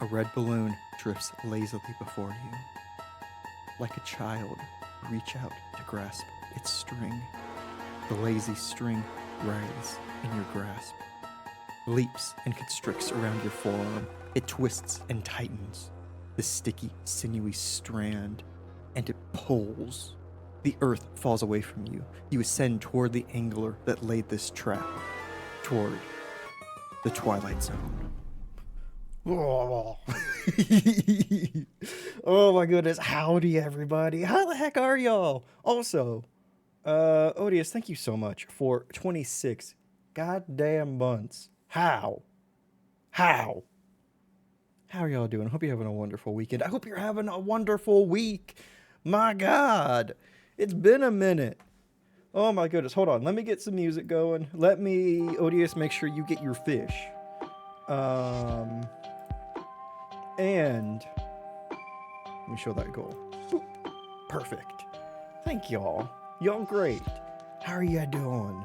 A red balloon drifts lazily before you. Like a child, reach out to grasp its string. The lazy string writhes in your grasp, leaps and constricts around your forearm. It twists and tightens, the sticky, sinewy strand, and it pulls. The earth falls away from you. You ascend toward the angler that laid this trap, toward the Twilight Zone. Oh. Oh my goodness. Howdy, everybody. How the heck are y'all? Also, Odious, thank you so much for 26 goddamn months. How are y'all doing? I hope you're having a wonderful weekend. I hope you're having a wonderful week. My God, it's been a minute. Oh my goodness. Hold on. Let me get some music going. Let me, Odious, make sure you get your fish. And let me show that goal. Boop. Perfect. Thank y'all. Y'all great. How are ya doing?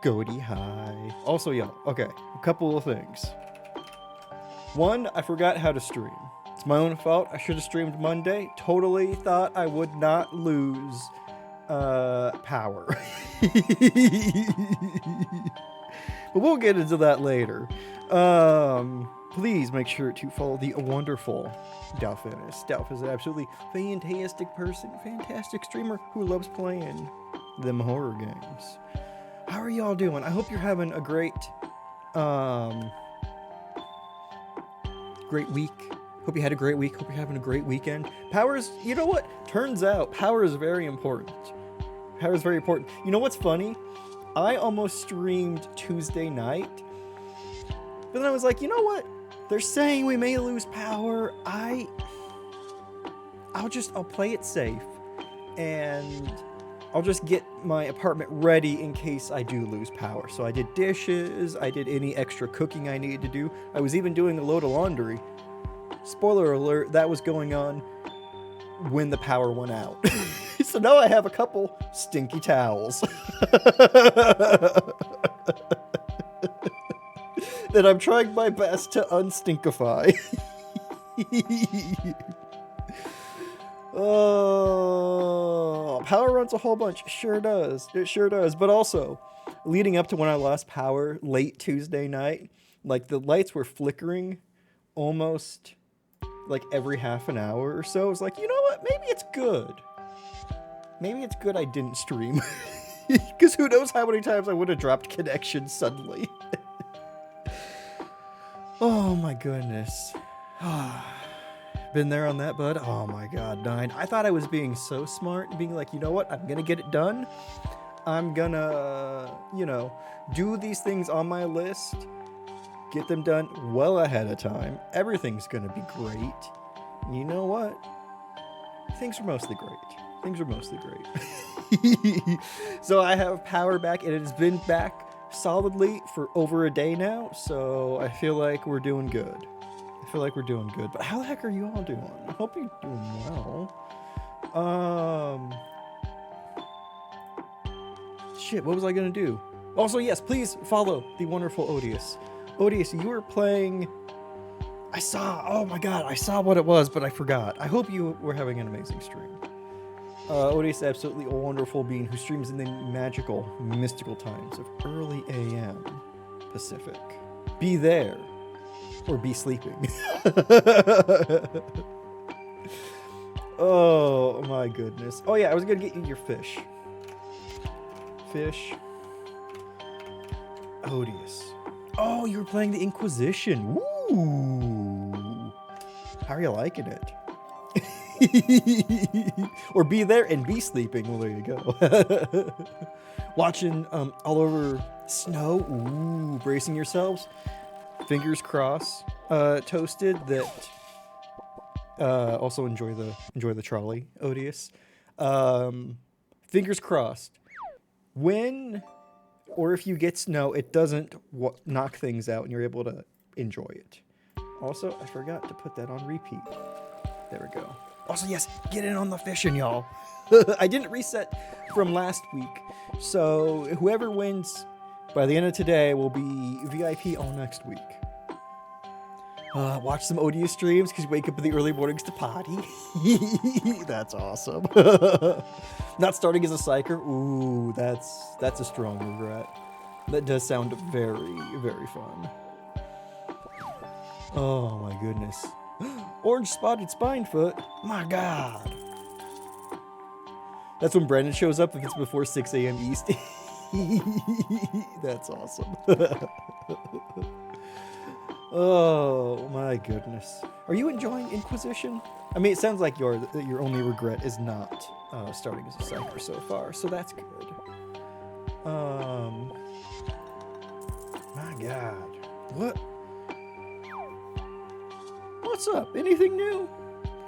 Goaty high. Also, y'all, okay, a couple of things. One, I forgot how to stream. It's my own fault. I should have streamed Monday. Totally thought I would not lose power. But we'll get into that later. Please make sure to follow the wonderful Dalphinus. Dalph is an absolutely fantastic person, fantastic streamer who loves playing them horror games. How are y'all doing? I hope you're having a great week. Hope you had a great week. Hope you're having a great weekend. Power is, you know what? Turns out power is very important. Power is very important. You know what's funny? I almost streamed Tuesday night, but then I was like, you know what? They're saying we may lose power. I'll play it safe, and I'll just get my apartment ready in case I do lose power. So I did dishes, I did any extra cooking I needed to do. I was even doing a load of laundry. Spoiler alert, that was going on when the power went out. So now I have a couple stinky towels that I'm trying my best to unstinkify. Oh, power runs a whole bunch. Sure does. It sure does. But also, leading up to when I lost power late Tuesday night, like the lights were flickering almost like every half an hour or so. I was like, you know what? Maybe it's good. Maybe it's good I didn't stream. Because who knows how many times I would have dropped connection suddenly. Oh my goodness. Been there on that, bud. Oh my God, 9. I thought I was being so smart, being like, you know what? I'm gonna get it done. I'm gonna, do these things on my list, get them done well ahead of time. Everything's gonna be great. You know what? Things are mostly great. So I have power back, and it has been back solidly for over a day now, so I feel like we're doing good. But how the heck are you all doing? I hope you're doing well. Shit, what was I gonna do? Also, yes, please follow the wonderful Odious. Odious, you were playing... I saw what it was, but I forgot. I hope you were having an amazing stream. Odious is absolutely a wonderful being who streams in the magical, mystical times of early AM Pacific. Be there, or be sleeping. Oh my goodness. Oh yeah, I was gonna get you your fish. Odious. Oh, you were playing the Inquisition. Ooh. How are you liking it? Or be there and be sleeping. Well, there you go. Watching all over snow. Ooh, bracing yourselves. Fingers crossed. Toasted that. Also enjoy the trolley, Odious. Fingers crossed. When or if you get snow, it doesn't knock things out and you're able to enjoy it. Also, I forgot to put that on repeat. There we go. Also, yes, get in on the fishing, y'all. I didn't reset from last week, so whoever wins by the end of today will be VIP all next week. Watch some odious streams because you wake up in the early mornings to potty. That's awesome. Not starting as a psyker. Ooh, that's a strong regret. That does sound very, very fun. Oh my goodness. Orange spotted spinefoot. My God. That's when Brandon shows up if it's before 6 a.m. East. That's awesome. Oh my goodness. Are you enjoying Inquisition? I mean, it sounds like your only regret is not starting as a psyker so far, so that's good. My God. What's up? Anything new?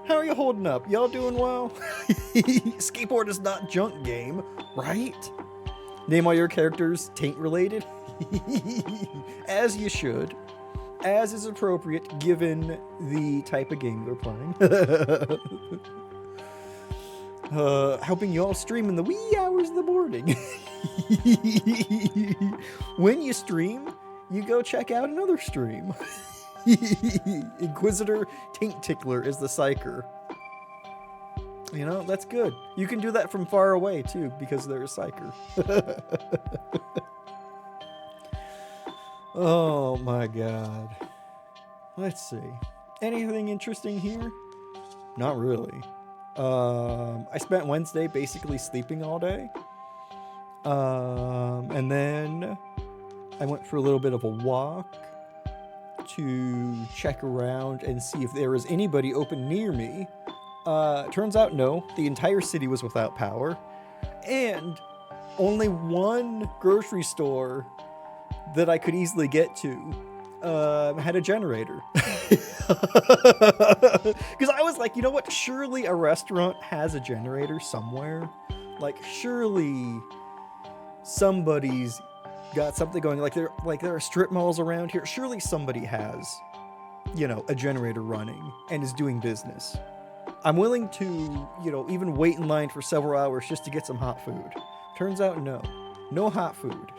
How are you holding up? Y'all doing well? Skateboard is not junk game, right? Name all your characters taint related. As you should. As is appropriate given the type of game they're playing. Helping you all stream in the wee hours of the morning. When you stream, you go check out another stream. Inquisitor Taint Tickler is the psyker. You know, that's good. You can do that from far away too, because they're a psyker. Oh my God. Let's see. Anything interesting here? Not really. I spent Wednesday basically sleeping all day. And then I went for a little bit of a walk to check around and see if there was anybody open near me. Turns out no, the entire city was without power, and only one grocery store that I could easily get to had a generator. Because I was like, you know what, surely a restaurant has a generator somewhere. Like, surely somebody's got something going. Like there are strip malls around here. Surely somebody has, you know, a generator running and is doing business. I'm willing to, you know, even wait in line for several hours just to get some hot food. Turns out no hot food.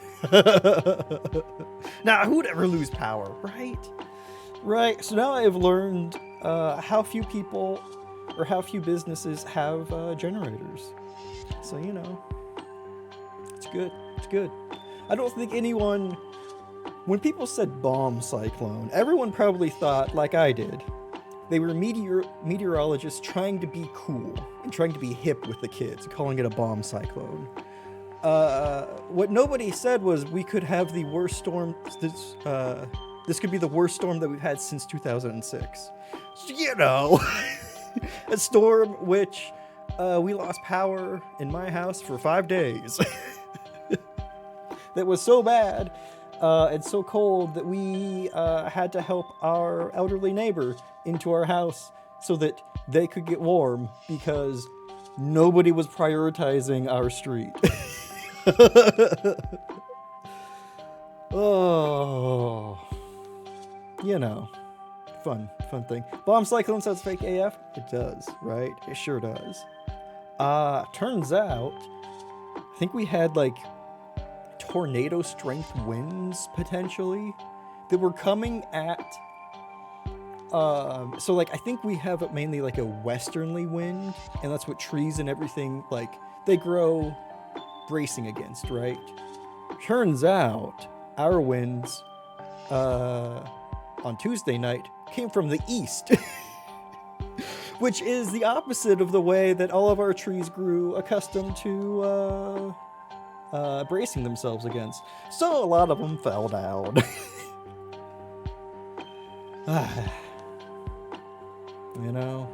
Now, who'd ever lose power, right? So now I've learned how few people or how few businesses have generators. So, you know, it's good. I don't think anyone, when people said bomb cyclone, everyone probably thought, like I did, they were meteorologists trying to be cool and trying to be hip with the kids, calling it a bomb cyclone. What nobody said was we could have the worst storm, this could be the worst storm that we've had since 2006. So, you know, a storm which we lost power in my house for 5 days. That was so bad and so cold that we had to help our elderly neighbor into our house so that they could get warm because nobody was prioritizing our street. Oh, you know, fun thing. Bomb cyclone sounds fake AF? It does, right? It sure does. Turns out, I think we had like tornado strength winds potentially that were coming at so like I think we have mainly like a westerly wind, and that's what trees and everything like they grow bracing against, right? Turns out our winds on Tuesday night came from the east. Which is the opposite of the way that all of our trees grew accustomed to bracing themselves against. So a lot of them fell down. You know,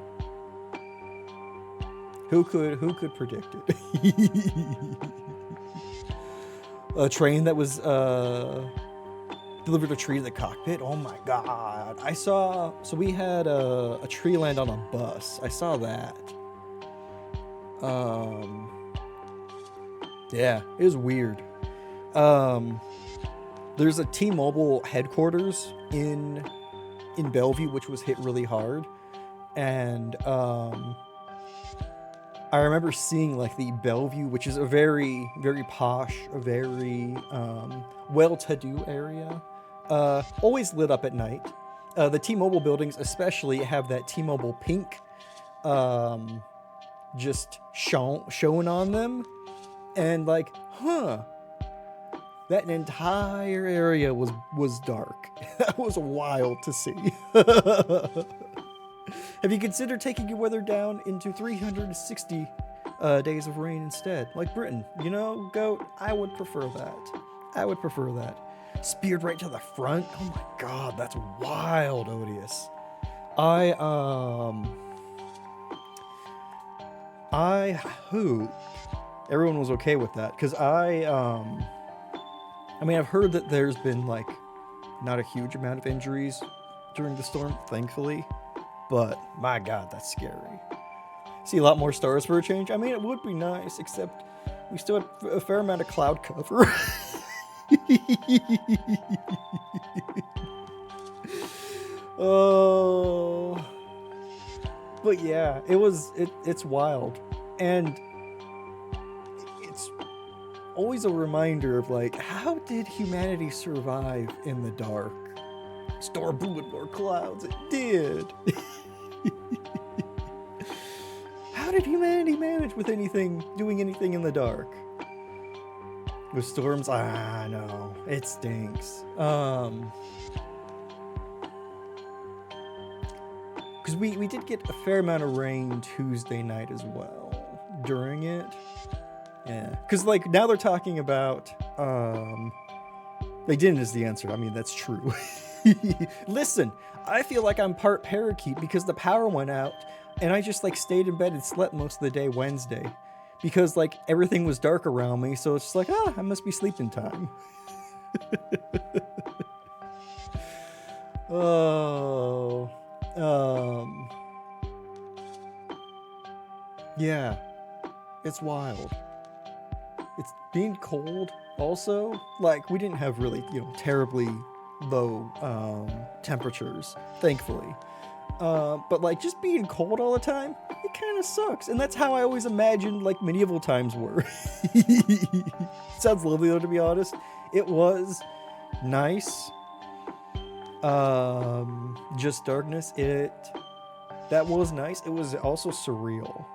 who could predict it? A train that was delivered a tree to the cockpit. Oh my God! So we had a tree land on a bus. I saw that. Yeah, it was weird. There's a T-Mobile headquarters in Bellevue, which was hit really hard. And I remember seeing like the Bellevue, which is a very, very posh, a very well-to-do area, always lit up at night. The T-Mobile buildings especially have that T-Mobile pink just showing on them. And like, that entire area was dark. That was wild to see. Have you considered taking your weather down into 360 days of rain instead, like Britain? You know, goat. I would prefer that. I would prefer that. Speared right to the front. Oh my god, that's wild, Odious. I hope everyone was okay with that, because I mean, I've heard that there's been like not a huge amount of injuries during the storm, thankfully, but my god, that's scary. See a lot more stars for a change. I mean, it would be nice, except we still had a fair amount of cloud cover. Oh, but yeah, it's wild, and it's always a reminder of like, how did humanity survive in the dark? Storm blew in more clouds. It did. How did humanity manage with doing anything in the dark? With storms, I know it stinks. Because we did get a fair amount of rain Tuesday night as well during it. Yeah, because like now they're talking about they didn't is the answer. I mean, that's true. Listen, I feel like I'm part parakeet because the power went out and I just like stayed in bed and slept most of the day Wednesday because like everything was dark around me, so it's just like, I must be sleeping time. Oh, yeah, it's wild. It's being cold also. Like, we didn't have really, terribly low temperatures, thankfully. But like just being cold all the time, it kind of sucks. And that's how I always imagined like medieval times were. Sounds lovely though, to be honest. It was nice. Just darkness. That was nice. It was also surreal.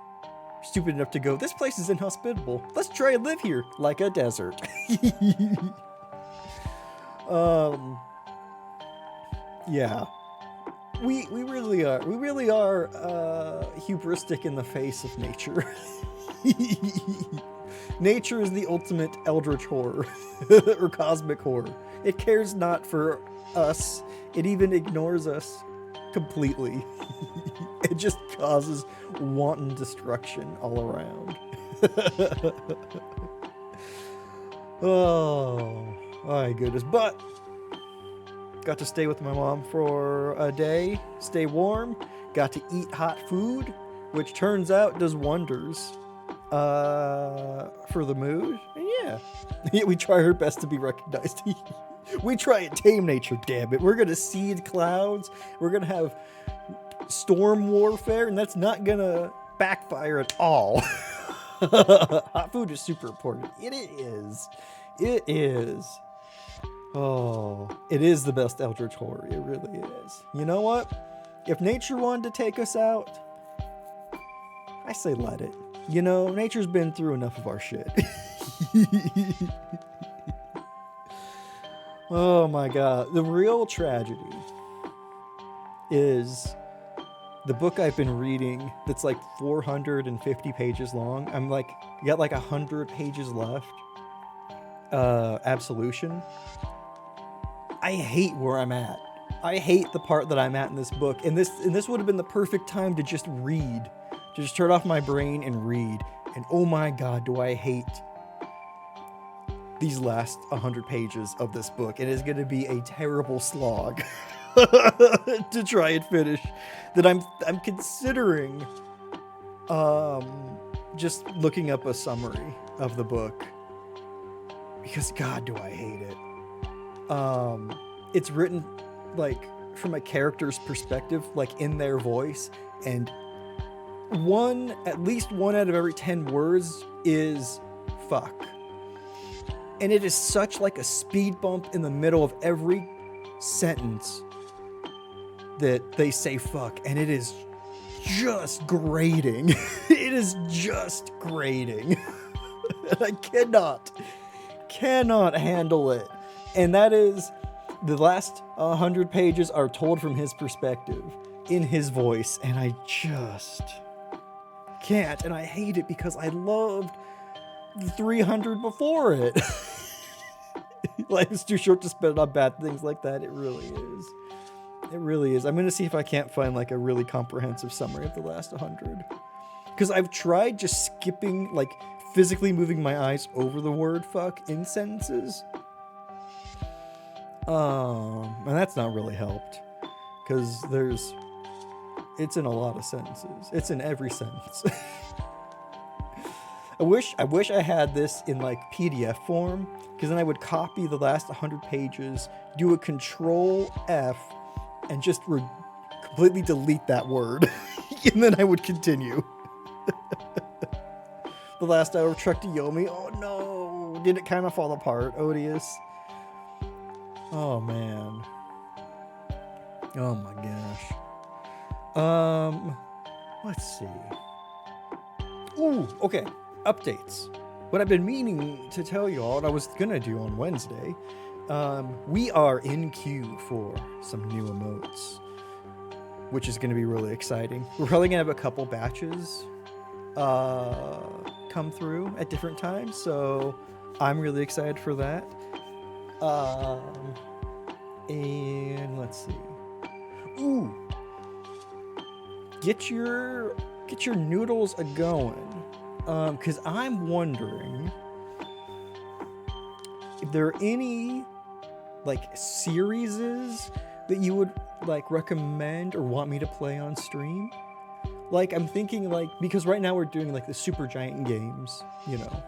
Stupid enough to go, this place is inhospitable. Let's try and live here like a desert. Yeah. We really are. We really are hubristic in the face of nature. Nature is the ultimate eldritch horror or cosmic horror. It cares not for us. It even ignores us completely. It just causes wanton destruction all around. Oh my goodness. But got to stay with my mom for a day, stay warm, got to eat hot food, which turns out does wonders for the mood. And yeah, we try our best to be recognized. We try and tame nature, damn it. We're going to seed clouds. We're going to have storm warfare, and that's not going to backfire at all. Hot food is super important. It is. It is. Oh, it is the best eldritch horror. It really is. You know what? If nature wanted to take us out, I say let it. Nature's been through enough of our shit. Oh my god. The real tragedy is the book I've been reading that's like 450 pages long. I'm like, got like 100 pages left. Absolution. I hate where I'm at. I hate the part that I'm at in this book. And this would have been the perfect time to just read. To just turn off my brain and read. And oh my god, do I hate these last 100 pages of this book. It is going to be a terrible slog to try and finish. That I'm considering just looking up a summary of the book. Because god, do I hate it. It's written like from a character's perspective, like in their voice, and at least one out of every 10 words is fuck. And it is such like a speed bump in the middle of every sentence that they say fuck, and it is just grating. It is just grating. And I cannot handle it. And that is, the last 100 pages are told from his perspective, in his voice, and I just can't. And I hate it because I loved the 300 before it. Life is too short to spend on bad things like that. It really is. It really is. I'm going to see if I can't find like a really comprehensive summary of the last 100. Because I've tried just skipping, like physically moving my eyes over the word fuck in sentences. And that's not really helped. Because it's in a lot of sentences. It's in every sentence. I wish I had this in like PDF form, because then I would copy the last 100 pages, do a Control F, and just completely delete that word, and then I would continue. The last hour of Trek to Yomi. Oh no! Did it kind of fall apart? Odious. Oh man. Oh my gosh. Let's see. Ooh, okay. Updates. What I've been meaning to tell you all, and I was gonna do on Wednesday, we are in queue for some new emotes, which is gonna be really exciting. We're probably gonna have a couple batches come through at different times, so I'm really excited for that. And let's see. Ooh, get your noodles a going. Because I'm wondering if there are any like series that you would like recommend or want me to play on stream. Like I'm thinking like, because right now we're doing like the Super Giant games, you know,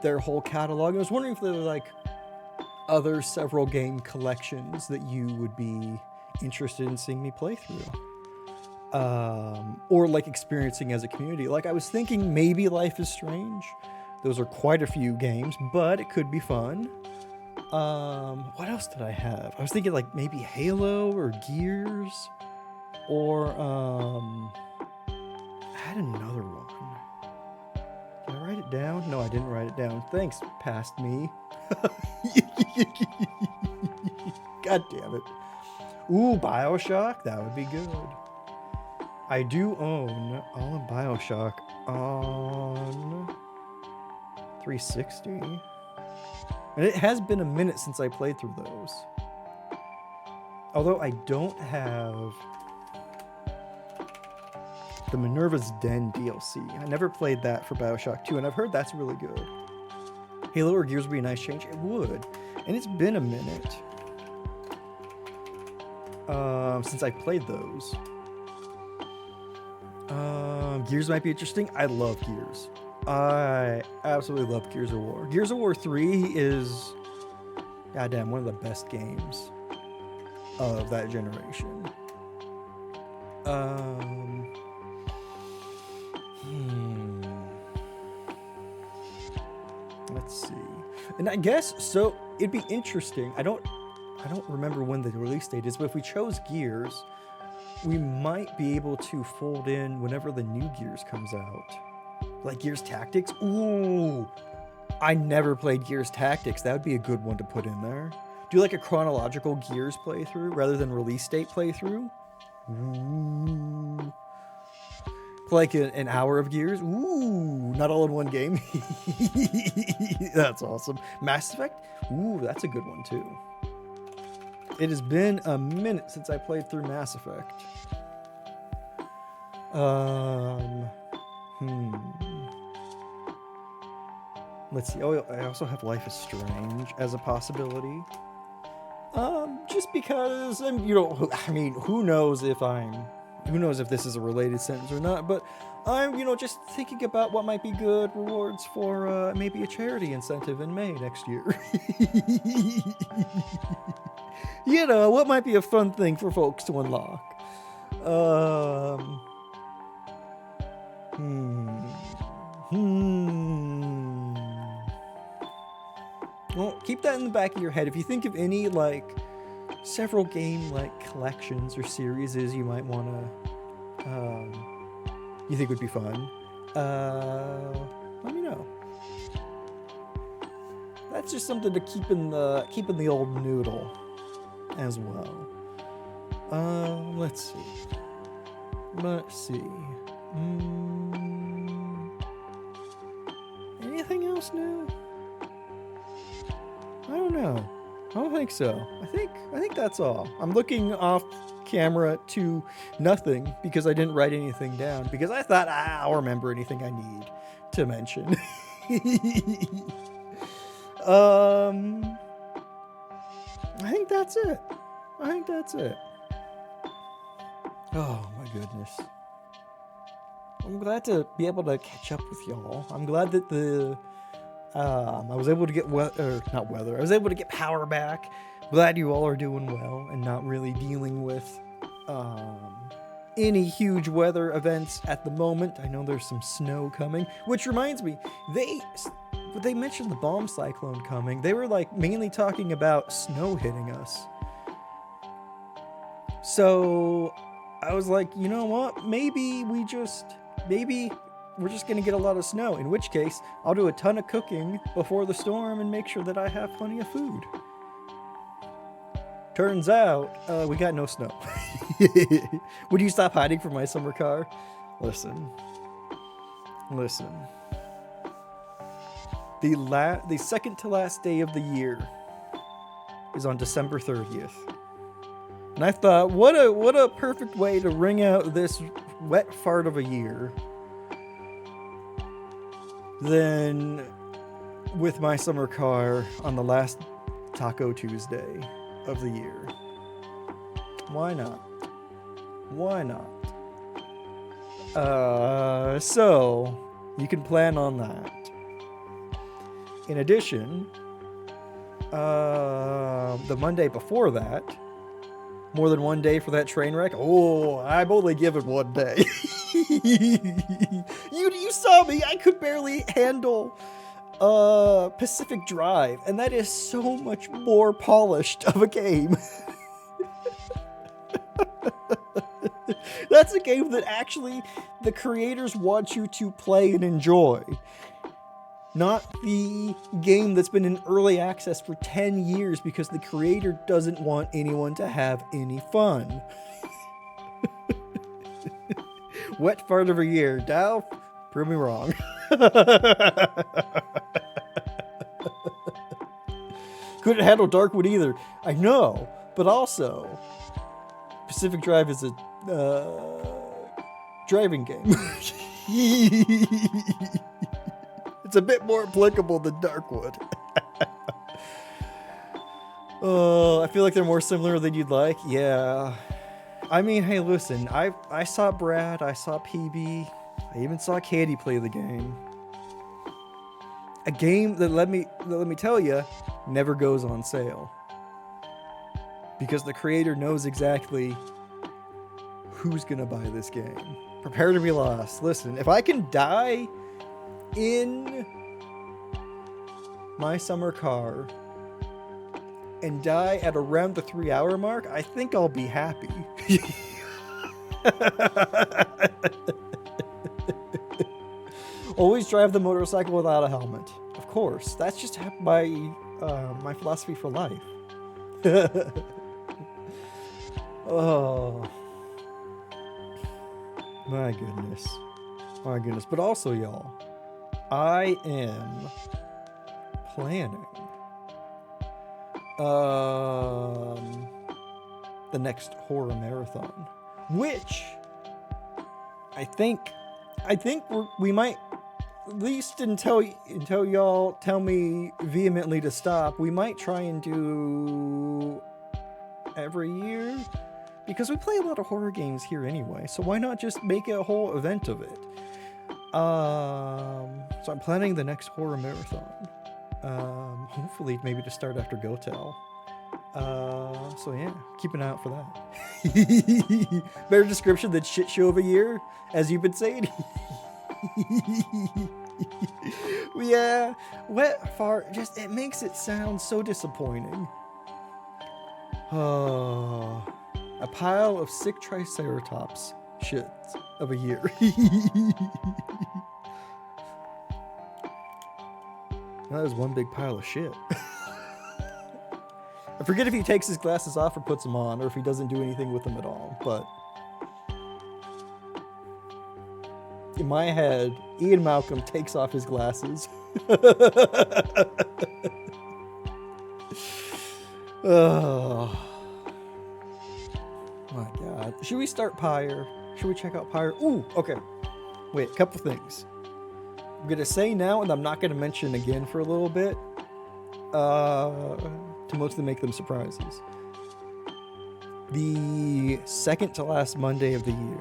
their whole catalog. I was wondering if there were like other several game collections that you would be interested in seeing me play through. Or like experiencing as a community. Like I was thinking maybe Life is Strange. Those are quite a few games, but it could be fun. What else did I have? I was thinking like maybe Halo or Gears, or I had another one. Did I write it down? No, I didn't write it down. Thanks, past me. God damn it. Ooh, BioShock? That would be good. I do own all of BioShock on 360. And it has been a minute since I played through those. Although I don't have the Minerva's Den DLC. I never played that for BioShock 2, and I've heard that's really good. Halo or Gears would be a nice change. It would. And it's been a minute since I played those. Gears might be interesting. I love Gears. I absolutely love Gears of War. Gears of War 3 is, goddamn, one of the best games of that generation. Let's see. And I guess, so it'd be interesting. I don't remember when the release date is, but if we chose Gears, we might be able to fold in whenever the new Gears comes out. Like Gears Tactics. Ooh, I never played Gears Tactics. That would be a good one to put in there. Do like a chronological Gears playthrough rather than release date playthrough. Ooh. Like an hour of Gears. Ooh, not all in one game. That's awesome. Mass Effect. Ooh, that's a good one too. It has been a minute since I played through Mass Effect. Let's see. Oh, I also have Life is Strange as a possibility. Just because, who knows if this is a related sentence or not, but I'm, just thinking about what might be good rewards for maybe a charity incentive in May next year. What might be a fun thing for folks to unlock. Well, keep that in the back of your head. If you think of any, several game like collections or series you might want to you think would be fun, let me know. That's just something to keep in the old noodle as well. Let's see. Anything else new? I don't know. I don't think so. I think that's all. I'm looking off camera to nothing because I didn't write anything down because I thought I'll remember anything I need to mention. I think that's it. Oh my goodness. I'm glad to be able to catch up with y'all. I'm glad that I was able to get I was able to get power back. Glad you all are doing well and not really dealing with any huge weather events at the moment. I know there's some snow coming, which reminds me, they mentioned the bomb cyclone coming. They were like mainly talking about snow hitting us. So I was like, you know what? Maybe we're just going to get a lot of snow, in which case I'll do a ton of cooking before the storm and make sure that I have plenty of food. Turns out, we got no snow. Would you stop hiding from my summer car? Listen. The second to last day of the year is on December 30th. And I thought, what a perfect way to ring out this wet fart of a year than with my summer car on the last Taco Tuesday of the year. Why not? So you can plan on that. In addition, the Monday before that, more than one day for that train wreck? Oh, I'm only given one day. You saw me. I could barely handle Pacific Drive, and that is so much more polished of a game. That's a game that actually the creators want you to play and enjoy. Not the game that's been in early access for 10 years because the creator doesn't want anyone to have any fun. Wet fart of a year. Dow, prove me wrong. Couldn't handle Darkwood either. I know, but also, Pacific Drive is a driving game. It's a bit more applicable than Darkwood. Oh, I feel like they're more similar than you'd like. Yeah. I mean, hey, listen. I saw Brad. I saw PB. I even saw Candy play the game. A game that let me tell you, never goes on sale. Because the creator knows exactly who's gonna buy this game. Prepare to be lost. Listen, if I can die in my summer car and die at around the 3-hour mark, I think I'll be happy. Always drive the motorcycle without a helmet. Of course, that's just my philosophy for life. Oh, my goodness. But also, y'all, I am planning the next horror marathon, which I think we might, at least until y'all tell me vehemently to stop, we might try and do every year, because we play a lot of horror games here anyway, so why not just make a whole event of it? So I'm planning the next horror marathon. Hopefully maybe to start after GoTel. So yeah, keep an eye out for that. Better description than shit show of a year, as you've been saying. Yeah, wet fart, just, it makes it sound so disappointing. Oh, a pile of sick triceratops shit of a year. That was one big pile of shit. I forget if he takes his glasses off or puts them on, or if he doesn't do anything with them at all, but in my head, Ian Malcolm takes off his glasses. Oh my god. Should we start Pyre? Should we check out Pyre? Ooh, okay. Wait, a couple things. I'm gonna say now, and I'm not gonna mention again for a little bit. To mostly make them surprises. The second to last Monday of the year,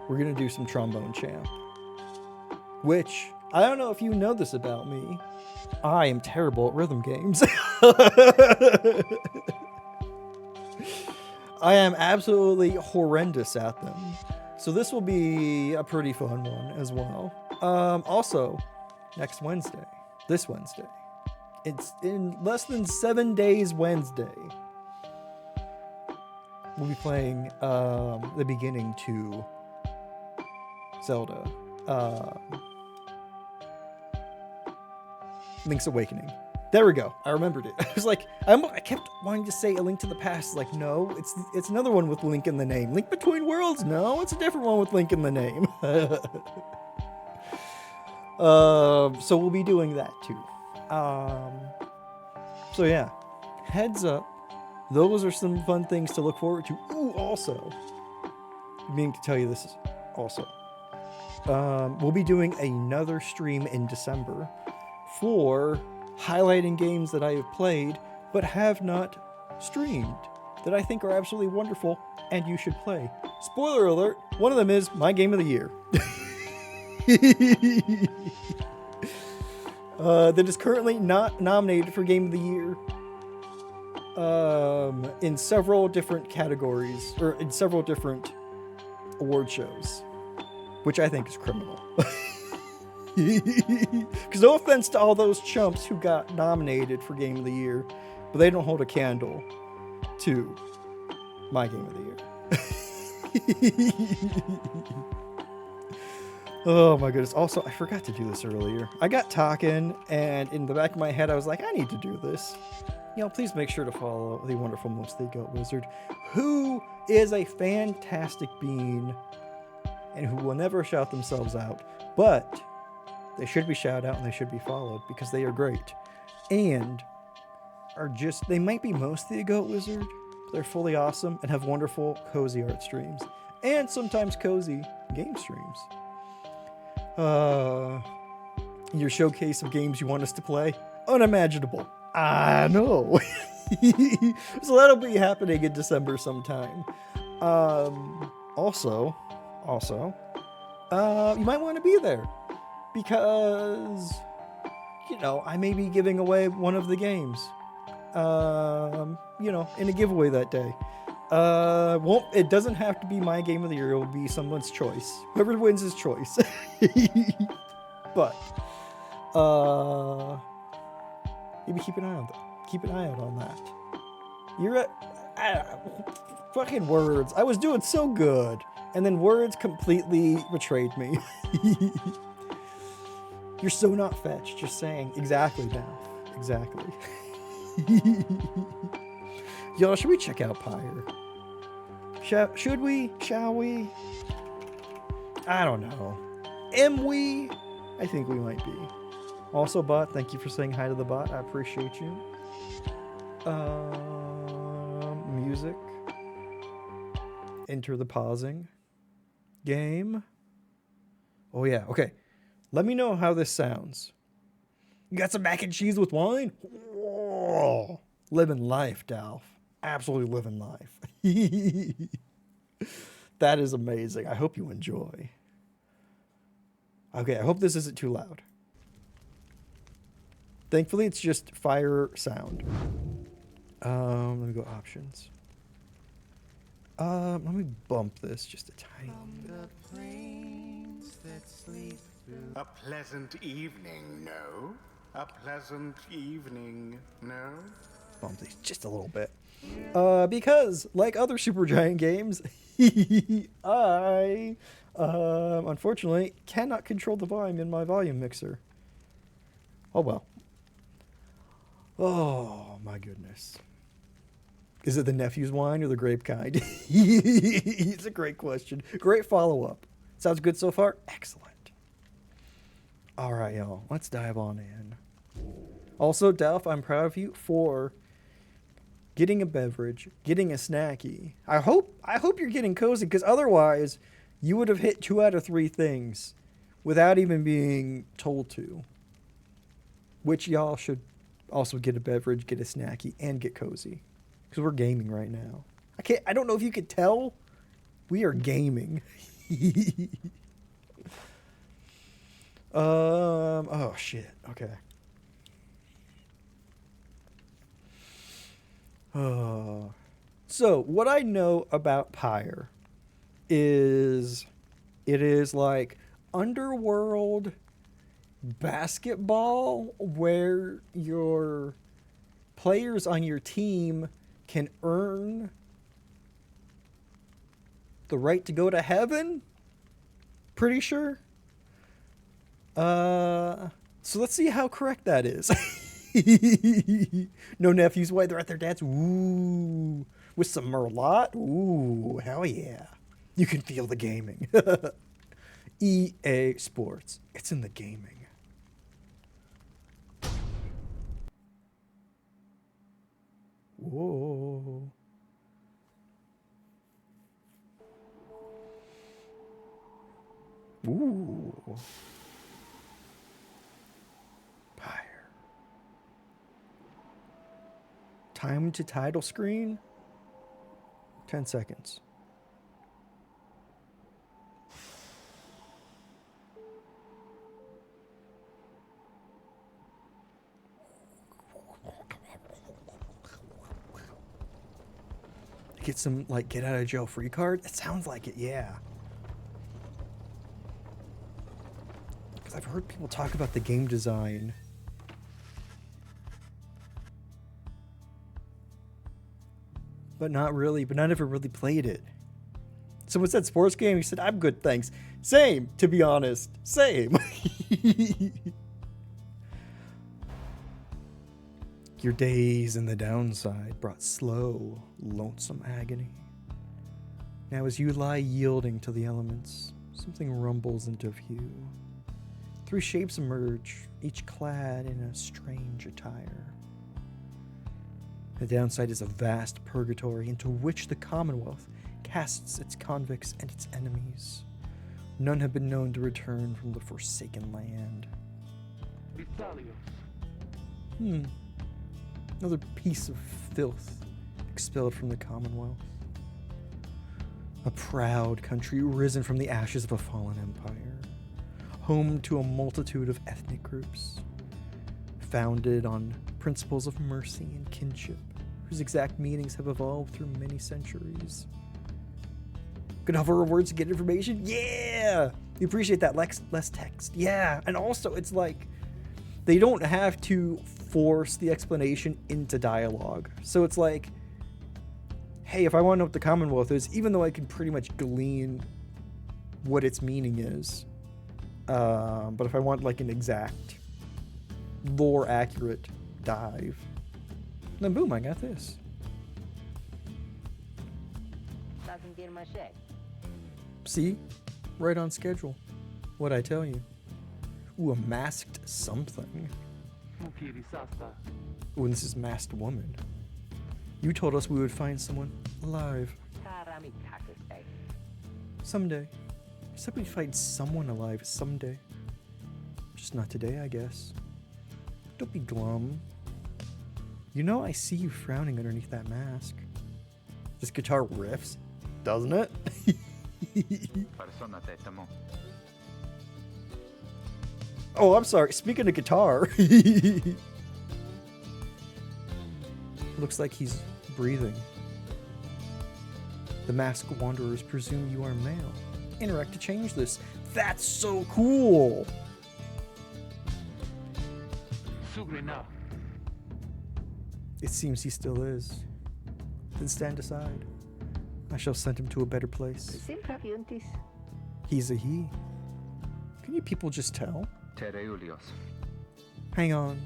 we're gonna do some Trombone Champ. Which, I don't know if you know this about me, I am terrible at rhythm games. I am absolutely horrendous at them. So this will be a pretty fun one as well. Also, next Wednesday, this Wednesday, it's in less than 7 days Wednesday, we'll be playing the beginning to Zelda. Link's Awakening. There we go. I remembered it. I was like, I kept wanting to say A Link to the Past. Like, no, it's another one with Link in the name. Link Between Worlds? No, it's a different one with Link in the name. So we'll be doing that too. So yeah, heads up. Those are some fun things to look forward to. Ooh, also, meaning to tell you this is also. We'll be doing another stream in December for highlighting games that I have played but have not streamed that I think are absolutely wonderful and you should play. Spoiler alert, one of them is my game of the year. That is currently not nominated for Game of the Year in several different categories, or in several different award shows, which I think is criminal. Because no offense to all those chumps who got nominated for Game of the Year, but they don't hold a candle to my Game of the Year. Oh my goodness. Also, I forgot to do this earlier. I got talking, and in the back of my head, I was like, I need to do this. You know, please make sure to follow the wonderful Mostly Goat Wizard, who is a fantastic being and who will never shout themselves out, but they should be shouted out and they should be followed because they are great. And are just, they might be mostly a Goat Wizard, but they're fully awesome and have wonderful, cozy art streams. And sometimes cozy game streams. Your showcase of games you want us to play? Unimaginable. I know. So that'll be happening in December sometime. Also, you might want to be there because, you know, I may be giving away one of the games, you know, in a giveaway that day. It doesn't have to be my game of the year. It will be someone's choice. Whoever wins his choice. But, maybe keep an eye on that. Keep an eye out on that. You're at fucking words. I was doing so good, and then words completely betrayed me. You're so not fetched. Just saying exactly now. Exactly. Y'all, should we check out Pyre? Should we? Shall we? I don't know. Am we? I think we might be. Also, bot, thank you for saying hi to the bot. I appreciate you. Music. Enter the pausing. Game. Oh yeah, okay. Let me know how this sounds. You got some mac and cheese with wine? Whoa. Living life, Dolph. Absolutely living life. That is amazing. I hope you enjoy. Okay, I hope this isn't too loud. Thankfully, it's just fire sound. Let me go options. Let me bump this just a tiny. The plains that sleep through. A pleasant evening, no? A pleasant evening, no? bumsy, just a little bit. Because, like other Supergiant games, I, unfortunately, cannot control the volume in my volume mixer. Oh, well. Oh, my goodness. Is it the nephew's wine or the grape kind? It's a great question. Great follow-up. Sounds good so far? Excellent. All right, y'all. Let's dive on in. Also, Delph, I'm proud of you for getting a beverage, getting a snacky. I hope you're getting cozy, because otherwise you would have hit 2 out of 3 things without even being told to. Which y'all should also get a beverage, get a snacky, and get cozy. Because we're gaming right now. I don't know if you could tell. We are gaming. Oh shit. Okay. So what I know about Pyre is it is like underworld basketball where your players on your team can earn the right to go to heaven. Pretty sure. So let's see how correct that is. No nephews, why they're at their dad's. Ooh, with some Merlot. Ooh, hell yeah! You can feel the gaming. EA Sports. It's in the gaming. Whoa. Ooh. Pyre. Time to title screen. 10 seconds. Get some, like, get out of jail free card? It sounds like it, yeah. Because I've heard people talk about the game design. But not really, but I never really played it. Someone said sports game, he said, I'm good, thanks. Same, to be honest. Same. Your days in the downside brought slow, lonesome agony. Now as you lie yielding to the elements, something rumbles into view. 3 shapes emerge, each clad in a strange attire. The downside is a vast purgatory into which the Commonwealth casts its convicts and its enemies. None have been known to return from the Forsaken Land. Another piece of filth expelled from the Commonwealth. A proud country risen from the ashes of a fallen empire. Home to a multitude of ethnic groups. Founded on principles of mercy and kinship, whose exact meanings have evolved through many centuries. Could hover over words to get information? Yeah! You appreciate that less text. Yeah! And also, it's like, they don't have to force the explanation into dialogue. So it's like, hey, if I want to know what the Commonwealth is, even though I can pretty much glean what its meaning is, but if I want like an exact, lore accurate dive, then boom, I got this. See? Right on schedule. What'd I tell you? Ooh, a masked something. Ooh, and this is masked woman. You told us we would find someone alive. Someday. You said we'd find someone alive someday. Just not today, I guess. Don't be glum. You know I see you frowning underneath that mask. This guitar riffs, doesn't it? Oh, I'm sorry. Speaking of guitar. Looks like he's breathing. The masked wanderers presume you are male. Interact to change this. That's so cool. It seems he still is. Then stand aside. I shall send him to a better place. Simpra Yuntis. He's a he. Can you people just tell? Tereulios. Hang on.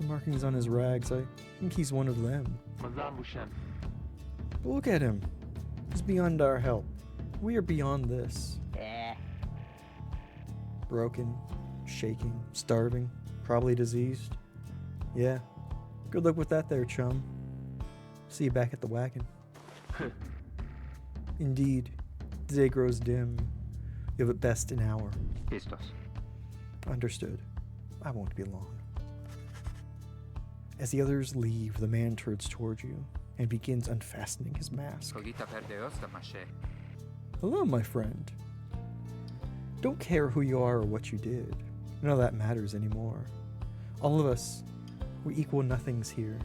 The markings on his rags, I think he's one of them. Mazambushan. But look at him. He's beyond our help. We are beyond this. Broken, shaking, starving, probably diseased. Yeah. Good luck with that there, chum. See you back at the wagon. Indeed, the day grows dim. You have at best an hour. Pistos. Understood. I won't be long. As the others leave, the man turns towards you and begins unfastening his mask. Cogita perdeosta mashe. Hello, my friend. Don't care who you are or what you did. None of that matters anymore. All of us, we equal nothings here.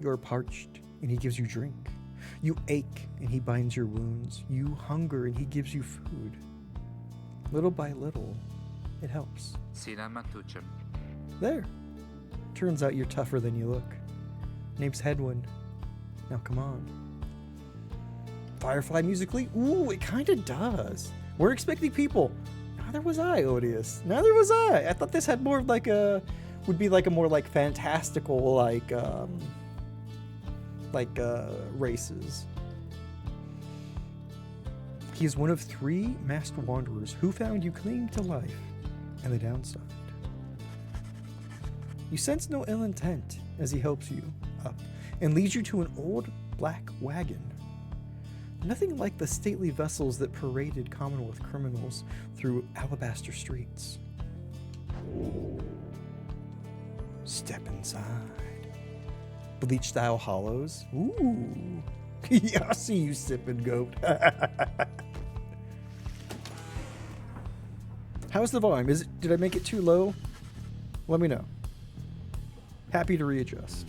You are parched, and he gives you drink. You ache, and he binds your wounds. You hunger, and he gives you food. Little by little, it helps. Sina matuchem. There. Turns out you're tougher than you look. Name's Headwind. Now come on. Firefly musically? Ooh, it kind of does. We're expecting people. Neither was I, Odious. Neither was I. I thought this had more of like a, would be like a more like fantastical, races. He is one of 3 masked wanderers who found you clinging to life and the downside. You sense no ill intent as he helps you up and leads you to an old black wagon. Nothing like the stately vessels that paraded Commonwealth criminals through alabaster streets. Step inside. Bleach-style hollows. Ooh. Yeah, I see you sipping, goat. How's the volume? Did I make it too low? Let me know. Happy to readjust.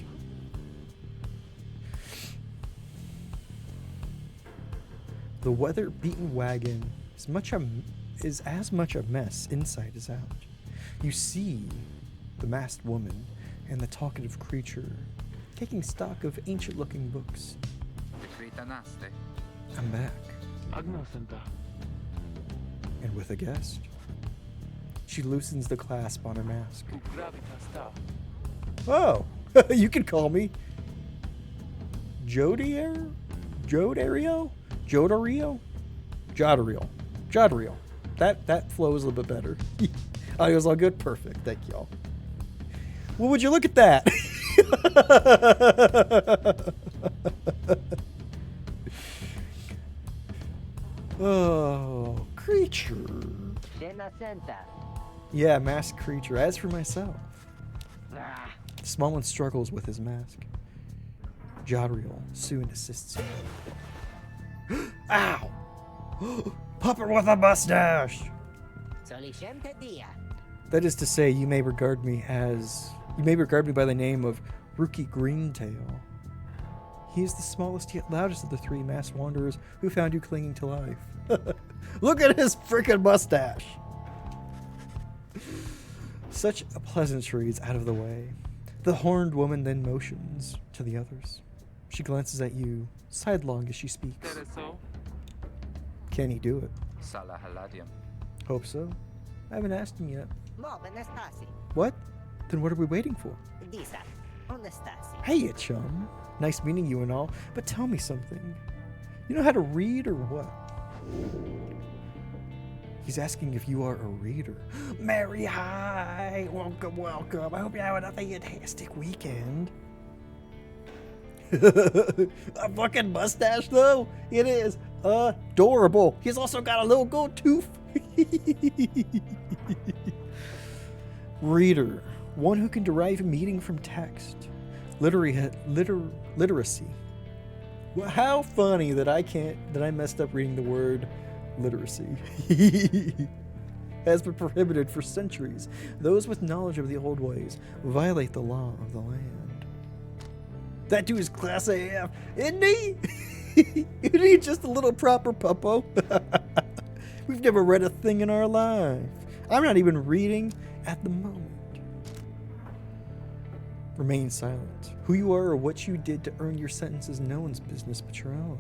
The weather-beaten wagon is as much a mess inside as out. You see the masked woman and the talkative creature taking stock of ancient-looking books. I'm back. And with a guest. She loosens the clasp on her mask. Oh, you can call me Jodier? Jodario? Jodario? Jodariel. That flows a little bit better. Audio's all good? Perfect. Thank y'all. Well, would you look at that? Oh, creature. Yeah, masked creature. As for myself, Small one struggles with his mask. Jodariel soon assists him. Ow! Puppet with a mustache! That is to say, you may regard me by the name of Rookie Greentail. He is the smallest yet loudest of the 3 masked wanderers who found you clinging to life. Look at his freaking mustache! Such a pleasantry is out of the way. The horned woman then motions to the others. She glances at you, sidelong as she speaks. Can he do it? Hope so. I haven't asked him yet. What? Then what are we waiting for? Hey, chum. Nice meeting you and all, but tell me something. You know how to read or what? He's asking if you are a reader. Mary, hi! Welcome. I hope you have a fantastic weekend. A fucking mustache, though? It is adorable. He's also got a little gold tooth. Reader. One who can derive meaning from text. Literacy. Well, how funny that I messed up reading the word literacy. Has been prohibited for centuries. Those with knowledge of the old ways violate the law of the land. That dude is class AF, isn't he? Isn't he just a little proper puppo? We've never read a thing in our life. I'm not even reading at the moment. Remain silent. Who you are or what you did to earn your sentence is no one's business but your own.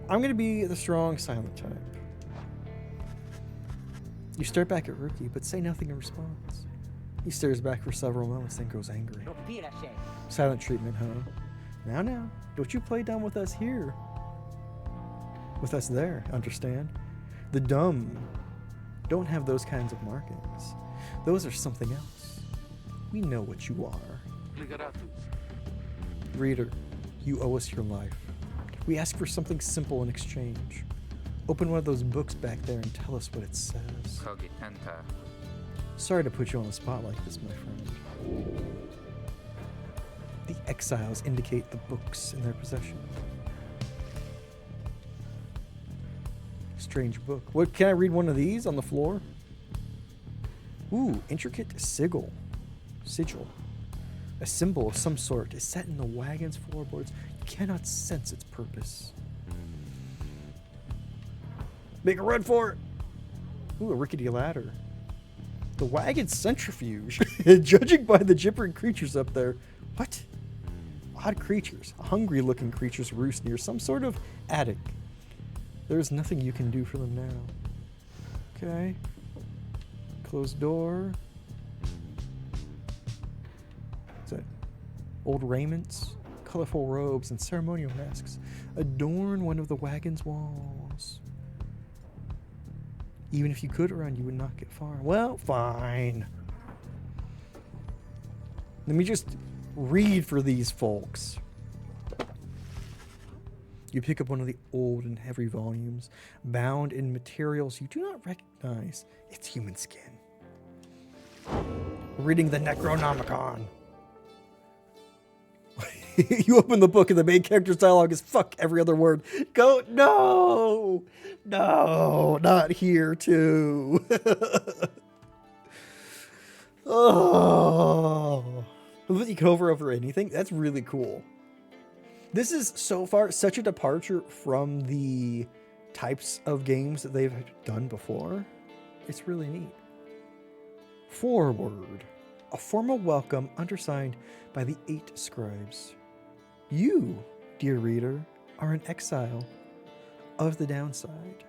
I'm going to be the strong, silent type. You stare back at Rookie, but say nothing in response. He stares back for several moments, then goes angry. Silent treatment, huh? Now, don't you play dumb with us here. With us there, understand? The dumb don't have those kinds of markings. Those are something else. We know what you are. Reader, you owe us your life. We ask for something simple in exchange. Open one of those books back there and tell us what it says. Enter. Sorry to put you on the spot like this, my friend. The exiles indicate the books in their possession. Strange book. What, can I read one of these on the floor? Ooh, intricate sigil. A symbol of some sort is set in the wagon's floorboards. You cannot sense its purpose. Make a run for it! Ooh, a rickety ladder. The wagon's centrifuge. Judging by the gibbering creatures up there. What? Odd creatures. Hungry looking creatures roost near some sort of attic. There is nothing you can do for them now. Okay. Closed door. What's that? Old raiments, colorful robes, and ceremonial masks adorn one of the wagon's walls. Even if you could run, you would not get far. Well, fine. Let me just read for these folks. You pick up one of the old and heavy volumes, bound in materials you do not recognize. It's human skin. Reading the Necronomicon. You open the book and the main character's dialogue is fuck every other word. Go, no, not here too. Oh, you can hover over anything. That's really cool. This is so far such a departure from the types of games that they've done before. It's really neat. Forward. A formal welcome undersigned by the 8 scribes. You, dear reader, are an exile of the downside,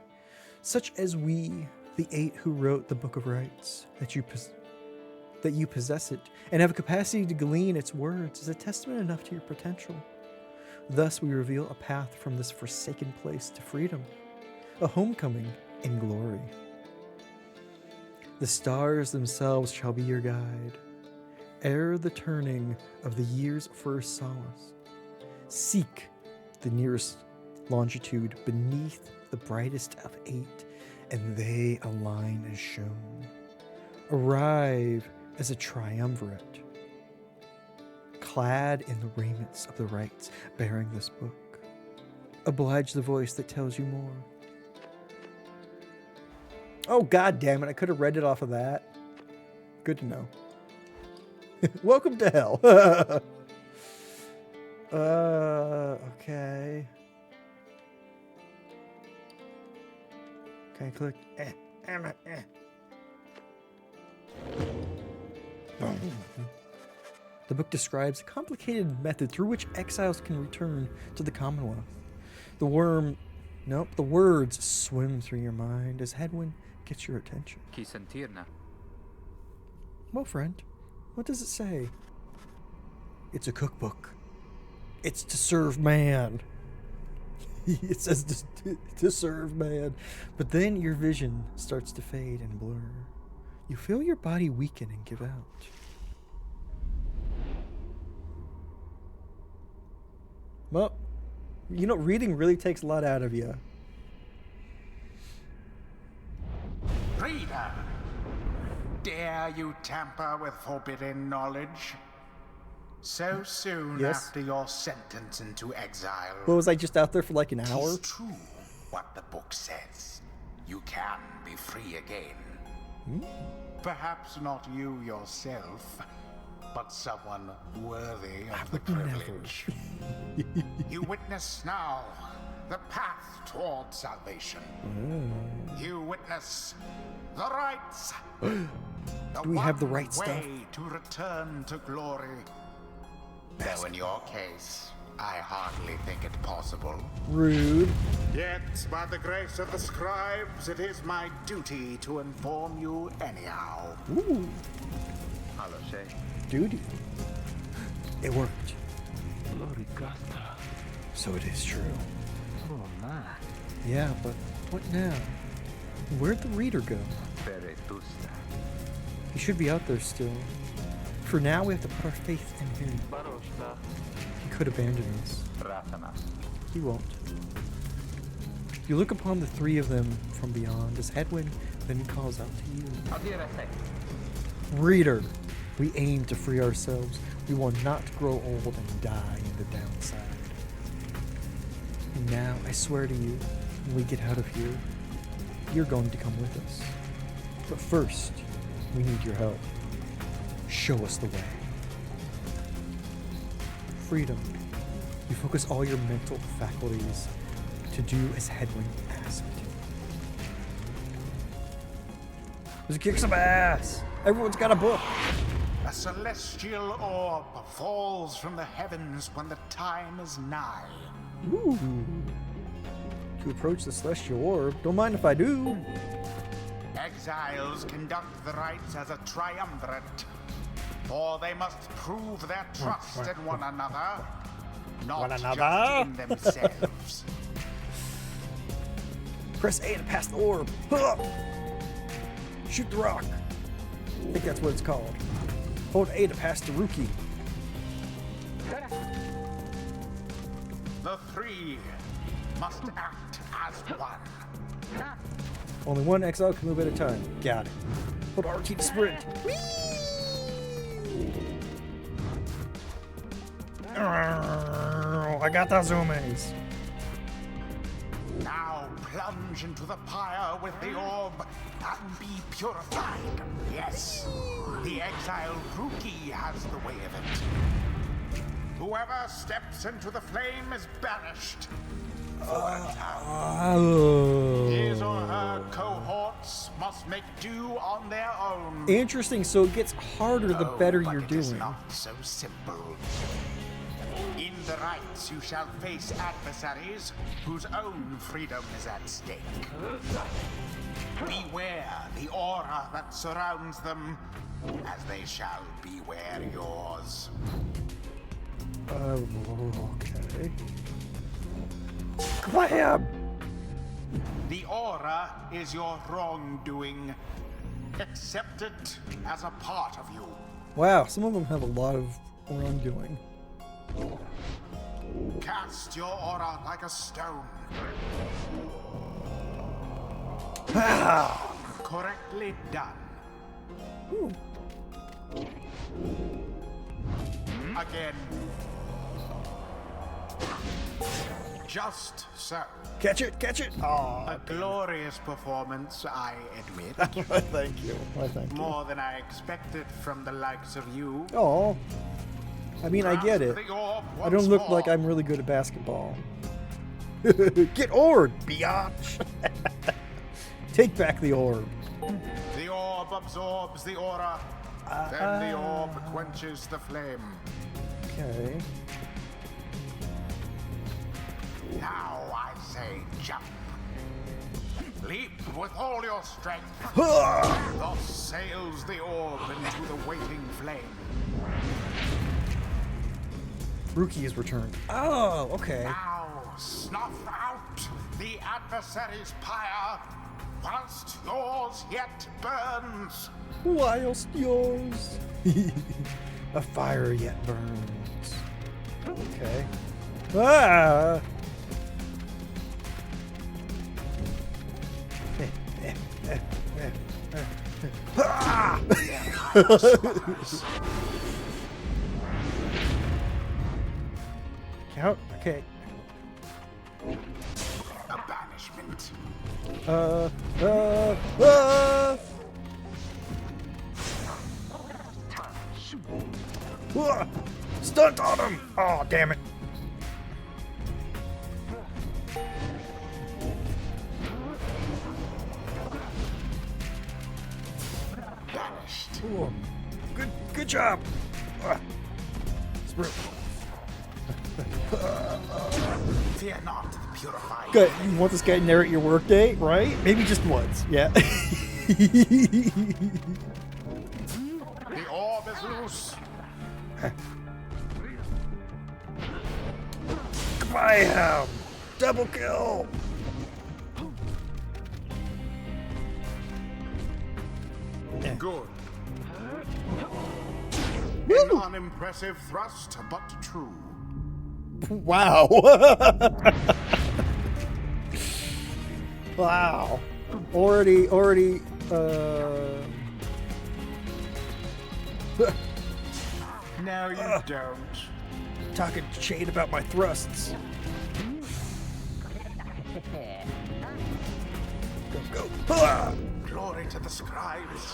such as we, the 8 who wrote the Book of Rites, that you possess it and have a capacity to glean its words is a testament enough to your potential. Thus we reveal a path from this forsaken place to freedom, a homecoming in glory. The stars themselves shall be your guide, ere the turning of the year's first solace. Seek the nearest longitude beneath the brightest of 8, and they align as shown. Arrive as a triumvirate, clad in the raiments of the rites, bearing this book. Oblige the voice that tells you more. Oh, god damn it, I could have read it off of that. Good to know. Welcome to hell. Okay. Can I click? The book describes a complicated method through which exiles can return to the Commonwealth. The words swim through your mind as Hedwyn gets your attention. Chi sentirna? Well, friend, what does it say? It's a cookbook. It's to serve man. It says to serve man. But then your vision starts to fade and blur. You feel your body weaken and give out. Well, you know, reading really takes a lot out of you. Reader, dare you tamper with forbidden knowledge? So soon Yes. after your sentence into exile. What, was I just out there for like an hour? It's true what the book says. You can be free again. Perhaps not you yourself, but someone worthy of the privilege. You witness now the path toward salvation. You witness the rights. Do we have the right way stuff? to return to glory. Though in your case, I hardly think it possible. Rude. Yet, by the grace of the scribes, it is my duty to inform you anyhow. Ooh, Ah, lo sei. duty. It worked. Gloricata. So it is true. Oh, ma. Yeah, but what now? Where'd the reader go? Peretusta. He should be out there still. For now, we have to put our faith in him. Barosta. He could abandon us. Rathanas. He won't. You look upon the three of them from beyond as Hedwig then calls out to you. Adire sei. Reader, we aim to free ourselves. We will not grow old and die in the downside. And now, I swear to you, when we get out of here, you're going to come with us. But first, we need your help. Show us the way. Freedom. You focus all your mental faculties to do as Hedwig asked. Let's kick some ass! Everyone's got a book! A celestial orb falls from the heavens when the time is nigh. Ooh. To approach the celestial orb. Don't mind if I do. Exiles conduct the rites as a triumvirate, for they must prove their trust in one another, not One just another? in themselves. Press A to pass the orb. Huh! Shoot the rock. I think that's what it's called. Hold A to pass the rookie. The three must act as one. Only one exile can move at a time. Got it. Hold R key to sprint. Whee! I got the zoomies. Now plunge into the pyre with the orb and be purified. Yes, the exiled rookie has the way of it. Whoever steps into the flame is banished. For a time. His or her cohorts must make do on their own. Interesting, so it gets harder the better but you're it is doing. not so simple. In the rites, you shall face adversaries whose own freedom is at stake. Beware the aura that surrounds them, as they shall beware yours. Okay. Clam! The aura is your wrongdoing. Accept it as a part of you. Wow, some of them have a lot of wrongdoing. Cast your aura like a stone. Ah! Correctly done. Ooh. Again. Just so. Catch it, catch it! Oh, A glorious performance, I admit. thank you. Why, thank you. More than I expected from the likes of you. Oh. I mean, I get it. Grasp the orb I don't once look more. like I'm really good at basketball. Get orb, biatch! Take back the orb. The orb absorbs the aura. Then the orb quenches the flame. Okay. Now I say jump. Leap with all your strength. Thus sails the orb into the waiting flame. Rookie is returned. Oh, okay. Now snuff out the adversary's pyre whilst yours yet burns. Whilst yours. A fire yet burns. Okay. Ah! Ah! Count? Okay. A banishment. Uh. Stunt on him! Oh, damn it. Banished. Ooh. Good job. Sprint. Fear not the purified. Good. You want this guy to narrate your workday, right? Maybe just once. Yeah. The orb is loose. Bam! Double kill! Good. An unimpressive thrust, but true. Wow. Wow. Already, No, you don't. talking shade about my thrusts. Go. Ah! Glory to the scribes.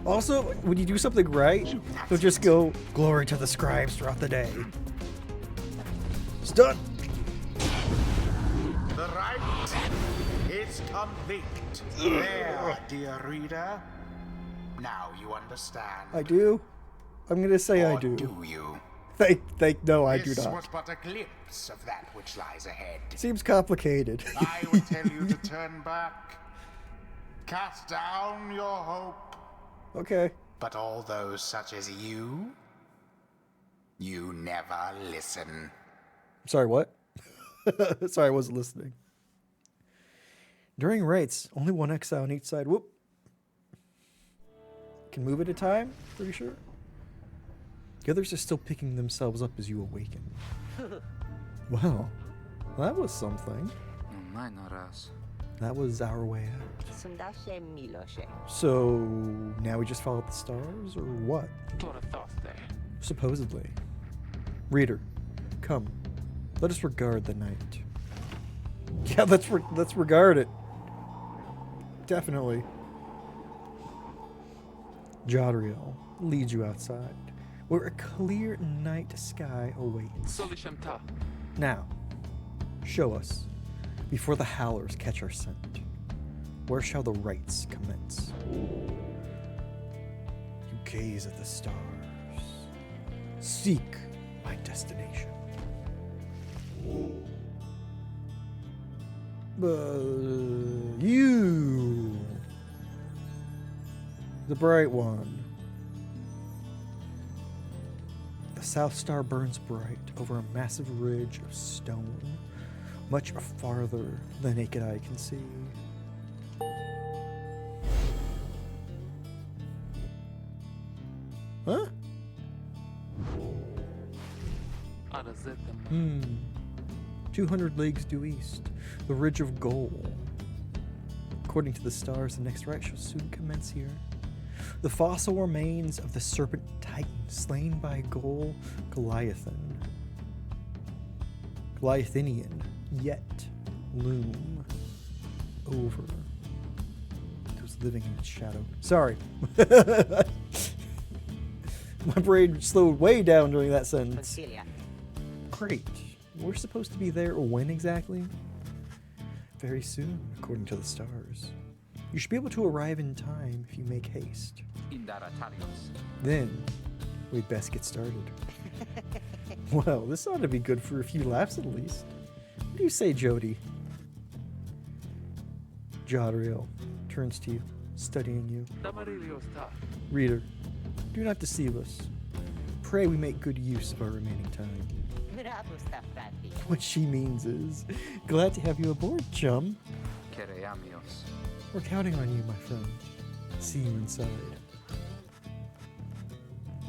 Also, when you do something right, you'll just go, glory to the scribes throughout the day. It's done. The right is complete. There, dear reader. Now you understand. I do. I'm gonna say I Or do. do you? No, I do This not. was but a glimpse of that which lies ahead. Seems complicated. I would tell you to turn back. Cast down your hope. Okay. But all those such as you never listen. Sorry, what? Sorry, I wasn't listening. During rites, only one exile on each side. Whoop. Can move at a time, pretty sure. The others are still picking themselves up as you awaken. Well, that was something. That was our way out. So, now we just follow the stars, or what? Supposedly. Reader, come. Let us regard the night. Yeah, let's regard it. Definitely. Jadriel leads you outside, where a clear night sky awaits. Now, show us, before the howlers catch our scent, where shall the rites commence? You gaze at the stars. Seek my destination. You, the bright one. The South Star burns bright over a massive ridge of stone, much farther than naked eye can see. Huh? 200 leagues due east, the Ridge of Goal. According to the stars, the next rite shall soon commence here. The fossil remains of the serpent Titan, slain by Goal Goliathinian, yet loom over those living in its shadow. Sorry. My brain slowed way down during that sentence. Great. We're supposed to be there when exactly? Very soon, according to the stars. You should be able to arrive in time if you make haste. Then, we'd best get started. Well, this ought to be good for a few laughs at least. What do you say, Jody? Jadriel turns to you, studying you. Reader, do not deceive us. Pray we make good use of our remaining time. What she means is, glad to have you aboard, chum. We're counting on you, my friend. See you inside.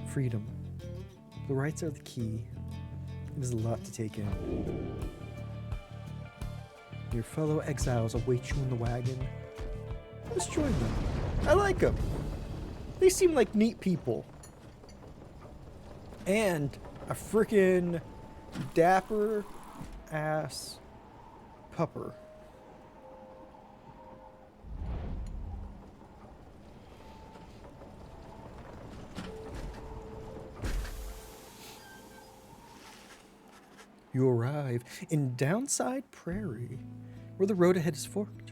Freedom. The rights are the key. It is a lot to take in. Your fellow exiles await you in the wagon. Let's join them. I like them. They seem like neat people. And a frickin' dapper ass pupper. You arrive in Downside Prairie, where the road ahead is forked.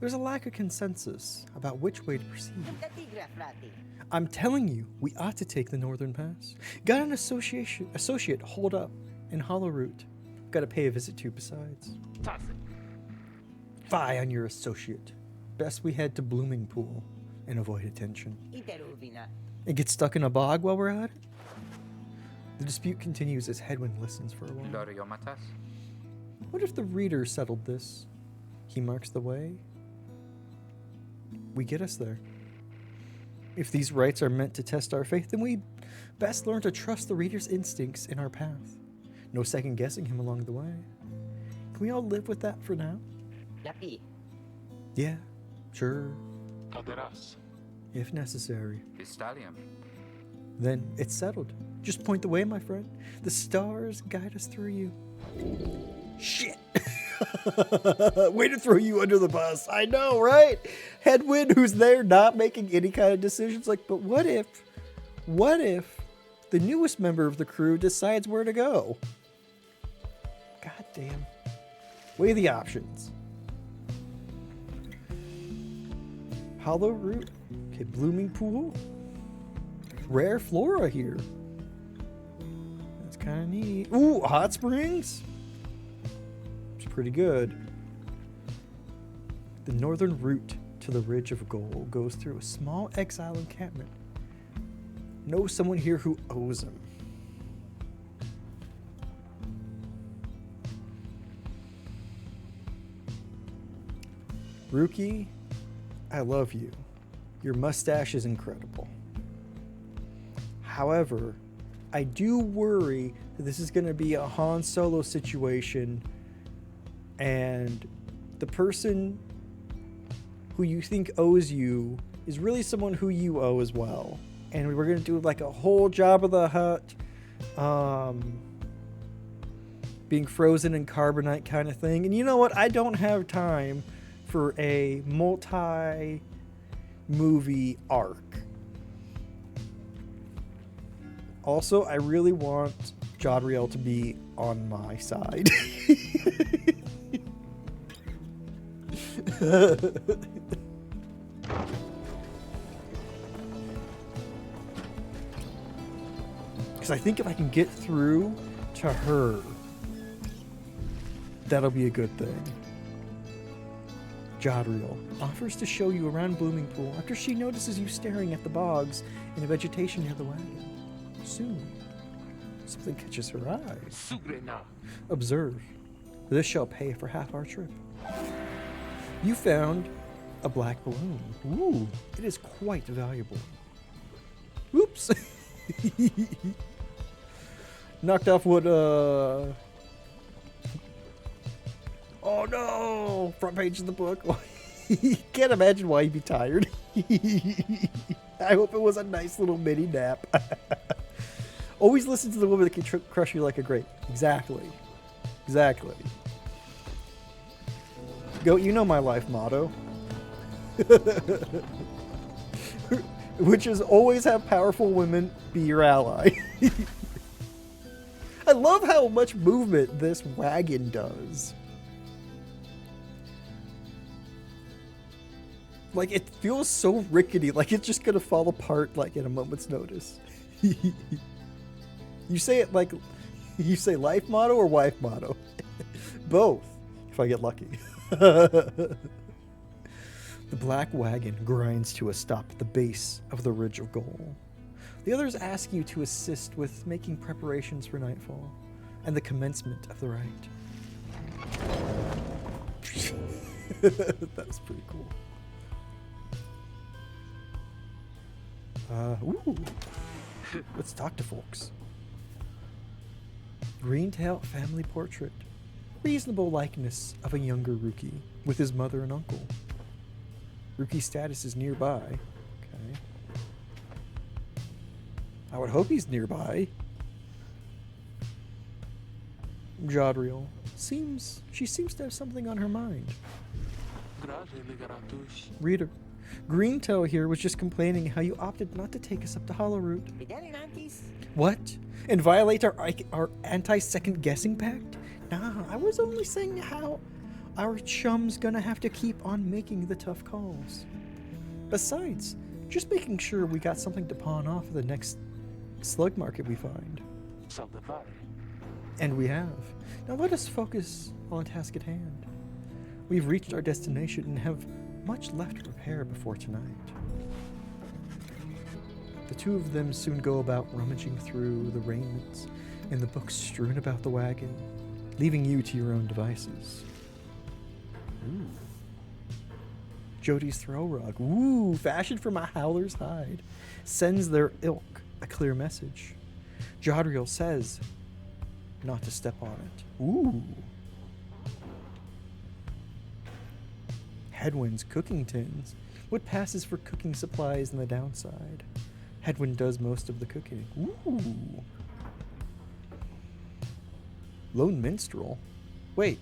There's a lack of consensus about which way to proceed. I'm telling you, we ought to take the Northern Pass. Got an associate holed up in Hollow Root. Got to pay a visit to besides. Fie on your associate. Best we head to Blooming Pool and avoid attention. And get stuck in a bog while we're at it? The dispute continues as Headwind listens for a while. Loriomatas? What if the reader settled this? He marks the way. We get us there. If these rites are meant to test our faith, then we best learn to trust the reader's instincts in our path. No second guessing him along the way. Can we all live with that for now? Yeah, sure. If necessary. Pistalium. Then it's settled. Just point the way, my friend. The stars guide us through you. Shit! Way to throw you under the bus. I know, right? Headwind, who's there not making any kind of decisions. Like, but what if the newest member of the crew decides where to go? God damn. Weigh the options. Hollow Root. Okay, Blooming Pool. Rare flora here. That's kind of neat. Ooh, hot springs. It's pretty good. The northern route to the Ridge of Gold goes through a small exile encampment. Know someone here who owes him. Rookie, I love you. Your mustache is incredible. However, I do worry that this is going to be a Han Solo situation and the person who you think owes you is really someone who you owe as well. And we're going to do like a whole Jabba the Hutt, being frozen in carbonite kind of thing. And you know what? I don't have time for a multi-movie arc. Also, I really want Jadriel to be on my side. Because I think if I can get through to her, that'll be a good thing. Jadriel offers to show you around Blooming Pool after she notices you staring at the bogs and the vegetation near the wagon. Soon, something catches her eye. Observe. This shall pay for half our trip. You found a black balloon. Ooh, it is quite valuable. Oops. Knocked off what, Oh no! Front page of the book. Can't imagine why he'd be tired. I hope it was a nice little mini nap. Always listen to the woman that can crush you like a grape. Exactly. Exactly. Go, you know my life motto. Which is always have powerful women be your ally. I love how much movement this wagon does. Like, it feels so rickety, like it's just gonna fall apart like in a moment's notice. You say it like, you say life motto or wife motto? Both, if I get lucky. The black wagon grinds to a stop at the base of the Ridge of Gold. The others ask you to assist with making preparations for nightfall and the commencement of the rite. That was pretty cool. Ooh. Let's talk to folks. Greentail family portrait. Reasonable likeness of a younger Rookie with his mother and uncle. Rookie's status is nearby. Okay. I would hope he's nearby. Jadriel. She seems to have something on her mind. Reader. Greentoe here was just complaining how you opted not to take us up to Hollow Root. What? And violate our anti-second guessing pact? Nah, I was only saying how our chum's gonna have to keep on making the tough calls. Besides, Just making sure we got something to pawn off at the next slug market we find. Salvatore. And we have. Now let us focus on the task at hand. We've reached our destination and have much left to prepare before tonight. The two of them soon go about rummaging through the raiments and the books strewn about the wagon, leaving you to your own devices. Ooh. Jody's throw rug, ooh, fashioned from a howler's hide, sends their ilk a clear message. Jodriel says not to step on it. Ooh. Headwind's cooking tins. What passes for cooking supplies in the downside? Headwind does most of the cooking. Ooh. Lone minstrel. Wait.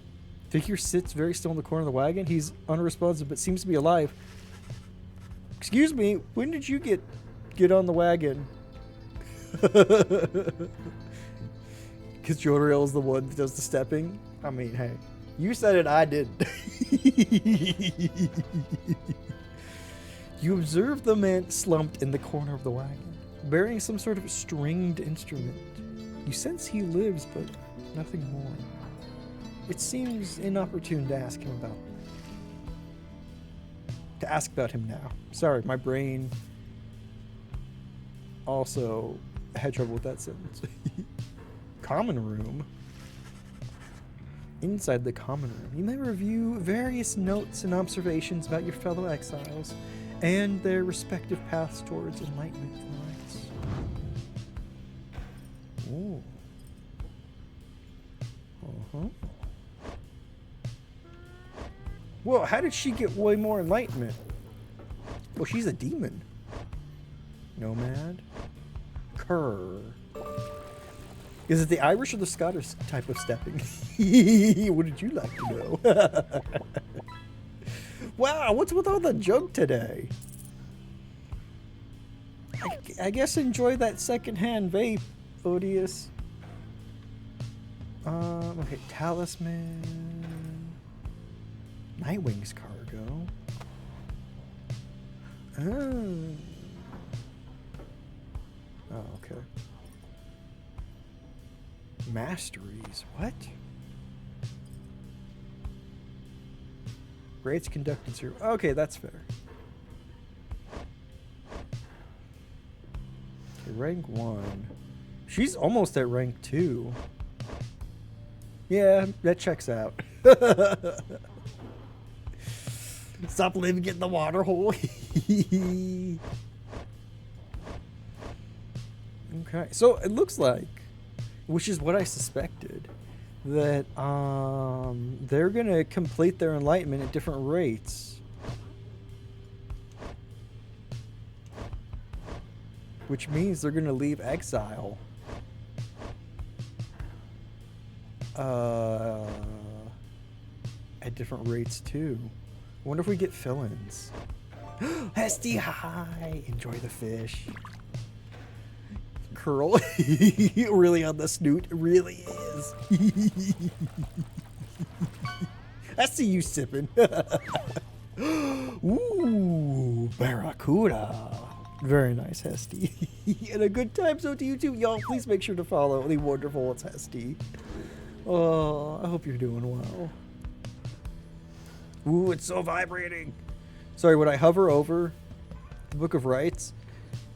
Figure sits very still in the corner of the wagon. He's unresponsive but seems to be alive. Excuse me, when did you get on the wagon? Because Jodriel is the one that does the stepping. I mean, hey. You said it, I didn't. You observe the man slumped in the corner of the wagon, bearing some sort of stringed instrument. You sense he lives, but nothing more. It seems inopportune to ask about him now. Sorry, my brain also had trouble with that sentence. Common room. Inside the common room, you may review various notes and observations about your fellow exiles and their respective paths towards enlightenment and rights. Ooh. Uh-huh. Whoa, how did she get way more enlightenment? Well, she's a demon. Nomad. Cur. Is it the Irish or the Scottish type of stepping? What did you like to know? Wow, what's with all the junk today? I guess enjoy that secondhand vape, Odious. Okay, talisman. Nightwing's cargo. Oh, okay. Masteries. What? Raids conducted through. Okay, that's fair. Okay, rank 1. She's almost at rank 2. Yeah, that checks out. Stop living in the water hole. Okay, so it looks like, which is what I suspected, that they're gonna complete their enlightenment at different rates, which means they're gonna leave exile at different rates too. I wonder if we get fill-ins. Hesty, hi! Enjoy the fish. Curl. Really on the snoot. It really is. I see you sipping. Ooh, Barracuda. Very nice, Hesty. And a good time so to you too. Y'all, please make sure to follow the wonderful It's Hesty. Oh, I hope you're doing well. Ooh, it's so vibrating. Sorry, when I hover over the Book of Rites,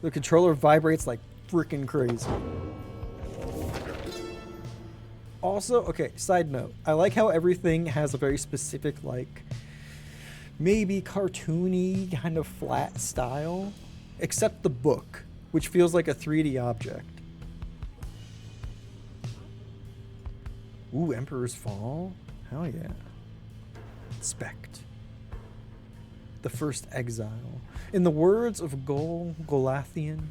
the controller vibrates like freaking crazy. Also, okay, side note. I like how everything has a very specific, like, maybe cartoony, kind of flat style. Except the book, which feels like a 3D object. Ooh, Emperor's Fall? Hell yeah. Spect. The First Exile. In the words of Golathinian.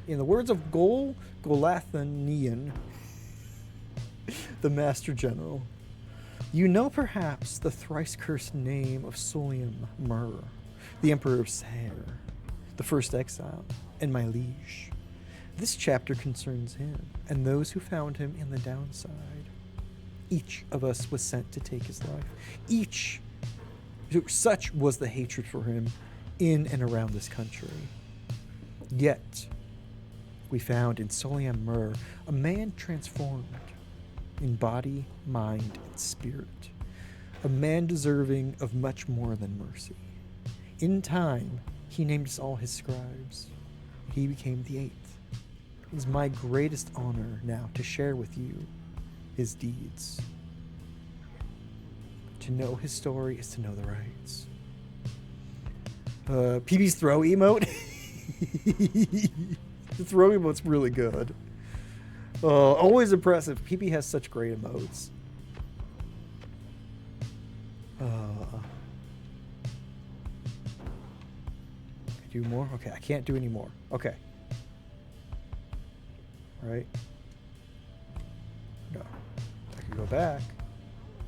In the words of Golathinian, the Master General, you know perhaps the thrice-cursed name of Solium Mur, the Emperor of Saer, the First Exile, and my liege. This chapter concerns him and those who found him in the downside. Each of us was sent to take his life. Each Such was the hatred for him in and around this country. Yet, we found in Soliam Mur a man transformed in body, mind, and spirit. A man deserving of much more than mercy. In time, he named us all his scribes. He became the 8th. It is my greatest honor now to share with you his deeds. To know his story is to know the rights. PB's throw emote. The throw emote's really good. Always impressive. PB has such great emotes. Do more? Okay, I can't do any more. Okay. Right? No. I can go back.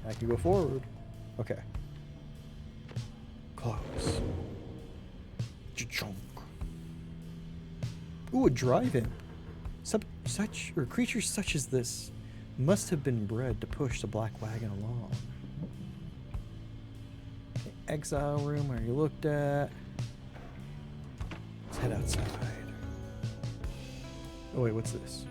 I can go forward. Okay. Close. Cha-chunk. Ooh, a drive-in. Creatures such as this must have been bred to push the black wagon along. Okay, exile room, where you looked at. Let's head outside. Oh wait, what's this?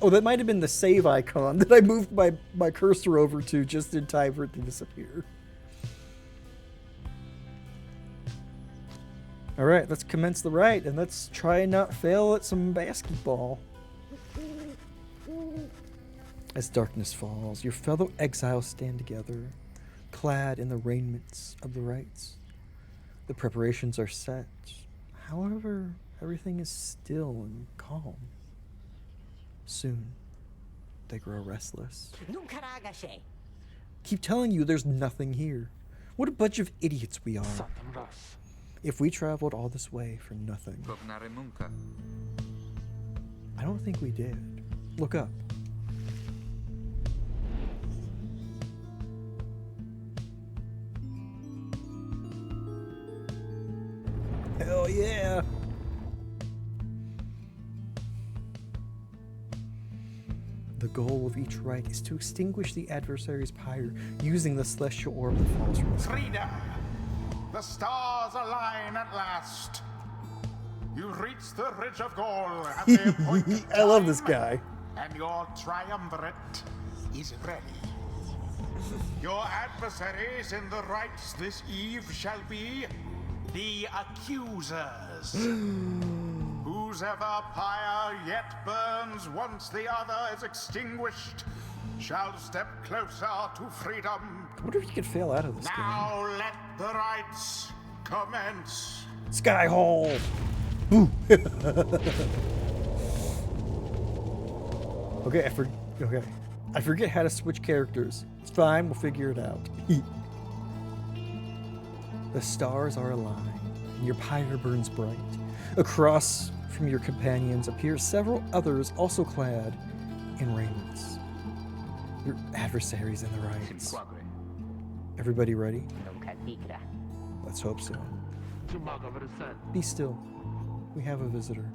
Oh, that might have been the save icon that I moved my cursor over to just in time for it to disappear. Alright, let's commence the rite and let's try and not fail at some basketball. As darkness falls, your fellow exiles stand together, clad in the raiments of the rites. The preparations are set. However, everything is still and calm. Soon, they grow restless. Keep telling you there's nothing here. What a bunch of idiots we are. If we traveled all this way for nothing. I don't think we did. Look up. Hell yeah! The goal of each rite is to extinguish the adversary's pyre using the celestial orb that falls from the sky. Freedom! The stars align at last. You've reached the Ridge of Gold at the appointed I love this time, guy. and your triumvirate is ready. Your adversaries in the rites this eve shall be the accusers. Whose ever pyre yet burns once the other is extinguished shall step closer to freedom. I wonder if you could fail out of this Now let the rites commence. game. Sky hole! Ooh. Okay, I forget how to switch characters. It's fine, we'll figure it out. The stars are aligned, and your pyre burns bright. Across from your companions appear several others also clad in raiments. Your adversaries in the rites. Everybody ready? Let's hope so. Be still. We have a visitor.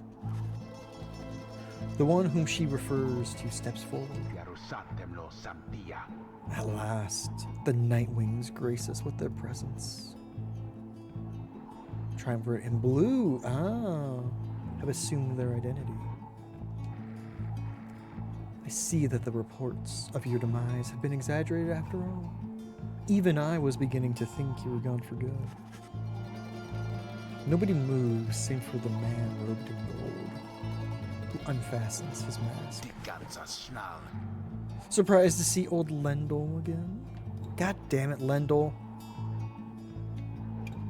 The one whom she refers to steps forward. At last, the Nightwings grace us with their presence. Triumvirate in blue. Have assumed their identity. I see that the reports of your demise have been exaggerated after all. Even I was beginning to think you were gone for good. Nobody moves save for the man robed in gold, who unfastens his mask. Surprised to see old Lendl again? God damn it, Lendl.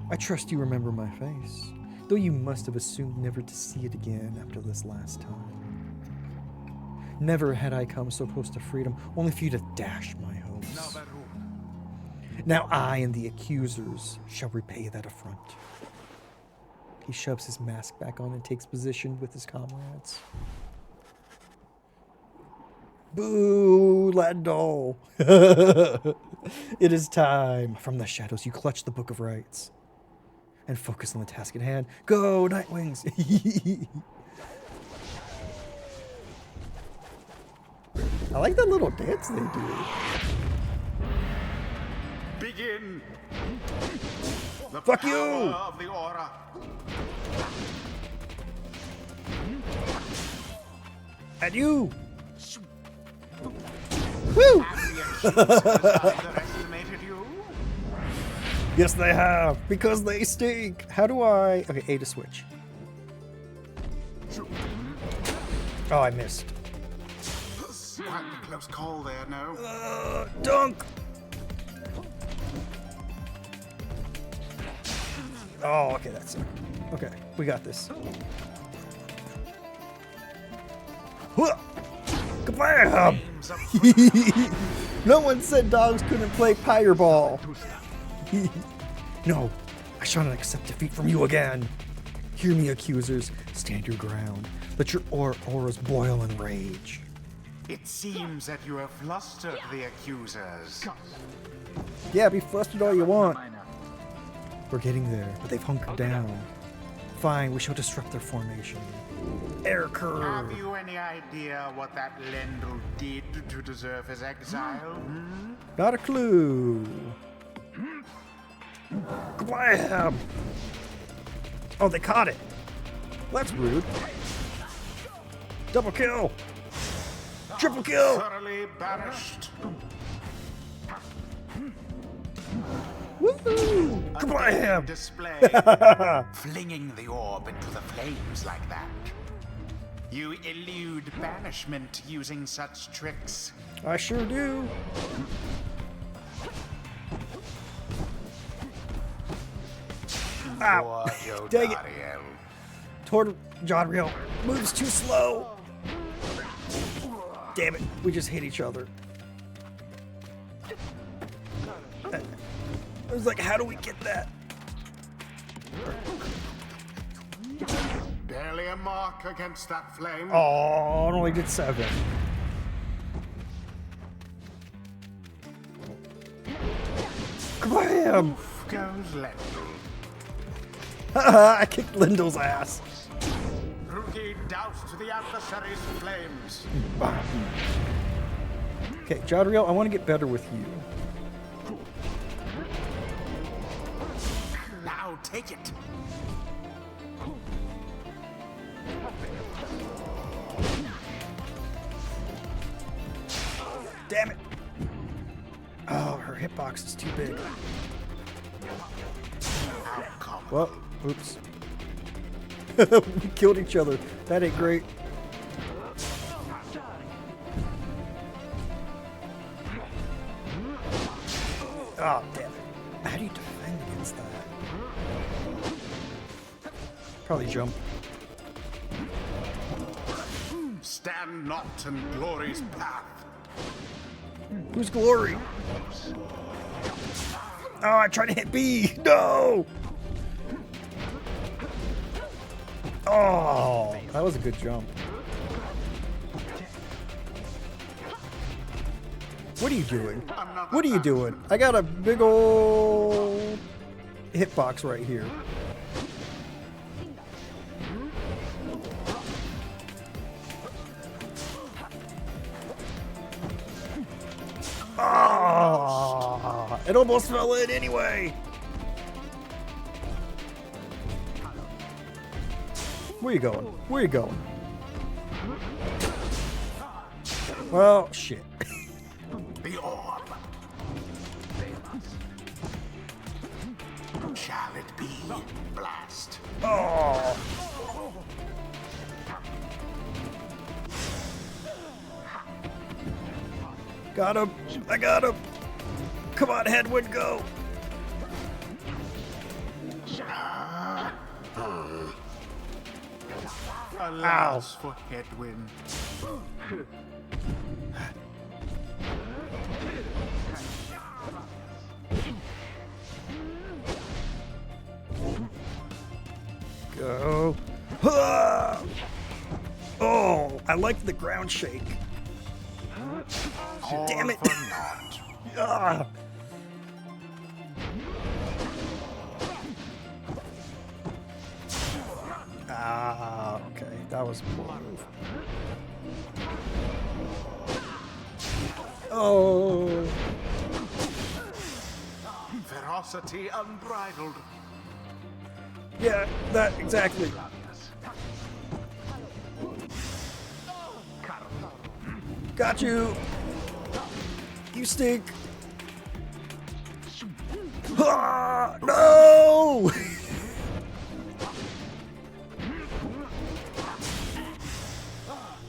I trust you remember my face, though you must have assumed never to see it again after this last time. Never had I come so close to freedom, only for you to dash my hopes. Now I and the accusers shall repay that affront. He shoves his mask back on and takes position with his comrades. Boo, Lendl! It is time. From the shadows, you clutch the Book of Rites and focus on the task at hand. Go, Nightwings! I like that little dance they do. Begin. The Fuck power you! of the aura. And you! Woo! Have the accusers underestimated you? Yes, they have, because they stink. How do I? Okay, A to switch. Oh, I missed. Quite a close call there, no? Dunk! Oh, okay, that's it. Okay, we got this. Huh! Kablam! Games of No one said dogs couldn't play Pyre ball. No, I shall not accept defeat from you again. Hear me, accusers. Stand your ground. Let your auras boil in rage. It seems that you have flustered the accusers. Yeah, be flustered all you want. Mine now. We're getting there, but they've hunkered down. Fine, we shall disrupt their formation. Air curve. Have you any idea what that Lendl did to deserve his exile? Hmm? Not a clue. Blam! Oh, they caught it. Well, that's rude. Double kill. Triple kill. Thoroughly banished. Woohoo! A Kablam! display. Flinging the orb into the flames like that. You elude banishment using such tricks. I sure do. Ow. Poor Dang it. Jodariel. Toward Jodariel moves too slow. Damn it, we just hit each other. I was like, how do we get that? Barely a mark against that flame. Oh, it only did 7. Kablam! Goes Lendl. I kicked Lindell's ass. Ruki doused the adversary's flames. Okay, Jodariel, I want to get better with you. Now take it. Damn it! Oh, her hitbox is too big. Outcome. Well, oops. We killed each other. That ain't great. Oh, damn it. How do you defend against that? Probably jump. Stand not in glory's path. Who's Glory? Oh, I tried to hit B. No! Oh, that was a good jump. What are you doing? What are you doing? I got a big old hitbox right here. Ah, it almost fell in anyway. Where you going? Where you going? Well, shit. The orb. Shall it be? Blast. Oh. Got him. I got him. Come on, Headwind, go. Alas for headwind. Go. Ah! Oh, I like the ground shake. Damn it. All for naught. Ah. Ah, okay. That was a poor move. Oh. Ferocity unbridled. Yeah, that exactly. Got you. You stink. Ah, no!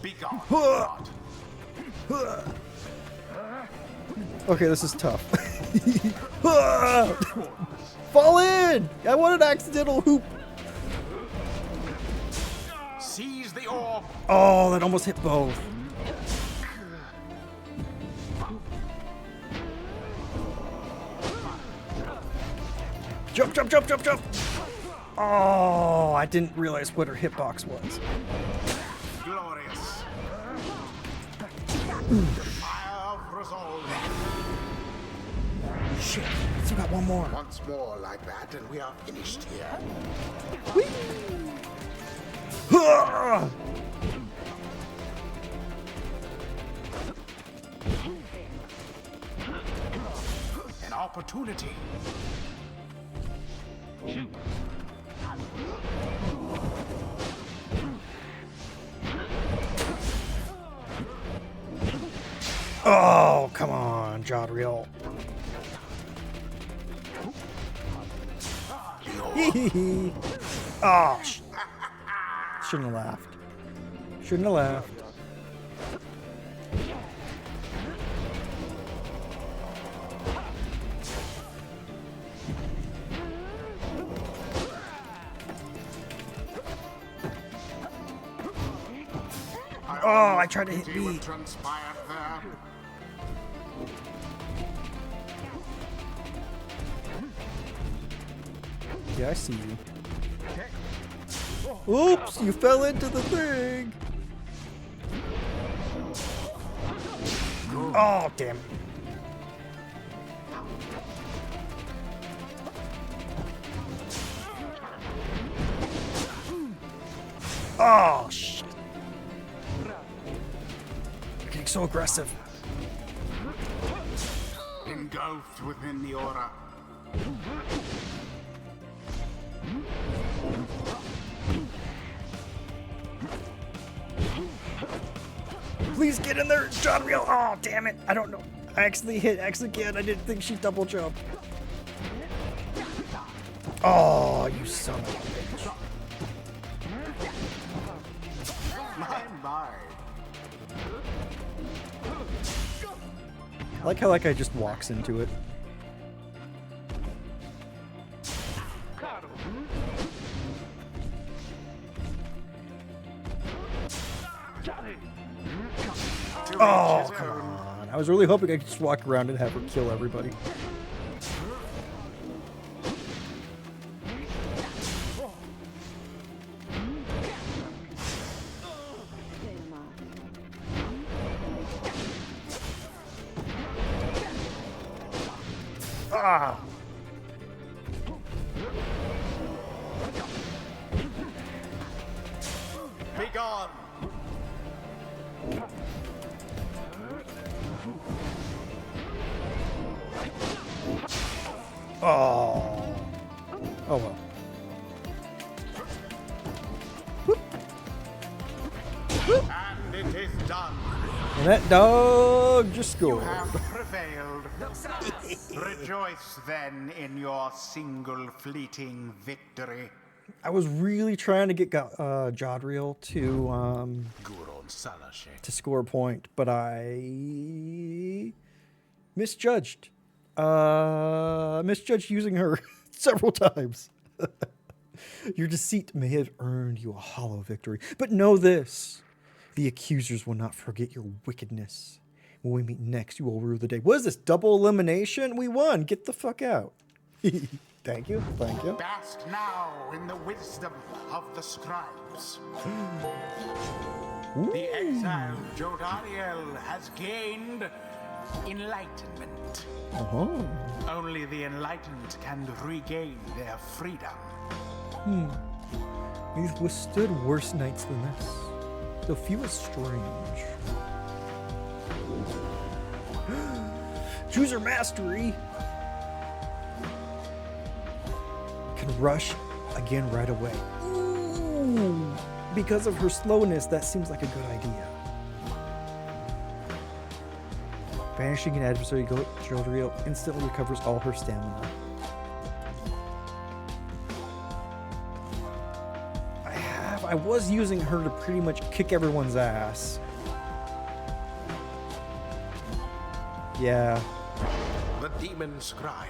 Be gone. Okay, this is tough. Fall in! I want an accidental hoop. Seize the orb. Oh, that almost hit both. Jump, jump, jump, jump, jump! Oh, I didn't realize what her hitbox was. Glorious. Fire of resolve. Shit, still got one more. Once more like that, and we are finished here. Ah! An opportunity. Oh, come on, Jodreel. Oh, shouldn't have laughed. Shouldn't have laughed. Oh, I tried to hit Pity what B. transpired there. Yeah, I see you. Oops, you fell into the thing. Oh, damn it. Oh, shit. You're getting so aggressive. Engulfed within the aura. Please get in there, Jodreel. Oh, damn it. I don't know. I actually hit X again. I didn't think she'd double jump. Oh, you son of a bitch. My. I like how that guy just walks into it. Oh, come on. I was really hoping I could just walk around and have her kill everybody. Ah! Be gone. Oh. Oh well. And it is done. And that dog just You scored. have prevailed. Rejoice then in your single fleeting victory. I was really trying to get Jodreel to score a point, but I misjudged. Misjudged using her several times. Your deceit may have earned you a hollow victory, but know this: the accusers will not forget your wickedness. When we meet next, you will rue the day. What is this, double elimination? We won. Get the fuck out. Thank you. Thank you. Bask now in the wisdom of the scribes. The exiled Jodariel has gained enlightenment. Oh. Only the enlightened can regain their freedom. We've withstood worse nights than this, though few is strange. Choose her mastery. Can rush again right away. Ooh, because of her slowness, that seems like a good idea. Banishing an adversary, Galadriel instantly recovers all her stamina. I was using her to pretty much kick everyone's ass. Yeah. The demon scribe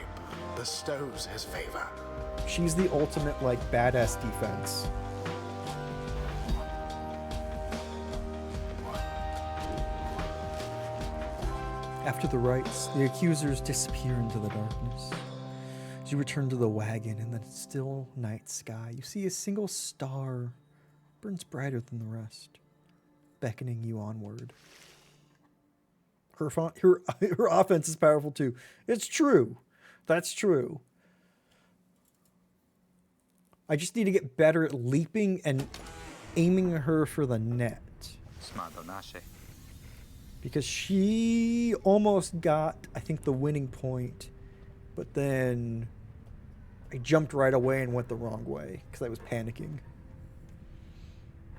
bestows his favor. She's the ultimate, like, badass defense. After the rites, the accusers disappear into the darkness. As you return to the wagon in the still night sky, you see a single star burns brighter than the rest, beckoning you onward. Her offense is powerful too. It's true. That's true. I just need to get better at leaping and aiming her for the net. Because she almost got, I think, the winning point, but then I jumped right away and went the wrong way because I was panicking.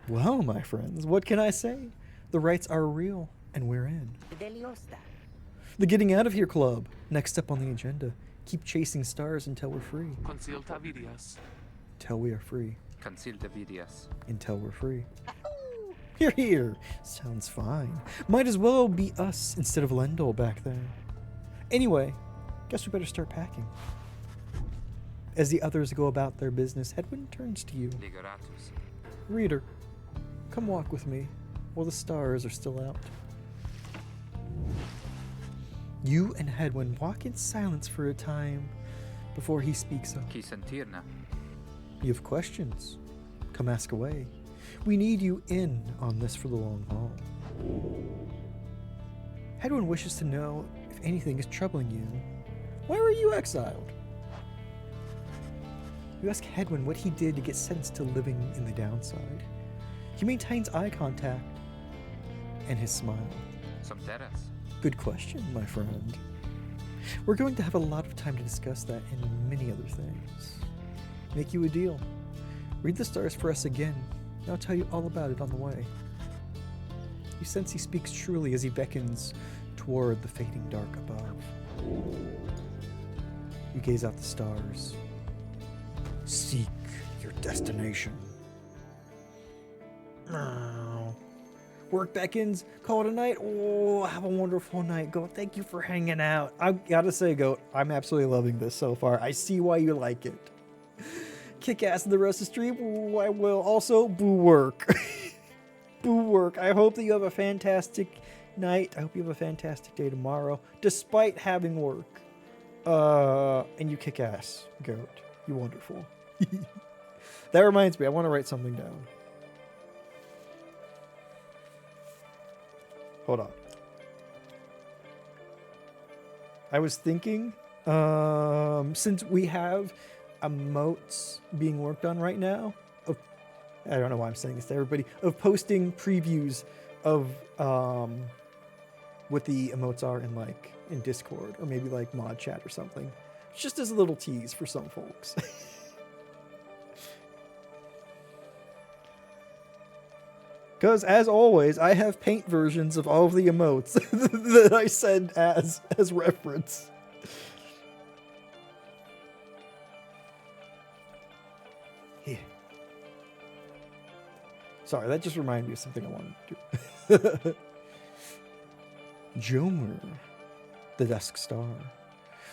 Well, my friends, what can I say? The rights are real, and we're in. The Getting Out of Here Club. Next up on the agenda. Keep chasing stars until we're free. Until we are free. Until we're free. Here, here. Sounds fine. Might as well be us instead of Lendl back there. Anyway, guess we better start packing. As the others go about their business, Hedwyn turns to you. Reader, come walk with me while the stars are still out. You and Hedwyn walk in silence for a time before he speaks up. You have questions? Come ask away. We need you in on this for the long haul. Hedwyn wishes to know if anything is troubling you. Why were you exiled? You ask Hedwyn what he did to get sentenced to living in the downside. He maintains eye contact and his smile. Good question, my friend. We're going to have a lot of time to discuss that and many other things. Make you a deal. Read the stars for us again, and I'll tell you all about it on the way. You sense he speaks truly as he beckons toward the fading dark above. You gaze out the stars. Seek your destination. Work beckons, call it a night. Oh, have a wonderful night, Goat. Thank you for hanging out. I gotta say, Goat, I'm absolutely loving this so far. I see why you like it. Kick ass in the rest of the stream. Oh, I will. Also, boo work. Boo work. I hope that you have a fantastic night. I hope you have a fantastic day tomorrow, despite having work. And you kick ass, Goat. You're wonderful. That reminds me, I want to write something down. Hold on. I was thinking, since we have emotes being worked on right now, I don't know why I'm saying this to everybody, of posting previews of what the emotes are in Discord, or maybe like mod chat or something. Just as a little tease for some folks. Because, as always, I have paint versions of all of the emotes that I send as reference. Yeah. Sorry, that just reminded me of something I wanted to do. Jomer, the Dusk Star.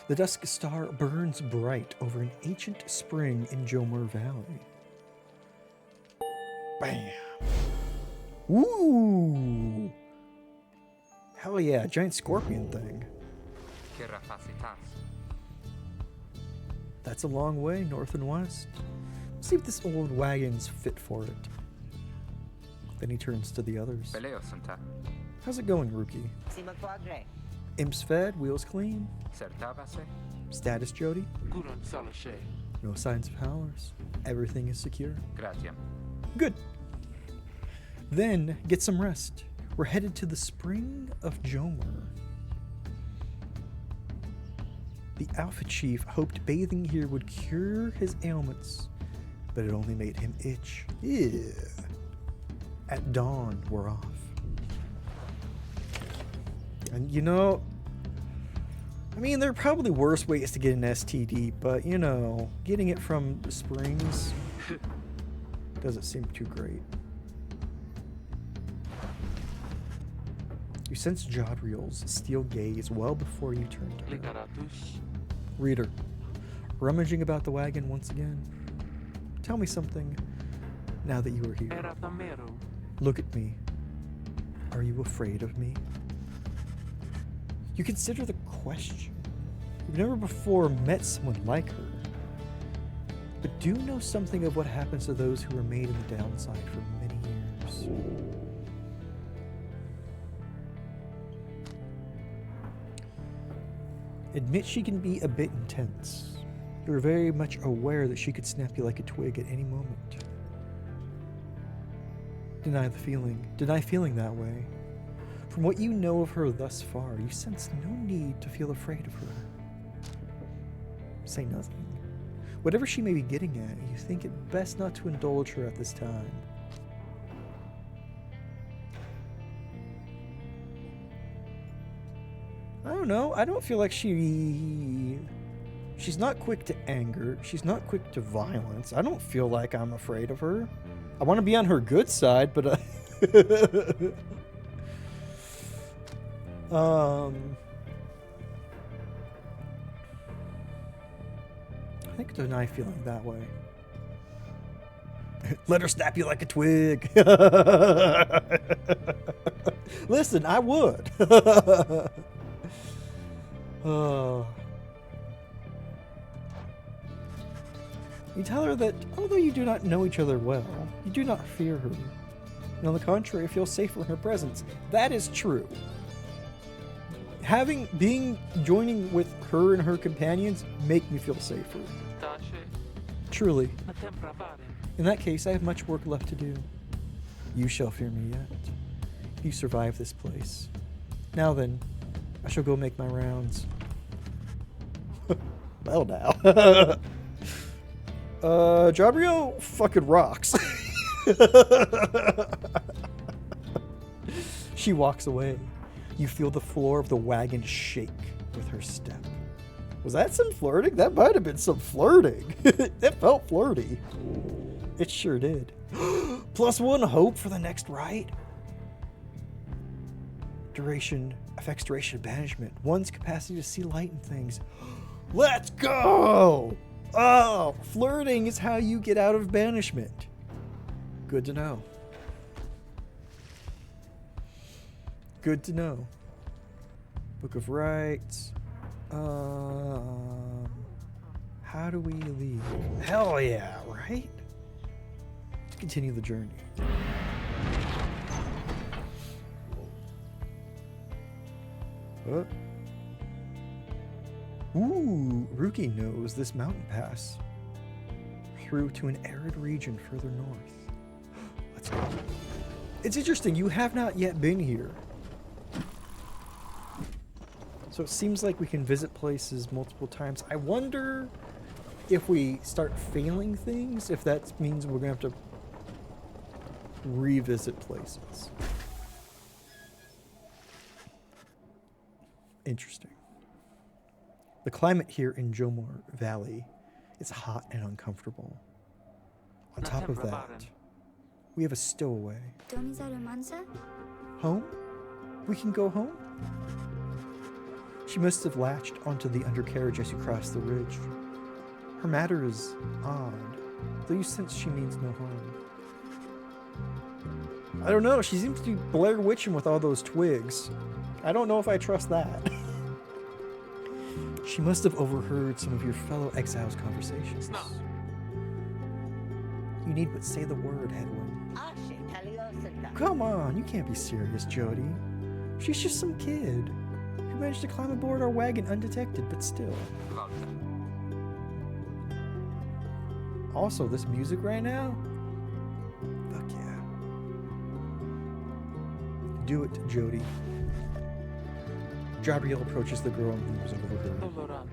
The Dusk Star burns bright over an ancient spring in Jomer Valley. Bam! Ooh! Hell yeah, giant scorpion thing. That's a long way, north and west. Let's see if this old wagon's fit for it. Then he turns to the others. How's it going, Rookie? Imps fed, wheels clean. Status, Jody? No signs of howlers. Everything is secure. Good. Then get some rest. We're headed to the Spring of Jomer. The Alpha Chief hoped bathing here would cure his ailments, but it only made him itch. Ew. At dawn, we're off. And you know, I mean, there are probably worse ways to get an STD, but you know, getting it from the springs doesn't seem too great. You sense Jodriel's steel gaze well before you turn to her. Reader, rummaging about the wagon once again. Tell me something now that you are here. Look at me. Are you afraid of me? You consider the question. You've never before met someone like her, but do know something of what happens to those who remain in the downside for many years. Admit she can be a bit intense. You're very much aware that she could snap you like a twig at any moment. Deny feeling that way. From what you know of her thus far, you sense no need to feel afraid of her. Say nothing. Whatever she may be getting at, you think it best not to indulge her at this time. I don't know. I don't feel like she's not quick to anger. She's not quick to violence. I don't feel like I'm afraid of her. I want to be on her good side, but I think deny feeling that way. Let her snap you like a twig. Listen, I would. You tell her that although you do not know each other well, you do not fear her. And on the contrary, feel safer in her presence. That is true. Joining with her and her companions make me feel safer. Truly. In that case, I have much work left to do. You shall fear me yet. You survive this place. Now then, I shall go make my rounds. Well now. Jodriel fucking rocks. She walks away. You feel the floor of the wagon shake with her step. Was that some flirting? That might have been some flirting. It felt flirty. It sure did. +1 hope for the next rite. Duration affects duration of banishment. One's capacity to see light in things. Let's go! Oh, flirting is how you get out of banishment. Good to know. Good to know. Book of Rites. How do we leave? Hell yeah, right? Let's continue the journey. Ooh, Ruki knows this mountain pass through to an arid region further north. Let's go. It's interesting, you have not yet been here. So it seems like we can visit places multiple times. I wonder if we start failing things, if that means we're going to have to revisit places. Interesting. The climate here in Jomar Valley is hot and uncomfortable. On top of that, we have a stowaway. Home? We can go home? She must have latched onto the undercarriage as you crossed the ridge. Her matter is odd, though you sense she means no harm. I don't know, she seems to be Blair Witching with all those twigs. I don't know if I trust that. She must have overheard some of your fellow exiles' conversations. No. You need but say the word, Hedwin. Come on, you can't be serious, Jody. She's just some kid who managed to climb aboard our wagon undetected, but still. Also, this music right now? Fuck yeah. Do it, Jody. Gabriel approaches the girl and moves over her.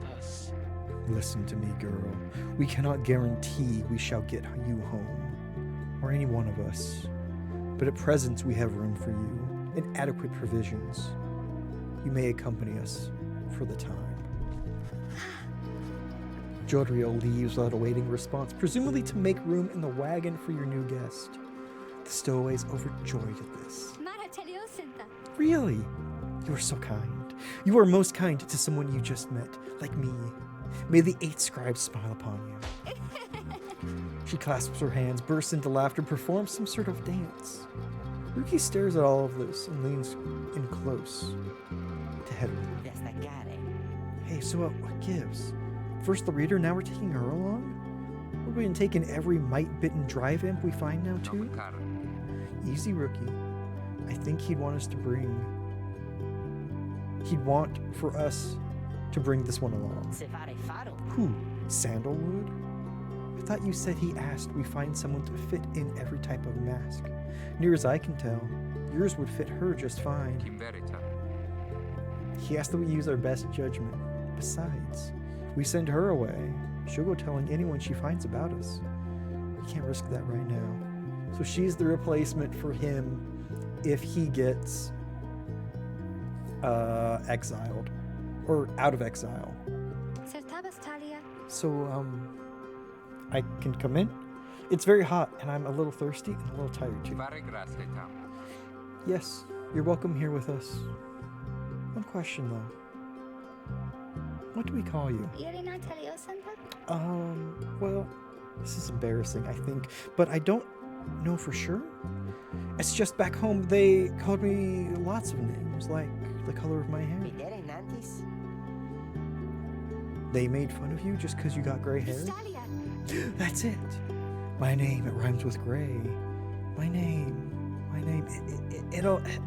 Listen to me, girl. We cannot guarantee we shall get you home, or any one of us. But at present we have room for you, and adequate provisions. You may accompany us for the time. Jodriel leaves without awaiting response, presumably to make room in the wagon for your new guest. The stowaway is overjoyed at this. Really? You are so kind. You are most kind to someone you just met, like me. May the 8 scribes smile upon you. She clasps her hands, bursts into laughter, and performs some sort of dance. Ruki stares at all of this and leans in close to Hedwig. Hey, so what gives? First the reader, now we're taking her along? We're being taking every mite-bitten drive imp we find now, too? Easy, Rookie. I think he'd want for us to bring this one along. Who? Sandalwood? I thought you said he asked we find someone to fit in every type of mask. Near as I can tell, yours would fit her just fine. He asked that we use our best judgment. Besides, we send her away. She'll go telling anyone she finds about us. We can't risk that right now. So she's the replacement for him if he gets exiled. Or out of exile. So, I can come in? It's very hot, and I'm a little thirsty and a little tired too. Yes, you're welcome here with us. One question though. What do we call you? Well, this is embarrassing, I think, but I don't know for sure. It's just back home they called me lots of names, like the color of my hair. They made fun of you just because you got gray hair? That's it. My name, it rhymes with gray. My name.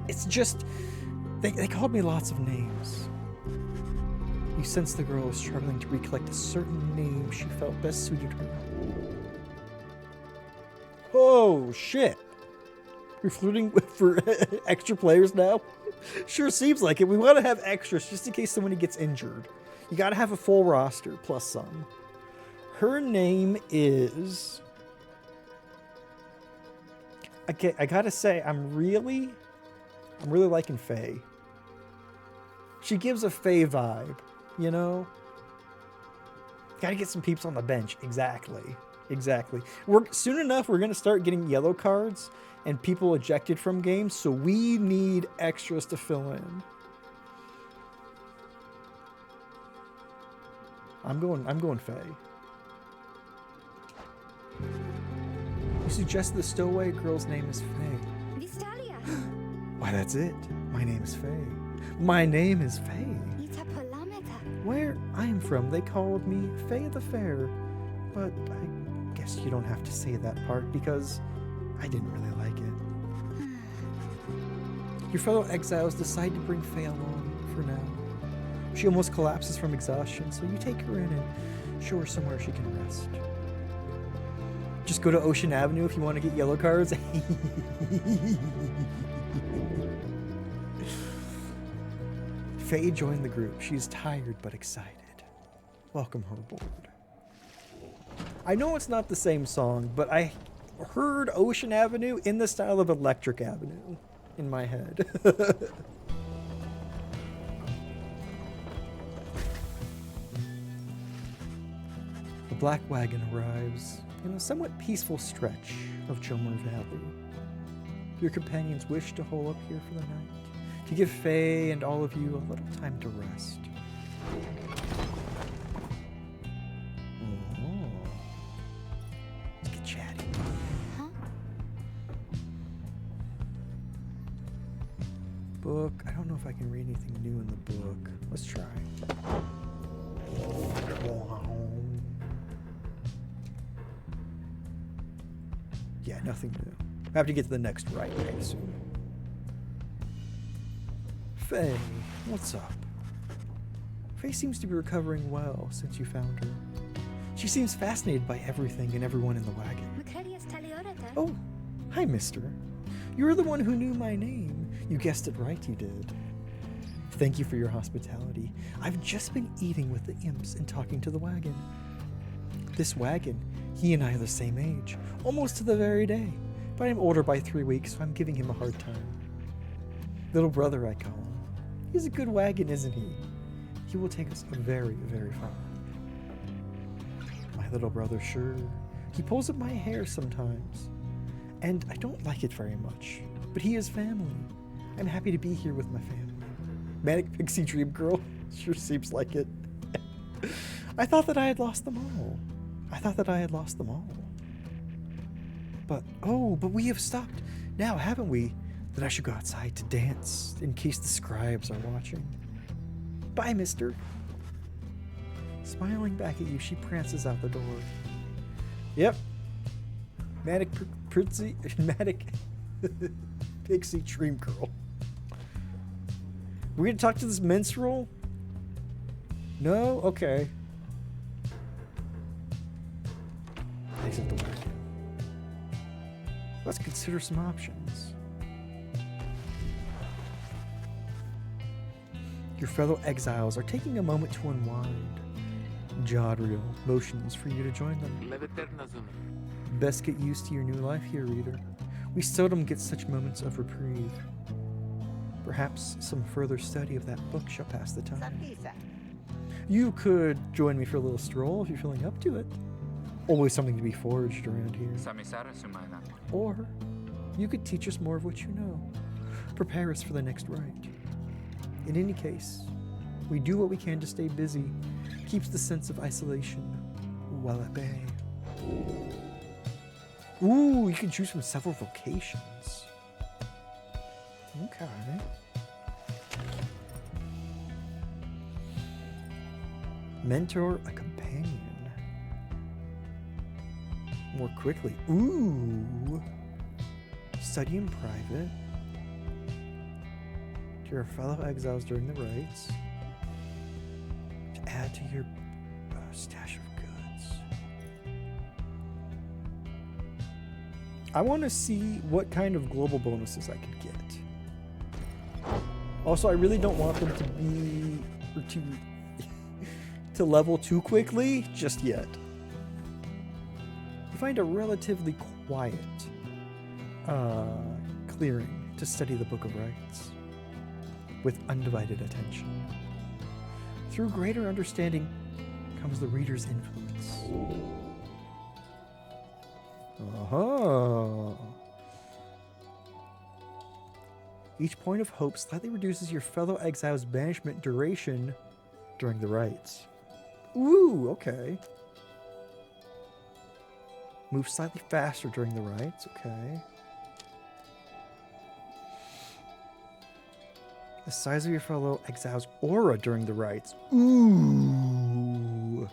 It's just, they called me lots of names. You sense the girl is struggling to recollect a certain name she felt best suited her. Oh, shit. You're flirting for extra players now? Sure seems like it. We want to have extras just in case somebody gets injured. You got to have a full roster plus some. Her name is... Okay, I gotta say, I'm really liking Faye. She gives a Faye vibe, you know? Gotta get some peeps on the bench. Exactly. Soon enough, we're gonna start getting yellow cards and people ejected from games, so we need extras to fill in. I'm going Faye. You suggest the stowaway girl's name is Faye. Why, that's it. My name is Faye. Where I am from, they called me Faye the Fair. But I guess you don't have to say that part because I didn't really like it. Your fellow exiles decide to bring Faye along for now. She almost collapses from exhaustion, so you take her in and show her somewhere she can rest. Just go to Ocean Avenue if you want to get yellow cards. Faye joined the group. She's tired but excited. Welcome her aboard. I know it's not the same song, but I heard Ocean Avenue in the style of Electric Avenue in my head. The black wagon arrives in a somewhat peaceful stretch of Chomer Valley. Your companions wish to hole up here for the night, to give Faye and all of you a little time to rest. Oh. Let's get chatty. Huh? Book. I don't know if I can read anything new in the book. Let's try. Yeah, nothing new. I have to get to the next right, I assume. Faye, what's up? Faye seems to be recovering well since you found her. She seems fascinated by everything and everyone in the wagon. Oh, hi, mister. You're the one who knew my name. You guessed it right, you did. Thank you for your hospitality. I've just been eating with the imps and talking to the wagon. This wagon, he and I are the same age, almost to the very day, but I'm older by 3 weeks, so I'm giving him a hard time. Little brother, I call him. He's a good wagon, isn't he? He will take us very, very far. My little brother, sure. He pulls up my hair sometimes, and I don't like it very much, but he is family. I'm happy to be here with my family. Manic Pixie Dream Girl, sure seems like it. I thought that I had lost them all. But we have stopped now, haven't we? Then I should go outside to dance, in case the scribes are watching. Bye, mister. Smiling back at you, she prances out the door. Yep. Manic Pixie Dream Girl. We're gonna talk to this minstrel? No? Okay. Exit the wagon. Let's consider some options. Your fellow exiles are taking a moment to unwind. Jadriel motions for you to join them. Best get used to your new life here, reader. We seldom get such moments of reprieve. Perhaps some further study of that book shall pass the time. You could join me for a little stroll if you're feeling up to it. Always something to be forged around here. Or you could teach us more of what you know. Prepare us for the next rite. In any case, we do what we can to stay busy. Keeps the sense of isolation well at bay. Ooh, you can choose from several vocations. Okay. Mentor a companion. More quickly. Ooh. Study in private. To your fellow exiles during the rites. To add to your stash of goods. I want to see what kind of global bonuses I could get. Also, I really don't want them to be or to level too quickly just yet. You find a relatively quiet clearing to study the Book of Rites with undivided attention. Through greater understanding comes the reader's influence. Each point of hope slightly reduces your fellow exile's banishment duration during the rites. Ooh, okay. Move slightly faster during the rites, okay. The size of your fellow exile's aura during the rites. Ooh.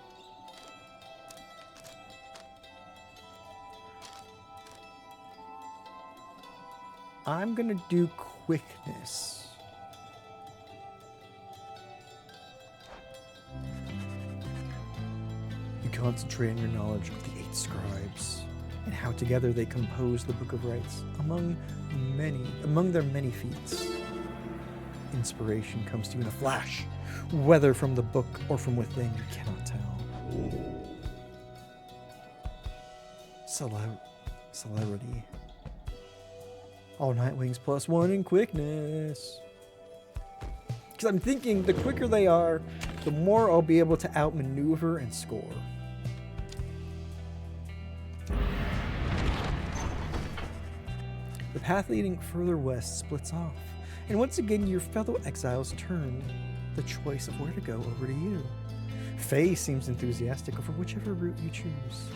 I'm gonna do quickness. You concentrate on your knowledge of the 8 scribes and how together they compose the Book of Rites among their many feats. Inspiration comes to you in a flash, whether from the book or from within, you cannot tell. Celerity. All Nightwings +1 in quickness. Because I'm thinking the quicker they are, the more I'll be able to outmaneuver and score. The path leading further west splits off, and once again your fellow exiles turn the choice of where to go over to you. Faye seems enthusiastic over whichever route you choose.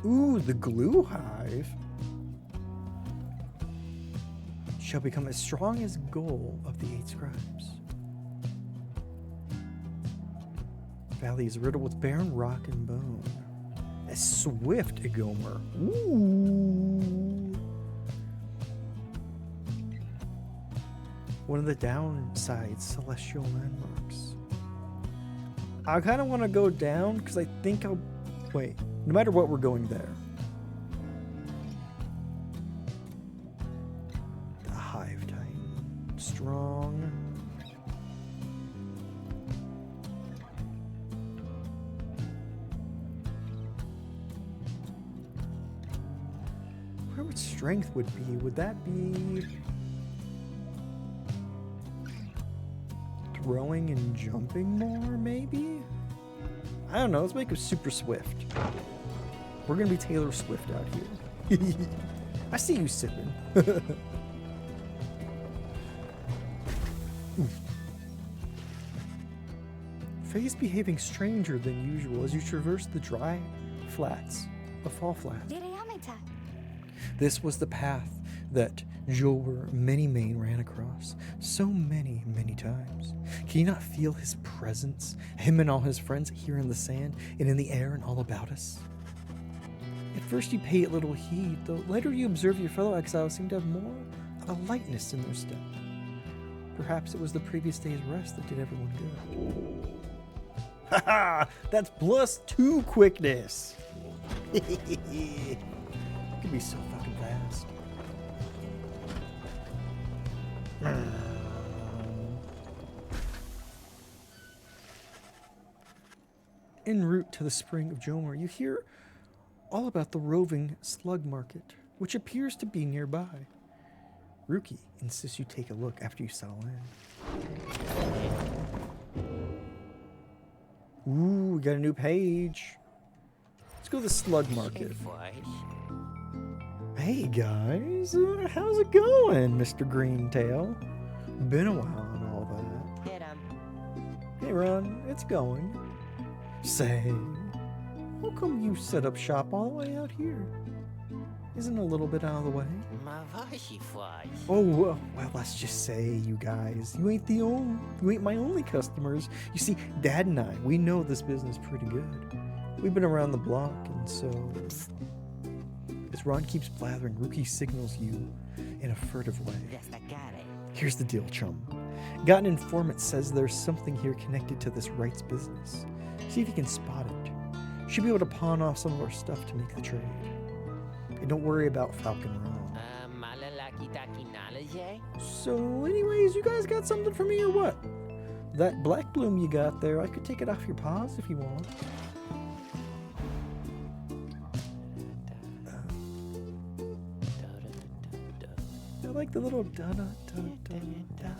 Ooh, the glue hive shall become as strong as goal of the 8 scribes. Valley is riddled with barren rock and bone. A swift a Gomer. Ooh. One of the downside's celestial landmarks. I kind of want to go down because I think I'll... Wait, no matter what, we're going there. strong. Where would strength would be? Would that be throwing and jumping more, maybe? I don't know. Let's make him super swift. We're gonna be Taylor Swift out here. I see you sipping. Faye's behaving stranger than usual as you traverse the dry flats of Fall Flat. This was the path that Jower Many Mane ran across so many, many times. Can you not feel his presence, him and all his friends here in the sand and in the air and all about us? At first you pay it little heed, though later you observe your fellow exiles seem to have more of a lightness in their step. Perhaps it was the previous day's rest that did everyone good. Haha! That's +2 quickness! It could be so fucking fast. En route to the spring of Jomer, you hear all about the roving slug market, which appears to be nearby. Ruki insists you take a look after you settle in. Ooh, we got a new page. Let's go to the slug market. Hey guys, how's it going, Mr. Greentail? Been a while and all that. Hey Ron, it's going. Say, how come you set up shop all the way out here? Isn't a little bit out of the way? Oh, well, let's just say, you guys, you ain't my only customers. You see, Dad and I, we know this business pretty good. We've been around the block, and so... As Ron keeps blathering, Ruki signals you in a furtive way. Here's the deal, chum. Got an informant says there's something here connected to this rights business. See if you can spot it. Should be able to pawn off some of our stuff to make the trade. And don't worry about Falcon Ron. So anyways, you guys got something for me or what? That black bloom you got there, I could take it off your paws if you want. I like the little da-da-da-da-da.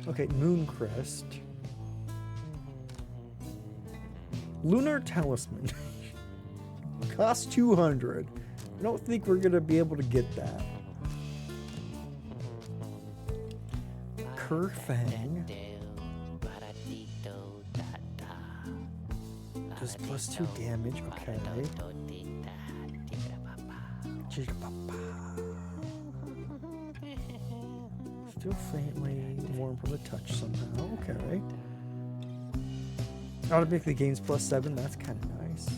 Okay, Mooncrest. Lunar Talisman. Cost 200. I don't think we're gonna be able to get that. Kerfang. Does +2 damage, okay. Still faintly warm from the touch somehow, okay. Automatically gains +7, that's kind of nice.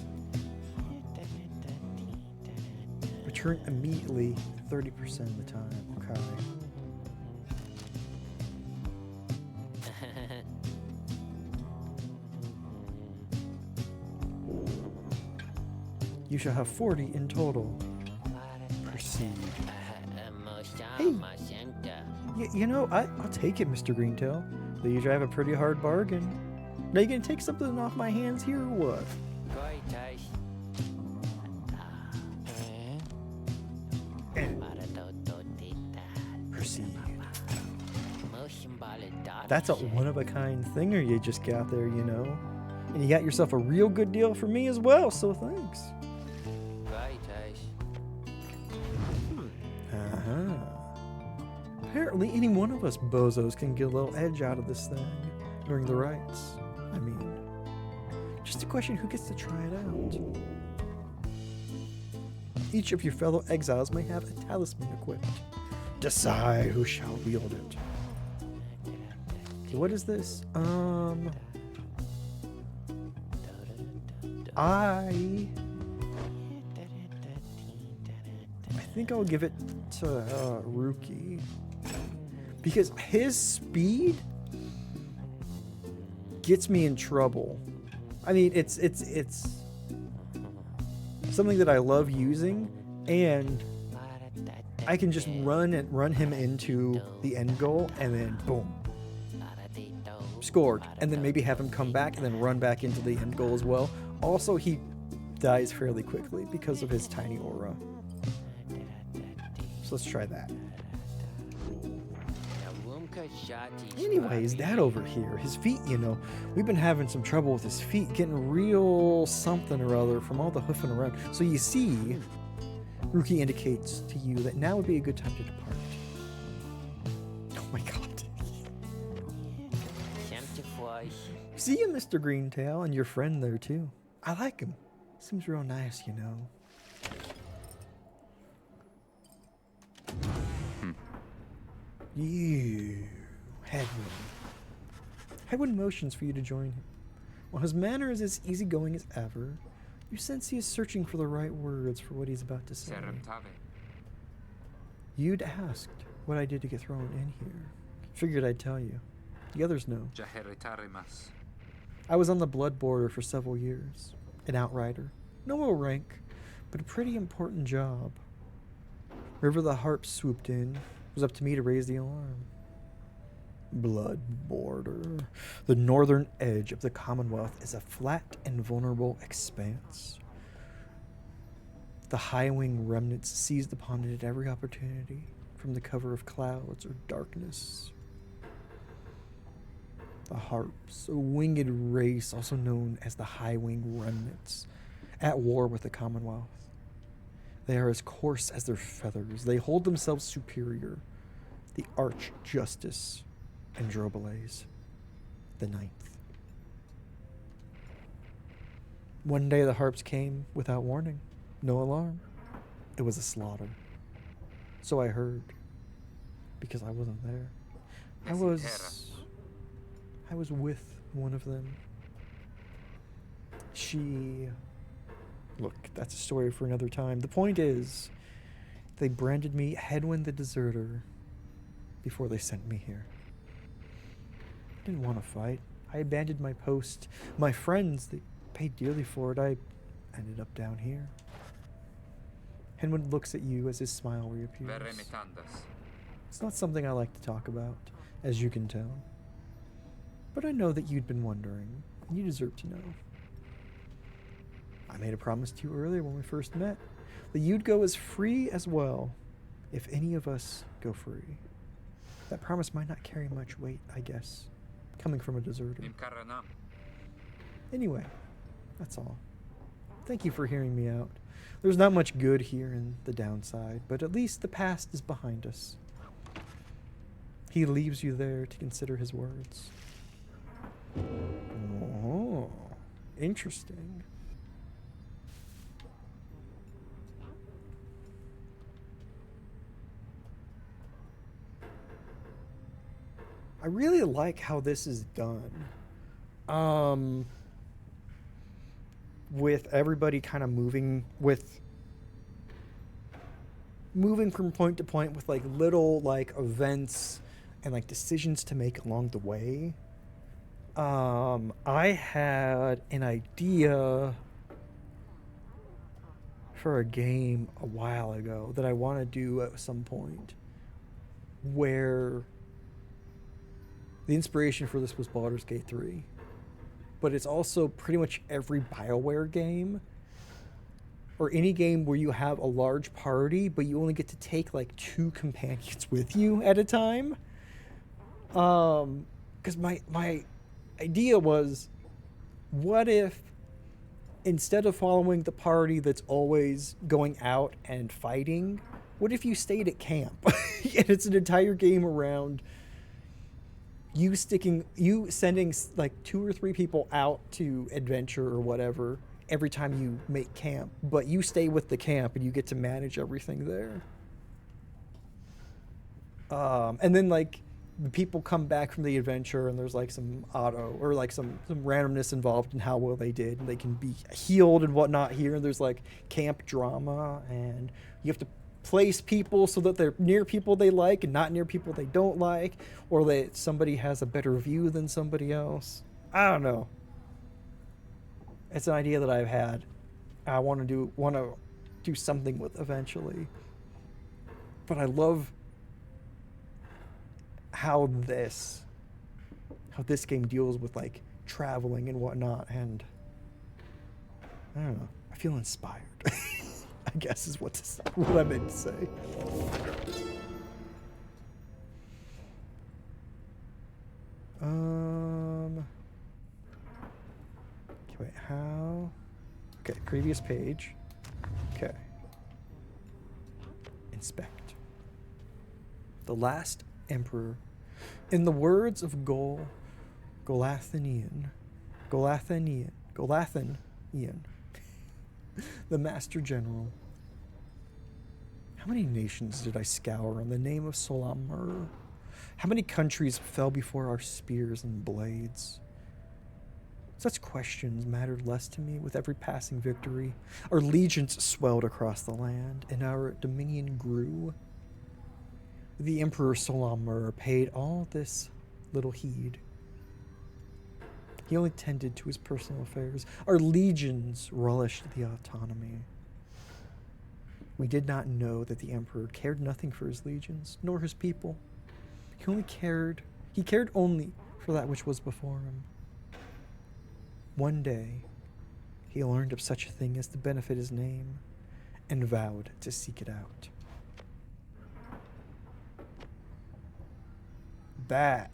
Return immediately 30% of the time, okay. You shall have 40 in total. Proceed. Hey, you know, I'll take it, Mr. Greentail. Though you drive a pretty hard bargain. Now you gonna take something off my hands here or what? Proceed. That's a one-of-a-kind thinger you just got there, you know. And you got yourself a real good deal for me as well, so thanks. Apparently any one of us bozos can get a little edge out of this thing during the rites. I mean, just a question who gets to try it out. Each of your fellow exiles may have a talisman equipped. Decide who shall wield it. So what is this? I think I'll give it to Ruki. Because his speed gets me in trouble. I mean, it's something that I love using, and I can just run him into the end goal, and then boom, scored. And then maybe have him come back and then run back into the end goal as well. Also, he dies fairly quickly because of his tiny aura. So let's try that. Anyways, Dad over here, his feet, you know, we've been having some trouble with his feet, getting real something or other from all the hoofing around. So you see, Ruki indicates to you that now would be a good time to depart. Oh my god. See you, Mr. Greentail, and your friend there too. I like him. Seems real nice, you know. You, Headwind. Headwind motions for you to join him. While his manner is as easygoing as ever, you sense he is searching for the right words for what he's about to say. You'd asked what I did to get thrown in here. Figured I'd tell you. The others know. I was on the blood border for several years. An outrider. No real rank, but a pretty important job. Wherever the harp swooped in, it was up to me to raise the alarm. Blood border. The northern edge of the Commonwealth is a flat and vulnerable expanse. The high-wing remnants seized upon it at every opportunity, from the cover of clouds or darkness. The Harps, a winged race also known as the high-wing remnants, at war with the Commonwealth. They are as coarse as their feathers. They hold themselves superior. The Arch Justice Androboles, the Ninth. One day the Harps came without warning. No alarm. It was a slaughter. So I heard. Because I wasn't there. I was with one of them. Look, that's a story for another time. The point is, they branded me Headwind the Deserter before they sent me here. I didn't want to fight. I abandoned my post. My friends, they paid dearly for it. I ended up down here. Headwind looks at you as his smile reappears. It's not something I like to talk about, as you can tell. But I know that you'd been wondering, and you deserve to know. I made a promise to you earlier when we first met, that you'd go as free as well, if any of us go free. That promise might not carry much weight, I guess, coming from a deserter. Anyway, that's all. Thank you for hearing me out. There's not much good here in the downside, but at least the past is behind us. He leaves you there to consider his words. Oh, interesting. I really like how this is done. With everybody kind of moving from point to point with like little like events and like decisions to make along the way. I had an idea for a game a while ago that I want to do at some point, where the inspiration for this was Baldur's Gate 3, but it's also pretty much every BioWare game, or any game where you have a large party, but you only get to take like 2 companions with you at a time. Because my idea was, what if instead of following the party that's always going out and fighting, what if you stayed at camp? And it's an entire game around you sending like 2 or 3 people out to adventure or whatever every time you make camp, but you stay with the camp and you get to manage everything there. And then like the people come back from the adventure and there's like some auto or like some randomness involved in how well they did, and they can be healed and whatnot here. And there's like camp drama, and you have to place people so that they're near people they like and not near people they don't like, or that somebody has a better view than somebody else. I don't know. It's an idea that I've had. I want to do something with eventually. But I love how this game deals with like traveling and whatnot, and I don't know. I feel inspired. I guess is what I meant to say. Okay, wait, how? Okay, previous page. Okay. Inspect. The last emperor. In the words of Golathinian, the Master General. How many nations did I scour in the name of Solamur? How many countries fell before our spears and blades? Such questions mattered less to me with every passing victory. Our legions swelled across the land, and our dominion grew. The Emperor Solamur paid all this little heed. He only tended to his personal affairs. Our legions relished the autonomy. We did not know that the Emperor cared nothing for his legions, nor his people. He cared only for that which was before him. One day, he learned of such a thing as to benefit his name, and vowed to seek it out. That.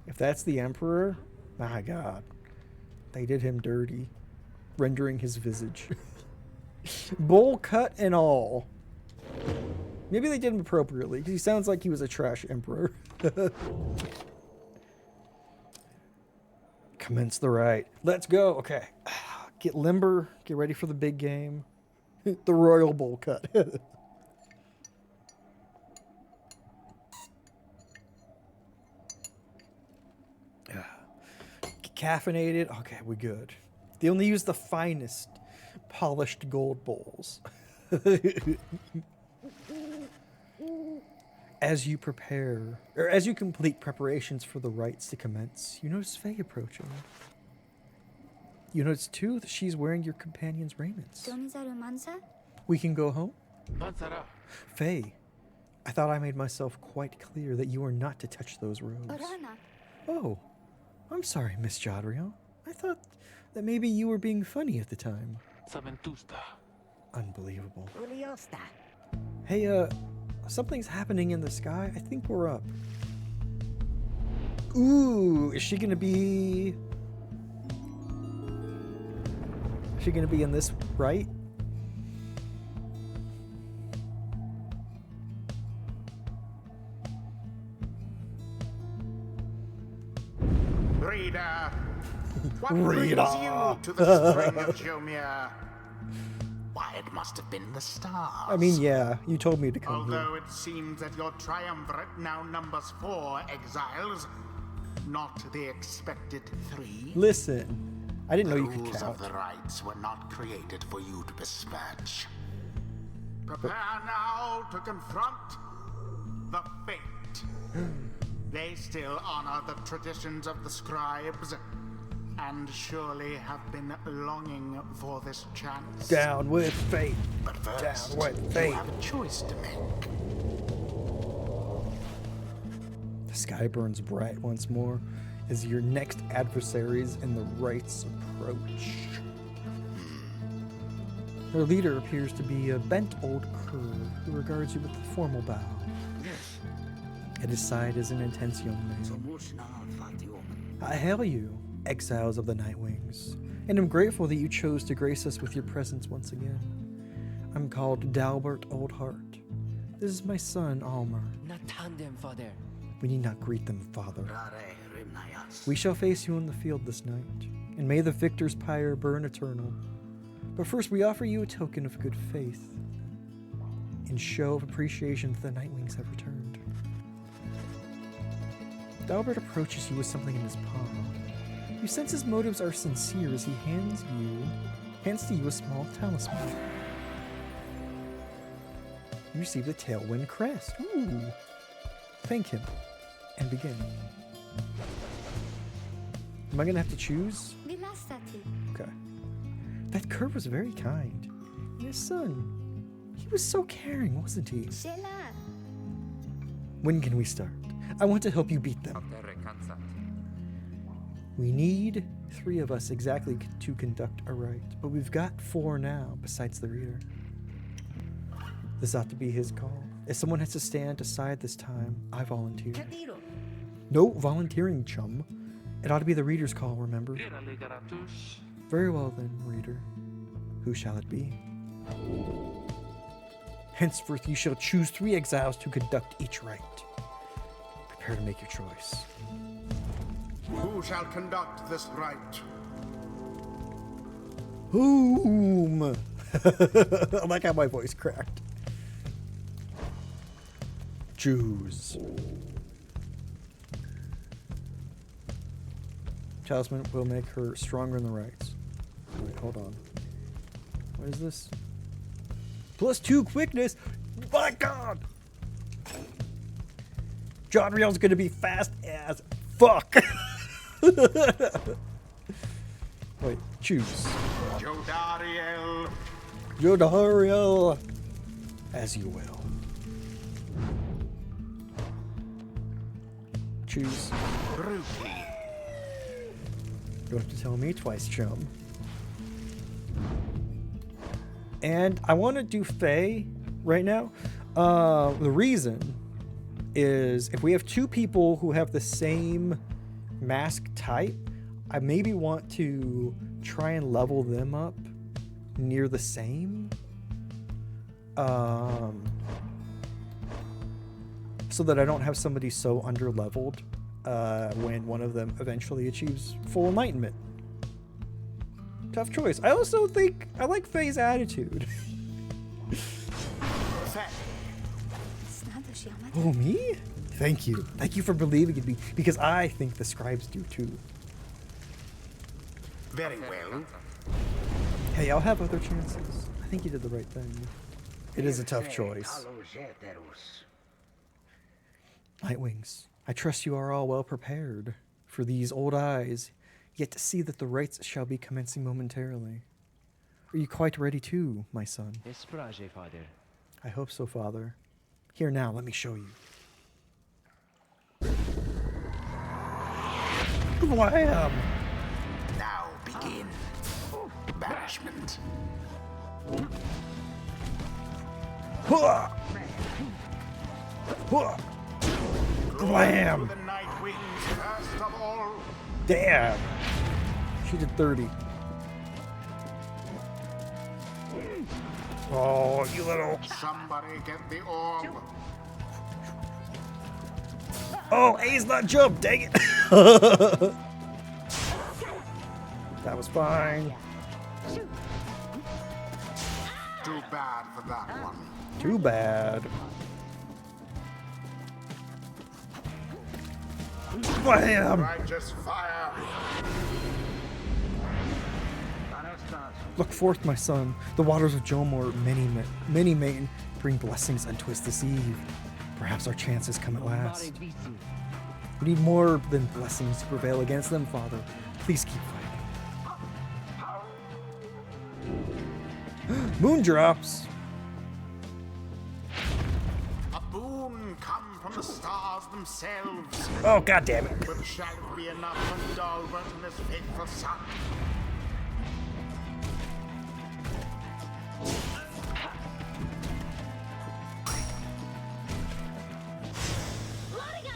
If that's the Emperor, my God, they did him dirty, rendering his visage. Bowl cut and all. Maybe they did him appropriately, because he sounds like he was a trash emperor. Commence the rite. Let's go. Okay. Get limber. Get ready for the big game. The royal bowl cut. Caffeinated. Okay, we good. They only use the finest polished gold bowls. As you complete preparations for the rites to commence, you notice Faye approaching. You notice too that she's wearing your companion's raiments. We can go home? Faye, I thought I made myself quite clear that you are not to touch those robes. Oh, I'm sorry, Miss Jadriel. I thought that maybe you were being funny at the time. Unbelievable. Hey, something's happening in the sky. I think we're up. Ooh, is she gonna be in this, right? Reader, what brings you to the spring of Jomir? Why, it must have been the stars. I mean, yeah, you told me to come Although it seems that your triumvirate now numbers 4 exiles, not the expected 3. Listen, I didn't know you could Rules count. of the rites were not created for you to besmirch. Prepare now to confront the fate. They still honor the traditions of the scribes, and surely have been longing for this chance. Down with fate. But first, Down with fate. you have a choice to make. The sky burns bright once more as your next adversaries and the rites approach. Their leader appears to be a bent old cur who regards you with a formal bow. At his side is an intense young man. I hail you, exiles of the Nightwings, and am grateful that you chose to grace us with your presence once again. I'm called Dalbert Oldheart. This is my son, Almer. We need not greet them, father. We shall face you in the field this night, and may the victor's pyre burn eternal. But first we offer you a token of good faith, in show of appreciation that the Nightwings have returned. Dalbert approaches you with something in his palm. You sense his motives are sincere as he hands to you a small talisman. You receive the Tailwind crest. Ooh. Thank him and begin. Am I gonna have to choose? Okay. That cur was very kind. And his son, He was so caring, wasn't he? Sheila. When can we start? I want to help you beat them. We need 3 of us exactly to conduct a rite, but we've got 4 now, besides the reader. This ought to be his call. If someone has to stand aside this time, I volunteer. Retiro. No volunteering, chum. It ought to be the reader's call, remember? Very well then, reader. Who shall it be? Henceforth you shall choose 3 exiles to conduct each rite. Prepare to make your choice. Who shall conduct this rite? Whom? I like how my voice cracked. Choose. Talisman will make her stronger in the rites. Wait, hold on. What is this? +2 quickness? My God! Jodriel's gonna be fast as fuck. Wait, choose. Jodariel. Jodariel. As you will. Choose. Ruki. You don't have to tell me twice, chum. And I want to do Fae right now. The reason is if we have 2 people who have the same mask type, I maybe want to try and level them up near the same. So that I don't have somebody so underleveled when one of them eventually achieves full enlightenment. Tough choice. I also think I like Faye's attitude. Oh, me? Thank you. Thank you for believing in me, because I think the scribes do too. Very well. Hey, I'll have other chances. I think you did the right thing. It is a tough choice. Nightwings, I trust you are all well prepared for these old eyes, yet to see that the rites shall be commencing momentarily. Are you quite ready too, my son? Father. I hope so, Father. Here now, let me show you. Wham! Now begin. Banishment. Hua! Hua! Blam! The night wings first of all. Damn! She did 30. Oh, you little... Somebody get the orb. Oh, A's not jump, dang it! That was fine. Too bad for that one. Too bad. Blam! Righteous fire. Look forth, my son. The waters of Jomor, many may bring blessings unto us this eve. Perhaps our chance has come at last. We need more than blessings to prevail against them, Father. Please keep fighting. Moondrops. A boon come from the stars themselves. Oh, God damn it. But shall it be enough for Dalbert and his faithful son?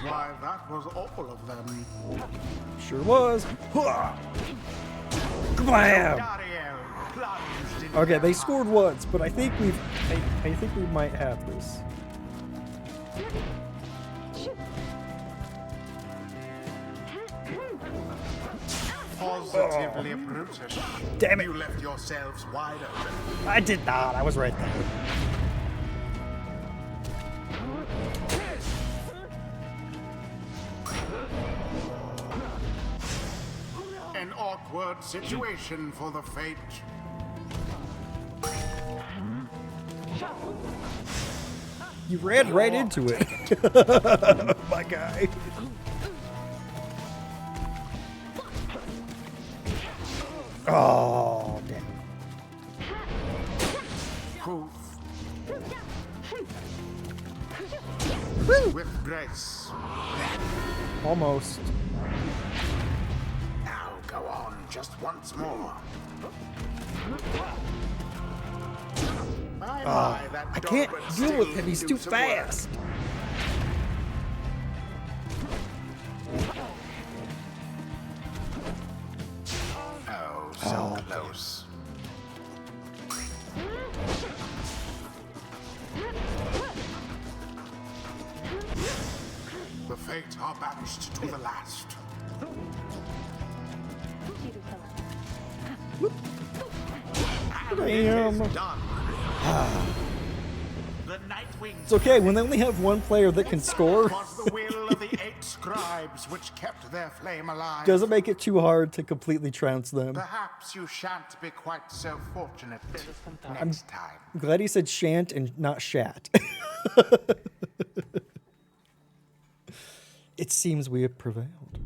Why, that was all of them. Sure was. Hua! Blam! Dariel plunged into Okay, their they scored once, but I think I think we might have this. Positively brutish. Damn it. You left yourselves wide open. I did not. I was right there. An awkward situation for the fate. You ran right into it. My guy. Oh, damn. Proof. With grace. Almost. Now go on just once more. I can't deal with him. He's too fast. Oh, so close. The fates are banished to the last. Damn. It is done. The Nightwing. It's okay when they only have one player that can score. Was the will of the 8 scribes which kept their flame alive. Doesn't make it too hard to completely trounce them. Perhaps you shan't be quite so fortunate next time. I'm glad he said shan't and not shat. It seems we have prevailed.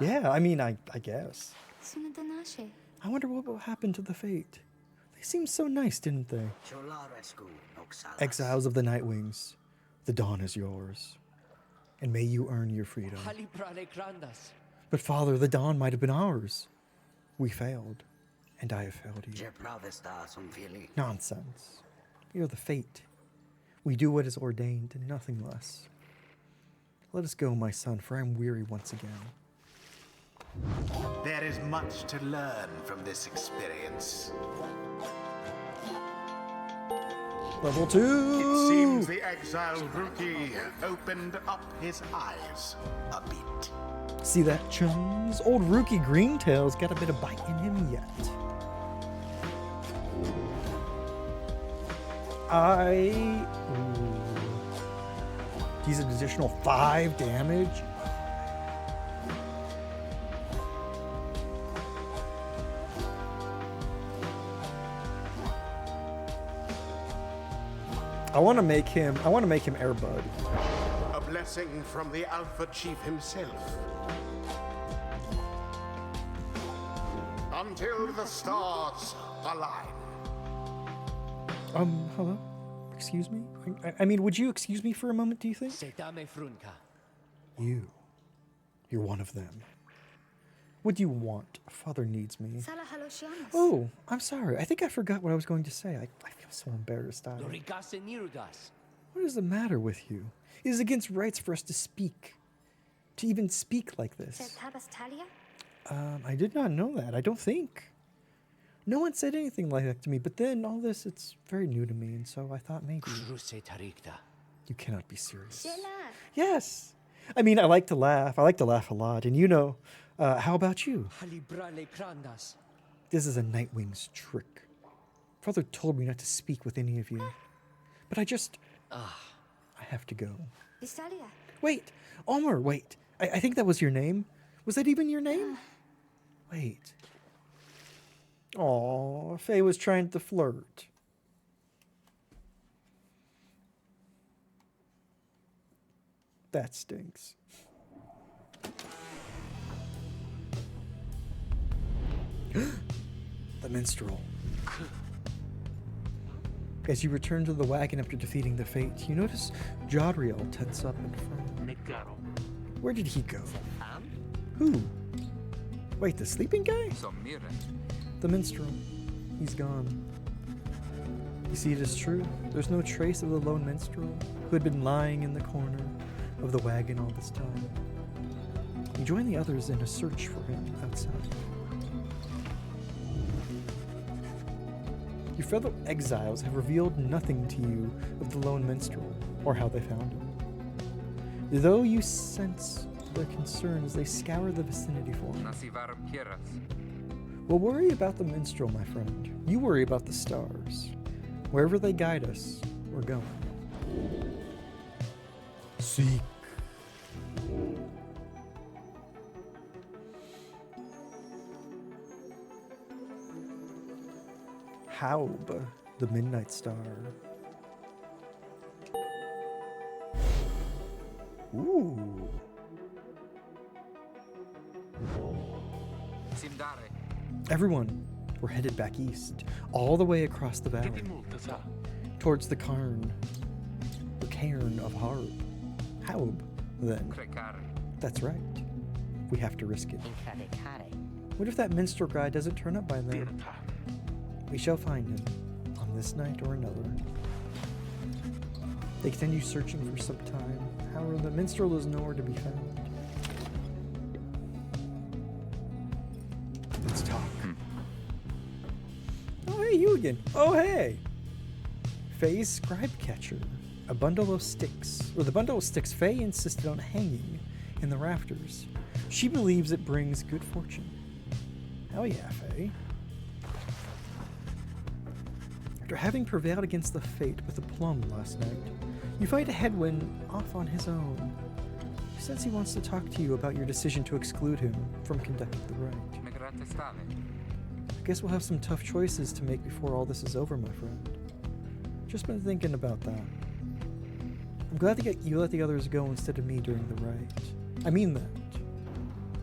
Yeah, I mean, I guess. I wonder what will happen to the fate. They seemed so nice, didn't they? Exiles of the Nightwings, the dawn is yours. And may you earn your freedom. But Father, the dawn might have been ours. We failed. And I have failed you. Nonsense. We are the fate. We do what is ordained and nothing less. Let us go, my son, for I am weary once again. There is much to learn from this experience. Level 2! It seems the exiled rookie opened up his eyes a bit. See that, chums? Old rookie Greentail's got a bit of bite in him yet. He's an additional 5 damage. I want to make him Airbud. A blessing from the Alpha Chief himself. Until the stars align. Hello? Excuse me? I mean, would you excuse me for a moment, do you think? You're one of them. What do you want? Father needs me. Oh, I'm sorry. I think I forgot what I was going to say. I feel so embarrassed. What is the matter with you? It is against rights for us to speak. To even speak like this. I did not know that. I don't think. No one said anything like that to me, but then all this, it's very new to me, and so I thought maybe... You cannot be serious. Yes. I mean, I like to laugh. I like to laugh a lot, and you know... how about you? This is a Nightwing's trick. Father told me not to speak with any of you. But I have to go. Wait, Omer, wait. I think that was your name. Was that even your name? Wait. Aw, Faye was trying to flirt. That stinks. The minstrel. As you return to the wagon after defeating the Fate, you notice Jodriel tense up in front. Where did he go? Who? Wait, the sleeping guy? The minstrel. He's gone. You see, it is true. There's no trace of the lone minstrel who had been lying in the corner of the wagon all this time. You join the others in a search for him outside. Your fellow exiles have revealed nothing to you of the lone minstrel, or how they found him. Though you sense their concern as they scour the vicinity for him. We'll worry about the minstrel, my friend. You worry about the stars. Wherever they guide us, we're going. Seek. Haub, the Midnight Star. Ooh. Everyone, we're headed back east, all the way across the valley, towards the cairn. The cairn of Haub, then. Crecare. That's right. We have to risk it. Incredicare. What if that minstrel guy doesn't turn up by then? Pirta. We shall find him, on this night or another. They continue searching for some time. However, the minstrel is nowhere to be found. Let's talk. Oh, hey, you again. Oh, hey. Faye's scribe catcher. A bundle of sticks. Or the bundle of sticks Faye insisted on hanging in the rafters. She believes it brings good fortune. Hell yeah, Faye. After having prevailed against the fate with a plum last night, you fight a headwind off on his own. He says he wants to talk to you about your decision to exclude him from conducting the rite. Migrate stave. I guess we'll have some tough choices to make before all this is over, my friend. Just been thinking about that. I'm glad that you let the others go instead of me during the rite. I mean that.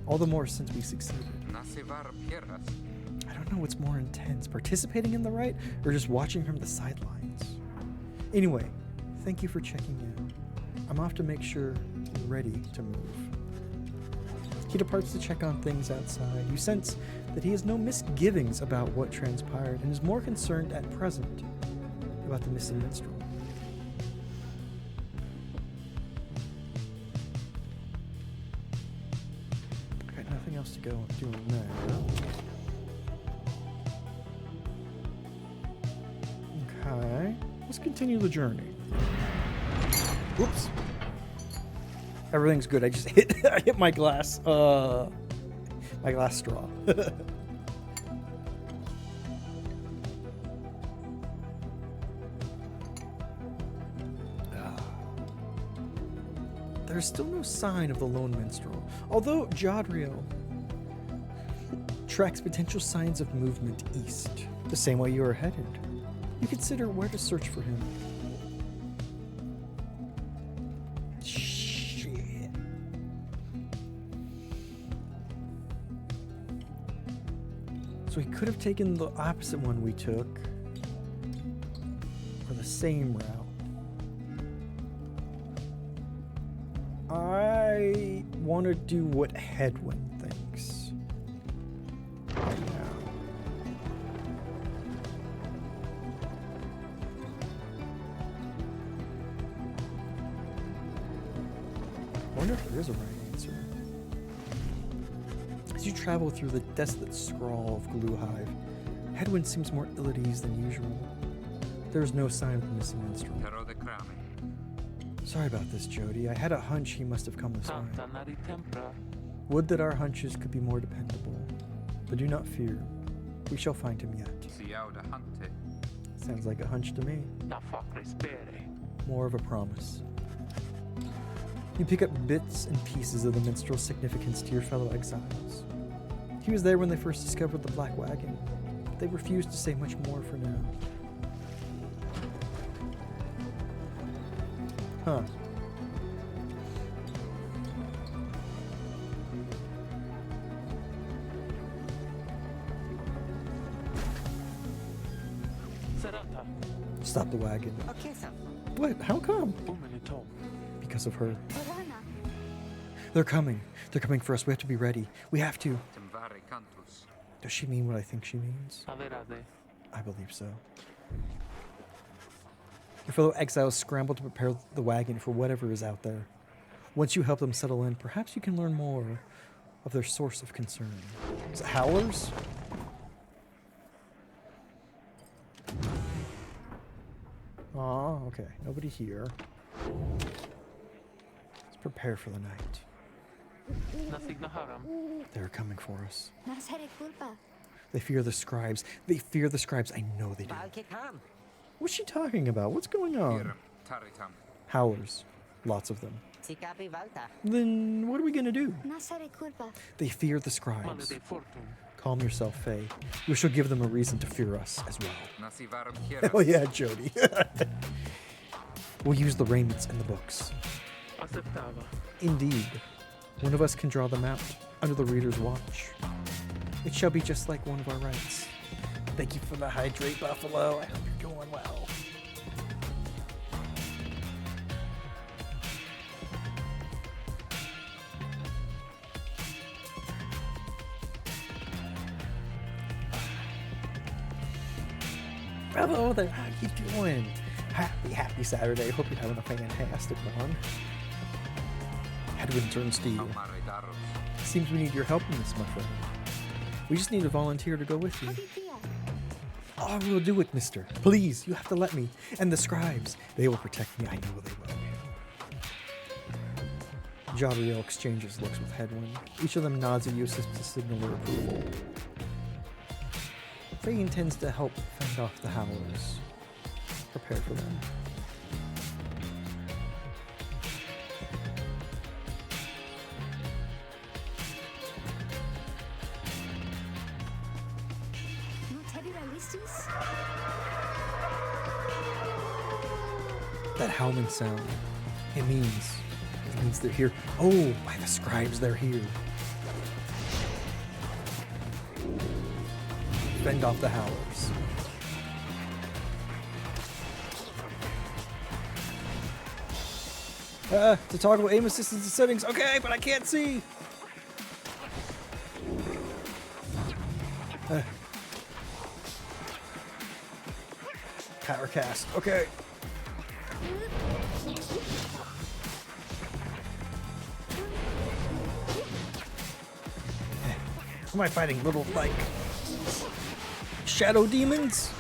All the more since we succeeded. Nasivar Pyras. I don't know what's more intense, participating in the rite or just watching from the sidelines. Anyway, thank you for checking in. I'm off to make sure you're ready to move. He departs to check on things outside. You sense that he has no misgivings about what transpired and is more concerned at present about the missing minstrel. I got nothing else to go doing there. Okay, let's continue the journey. Whoops. Everything's good. I just I hit my glass straw. There's still no sign of the lone minstrel, although Jadriel tracks potential signs of movement east, the same way you are headed. You consider where to search for him. Shit. So he could have taken the opposite one we took, or the same route. I want to do what Headwind thinks right now. I wonder if there is a right answer. As you travel through the desolate scrawl of Gluehive, Headwind seems more ill at ease than usual. There is no sign of the missing minstrel. Pero de crame. Sorry about this, Jody. I had a hunch he must have come this way. Santa Nari Tempra. Would that our hunches could be more dependable. But do not fear. We shall find him yet. Siau de hante. Sounds like a hunch to me. Da facre spere. More of a promise. You pick up bits and pieces of the minstrel's significance to your fellow exiles. He was there when they first discovered the Black Wagon. They refused to say much more for now. Huh. Serata. Stop the wagon. Okay, so. What? How come? Umilitom. Because of her. Orana. They're coming. They're coming for us. We have to be ready. We have to. Temvare cantus. Does she mean what I think she means? Averade. I believe so. Your fellow exiles scramble to prepare the wagon for whatever is out there. Once you help them settle in, perhaps you can learn more of their source of concern. Is it howlers? Aw, okay. Nobody here. Let's prepare for the night. Nasignaharam. They're coming for us. Nasere culpa. They fear the scribes. They fear the scribes. I know they do. Balkikam. What's she talking about? What's going on? Pyre. Taritam. Howlers. Lots of them. Sikapi Valta. Then what are we gonna do? Nasere culpa. They fear the Male scribes. de fortune. Calm yourself, Faye. We shall give them a reason to fear us as well. Nasivar Pyras. Oh yeah, Jody. We'll use the raiments and the books. Acceptava. Indeed. One of us can draw them out under the reader's watch. It shall be just like one of our rites. Thank you for the hydrate, Buffalo. I hope you're doing well. Hello there. How you doing? Happy Saturday. Hope you're having a fantastic one. Hedwin turns to you. Amare Daros. Seems we need your help in this, my friend. We just need a volunteer to go with you. Oh, we'll do it, mister. Please, you have to let me. And the scribes, they will protect me. I know they will. Jabriel exchanges looks with Hedwin. Each of them nods at you as to signal their approval. Faye intends to help fend off the Howlers. Prepare for them. That howling sound, it means they're here. Oh, by the scribes, they're here. Fend off the Howlers. To toggle aim assistance and settings. Okay, but I can't see. Power cast. Okay. Am I fighting little, like, shadow demons?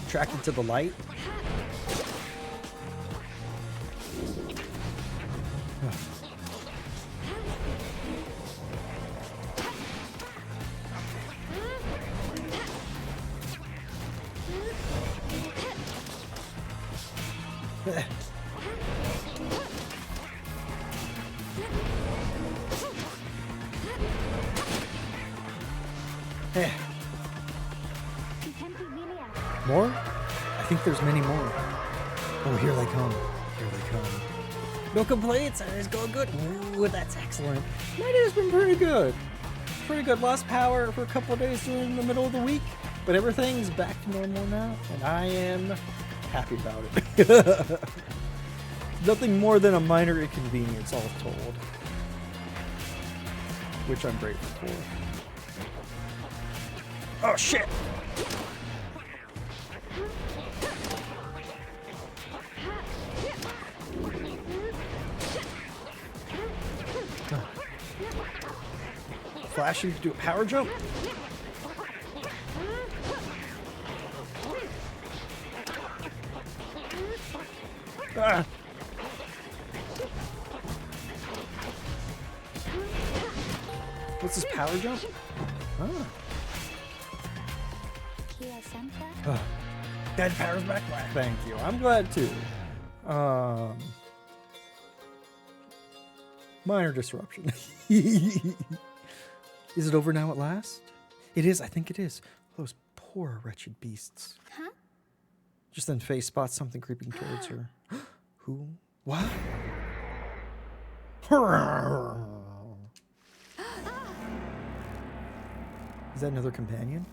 Attracted to the light? More? I think there's many more. Oh, here they come. Here they come. No complaints. It's going good. Ooh, that's excellent. My day's been pretty good. Pretty good. Lost power for a couple of days during the middle of the week, but everything's back to normal now, and I am happy about it. Nothing more than a minor inconvenience, all told. Which I'm grateful for. Oh, shit! Flash you to do a power jump? Ah. What's this power jump? Ah. Dead power's back. Thank you. I'm glad too. Minor disruption. Is it over now at last? It is. I think it is. Those poor wretched beasts. Huh? Just then Faye spots something creeping towards her. Who? What? Is that another companion?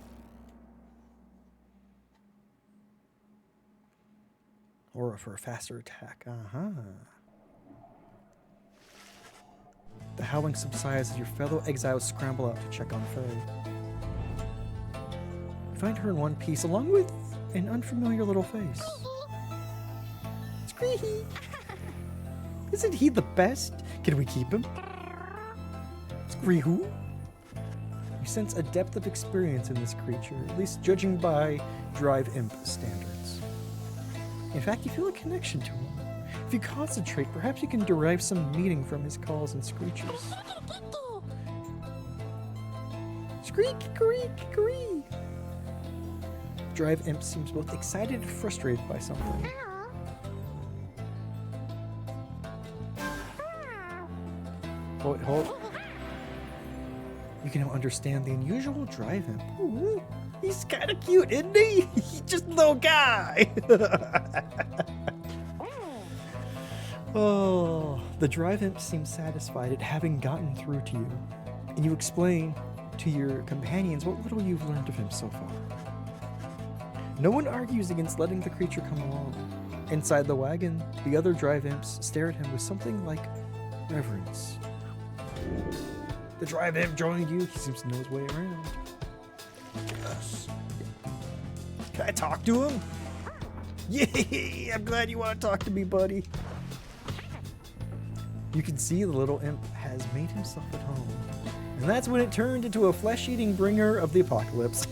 Aura for a faster attack. Uh-huh. The howling subsides as your fellow exiles scramble out to check on Faye. You find her in one piece, along with an unfamiliar little face. Screehee! Isn't he the best? Can we keep him? Screehoo? You sense a depth of experience in this creature, at least judging by Drive Imp standards. In fact, you feel a connection to him. If you concentrate, perhaps you can derive some meaning from his calls and screeches. Screek, creak, cree. Drive Imp seems both excited and frustrated by something. Hold. You can now understand the unusual Drive Imp. Ooh, he's kind of cute, isn't he? He's just a little guy. Oh, the Drive Imp seems satisfied at having gotten through to you, and you explain to your companions what little you've learned of him so far. No one argues against letting the creature come along. Inside the wagon, the other Drive Imps stare at him with something like reverence. The drive imp joined you. He seems to know his way around. Yes. Can I talk to him? Yay! I'm glad you want to talk to me, buddy. You can see the little imp has made himself at home. And that's when it turned into a flesh-eating bringer of the apocalypse.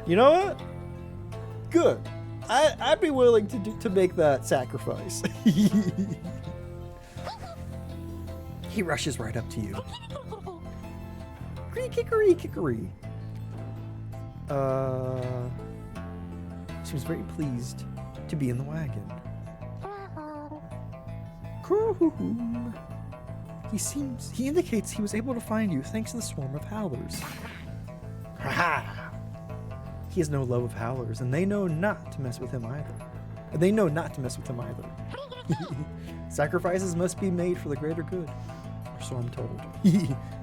You know what? Good. I'd be willing to make that sacrifice. He rushes right up to you. Kickery, kickery. Seems very pleased to be in the wagon. He indicates he was able to find you thanks to the swarm of howlers. Ha! He has no love of howlers, and they know not to mess with him either. Sacrifices must be made for the greater good. Or so I'm told.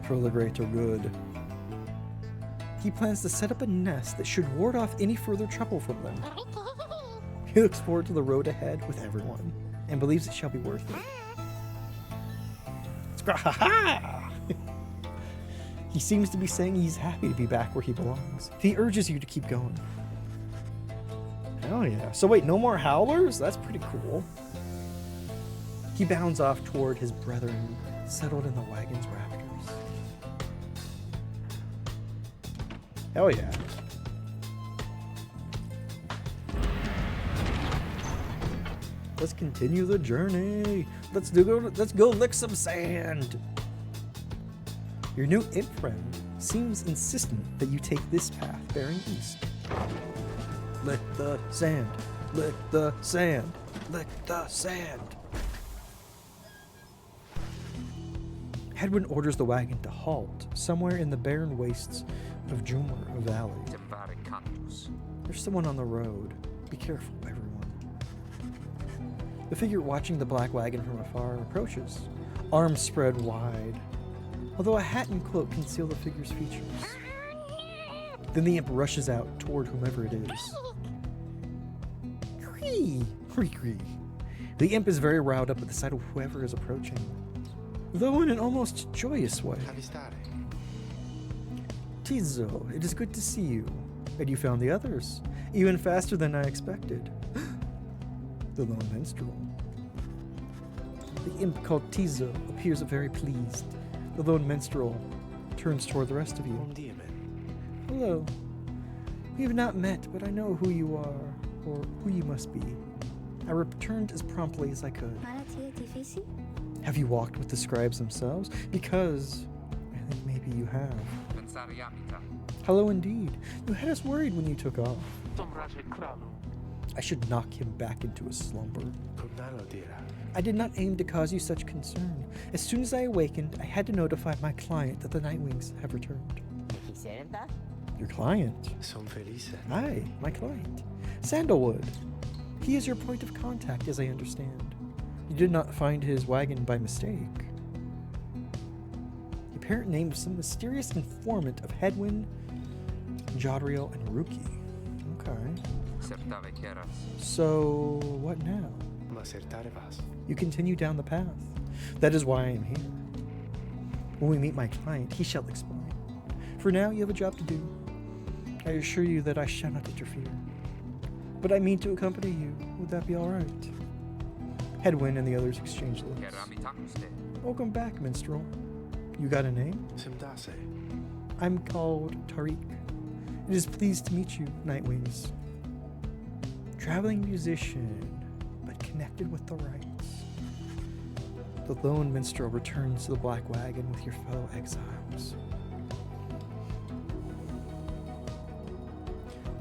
For the greater good. He plans to set up a nest that should ward off any further trouble from them. He looks forward to the road ahead with everyone, and believes it shall be worth it. He seems to be saying he's happy to be back where he belongs. He urges you to keep going. Hell yeah. So wait, no more howlers? That's pretty cool. He bounds off toward his brethren settled in the wagon's rafters. Hell yeah. Let's continue the journey. Let's go lick some sand. Your new imp friend seems insistent that you take this path bearing east. Lick the sand. Lick the sand. Lick the sand. Hedwyn orders the wagon to halt somewhere in the barren wastes of Jumar Valley. Temvare cantus. There's someone on the road. Be careful, everyone. The figure watching the black wagon from afar approaches, arms spread wide, although a hat and cloak conceal the figure's features. Then the imp rushes out toward whomever it is. Cree! Cree cree. The imp is very riled up at the sight of whoever is approaching, though in an almost joyous way. Tizo, it is good to see you. And you found the others, even faster than I expected. The lone minstrel. The imp called Tizo appears very pleased. The lone minstrel turns toward the rest of you. Hello. We have not met, but I know who you are, or who you must be. I returned as promptly as I could. Have you walked with the scribes themselves? Because I think maybe you have. Pensariamita. Hello indeed. You had us worried when you took off. Somraje kranu. I should knock him back into a slumber. I did not aim to cause you such concern. As soon as I awakened, I had to notify my client that the Nightwings have returned. Your client? Aye, my client. Sandalwood. He is your point of contact, as I understand. You did not find his wagon by mistake. The apparent name of some mysterious informant of Hedwyn, Jodriel, and Ruki. Okay. Certave keras. So, what now? You continue down the path. That is why I am here. When we meet my client, he shall explain. For now, you have a job to do. I assure you that I shall not interfere. But I mean to accompany you. Would that be all right? Hedwyn and the others exchange looks. Keramitakuste. Welcome back, minstrel. You got a name? I'm called Tariq. It is pleased to meet you, Nightwings. Traveling musician, but connected with the rites. The lone minstrel returns to the black wagon with your fellow exiles.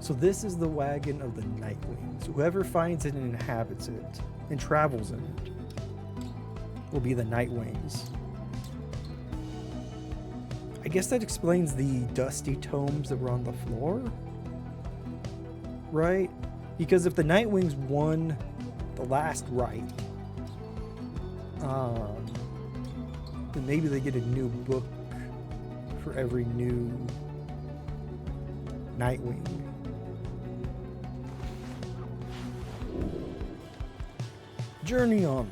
So this is the wagon of the Nightwings. Whoever finds it and inhabits it and travels in it will be the Nightwings. I guess that explains the dusty tomes that were on the floor, right? Because if the Nightwings won the last rite, then maybe they get a new book for every new Nightwing. Journey onward.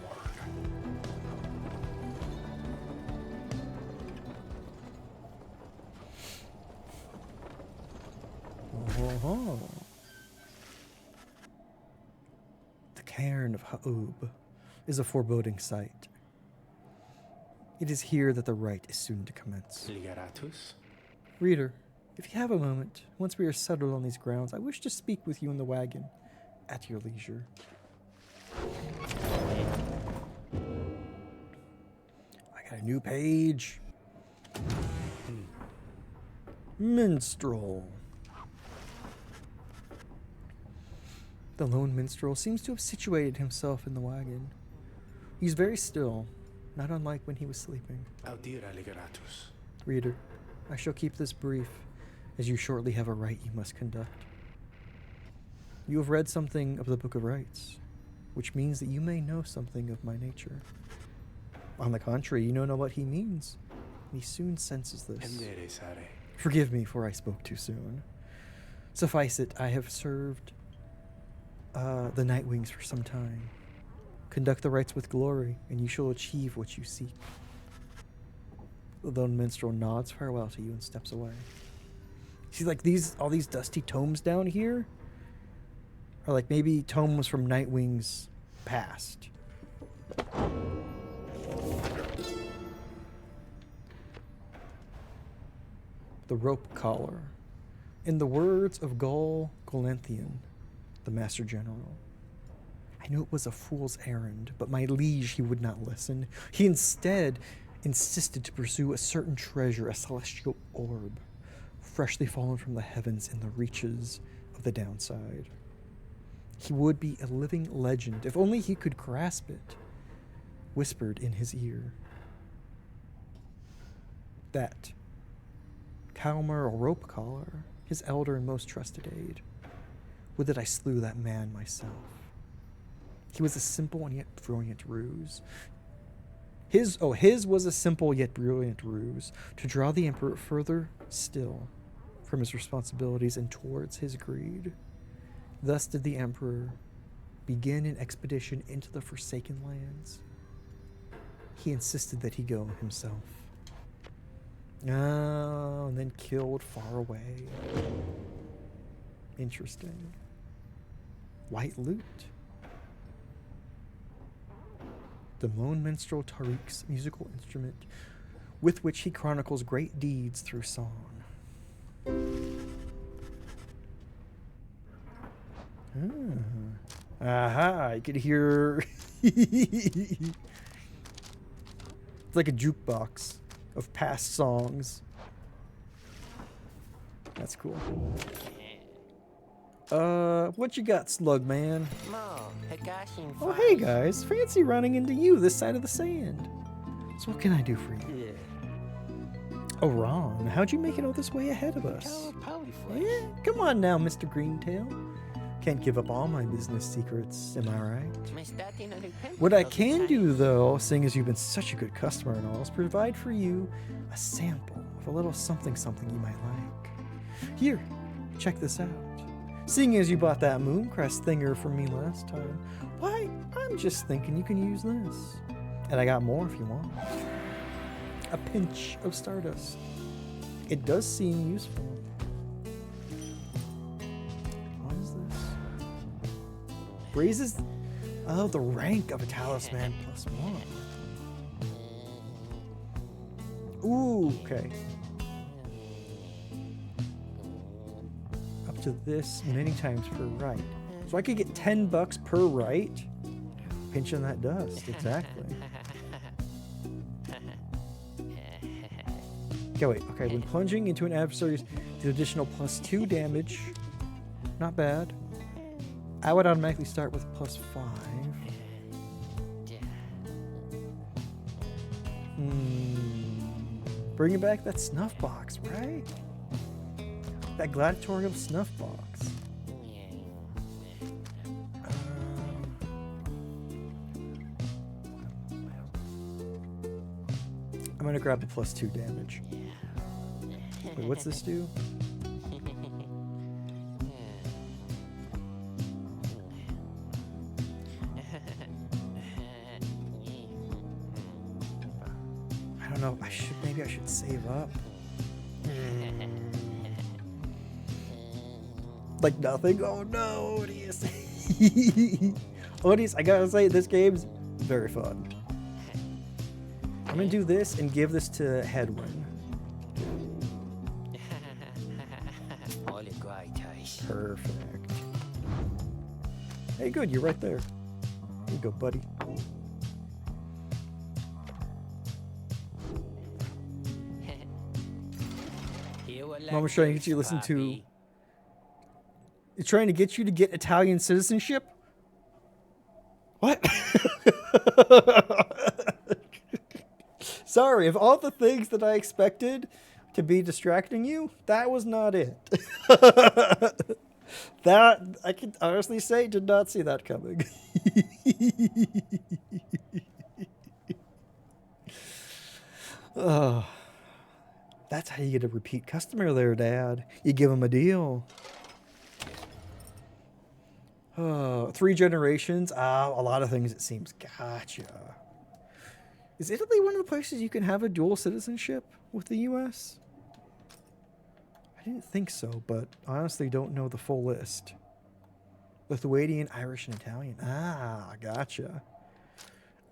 Oh. The cairn of Ha'ub is a foreboding sight. It is here that the rite is soon to commence. Ligaratus? Reader, if you have a moment, once we are settled on these grounds, I wish to speak with you in the wagon at your leisure. I got a new page. Minstrel. The lone minstrel seems to have situated himself in the wagon. He's very still, not unlike when he was sleeping. Audira Ligaratus. Reader, I shall keep this brief, as you shortly have a rite you must conduct. You have read something of the Book of Rites, which means that you may know something of my nature. On the contrary, you don't know what he means, and he soon senses this. Endere sare. Forgive me for I spoke too soon. Suffice it, I have served the Night Wings for some time. Conduct the rites with glory, and you shall achieve what you seek. The lone minstrel nods farewell to you and steps away. See, like all these dusty tomes down here are like maybe tomes from Nightwing's past. The rope collar. In the words of Gol Golanthian, the Master General, I knew it was a fool's errand, but my liege, he would not listen. He instead insisted to pursue a certain treasure, a celestial orb, freshly fallen from the heavens in the reaches of the downside. He would be a living legend, if only he could grasp it, whispered in his ear. That Calmer or Rope Collar, his elder and most trusted aide, would that I slew that man myself. He was a simple and yet brilliant ruse. His was a simple yet brilliant ruse to draw the Emperor further still from his responsibilities and towards his greed. Thus did the Emperor begin an expedition into the Forsaken Lands. He insisted that he go himself. Oh, and then killed far away. Interesting. White lute. The lone minstrel Tariq's musical instrument, with which he chronicles great deeds through song. Aha, I could hear. It's like a jukebox of past songs. That's cool. What you got, Slug Man? Oh, hey guys, fancy running into you this side of the sand. So what can I do for you? Oh, Ron, how'd you make it all this way ahead of us? Yeah, come on now, Mr. Greentail. Can't give up all my business secrets, am I right? What I can do, though, seeing as you've been such a good customer and all, is provide for you a sample of a little something you might like. Here, check this out. Seeing as you bought that Mooncrest thinger from me last time, why, I'm just thinking you can use this. And I got more if you want. A pinch of stardust. It does seem useful. What is this? Raises, the rank of a talisman +1. Ooh, okay. Up to this many times per rite. So I could get $10 per rite. Pinching that dust, exactly. Okay, wait. Okay, when plunging into an adversary, the additional +2 damage. Not bad. I would automatically start with +5. Bringing back that snuff box, right? That gladiatorial snuff box. I'm gonna grab the +2 damage. Wait, what's this do? I don't know. Maybe I should save up. Like nothing? Oh no, Odious. Odious, I gotta say, this game's very fun. I'm gonna do this and give this to Hedwin. Perfect. Hey, good, you're right there. There you go, buddy. Mama's trying to get you to listen to... It's trying to get you to get Italian citizenship? What? Sorry, of all the things that I expected to be distracting you, that was not it. That, I can honestly say, did not see that coming. Oh, that's how you get a repeat customer there, Dad. You give them a deal. 3 generations. A lot of things, it seems. Gotcha. Is Italy one of the places you can have a dual citizenship with the U.S.? I didn't think so, but honestly don't know the full list. Lithuanian, Irish, and Italian. Gotcha.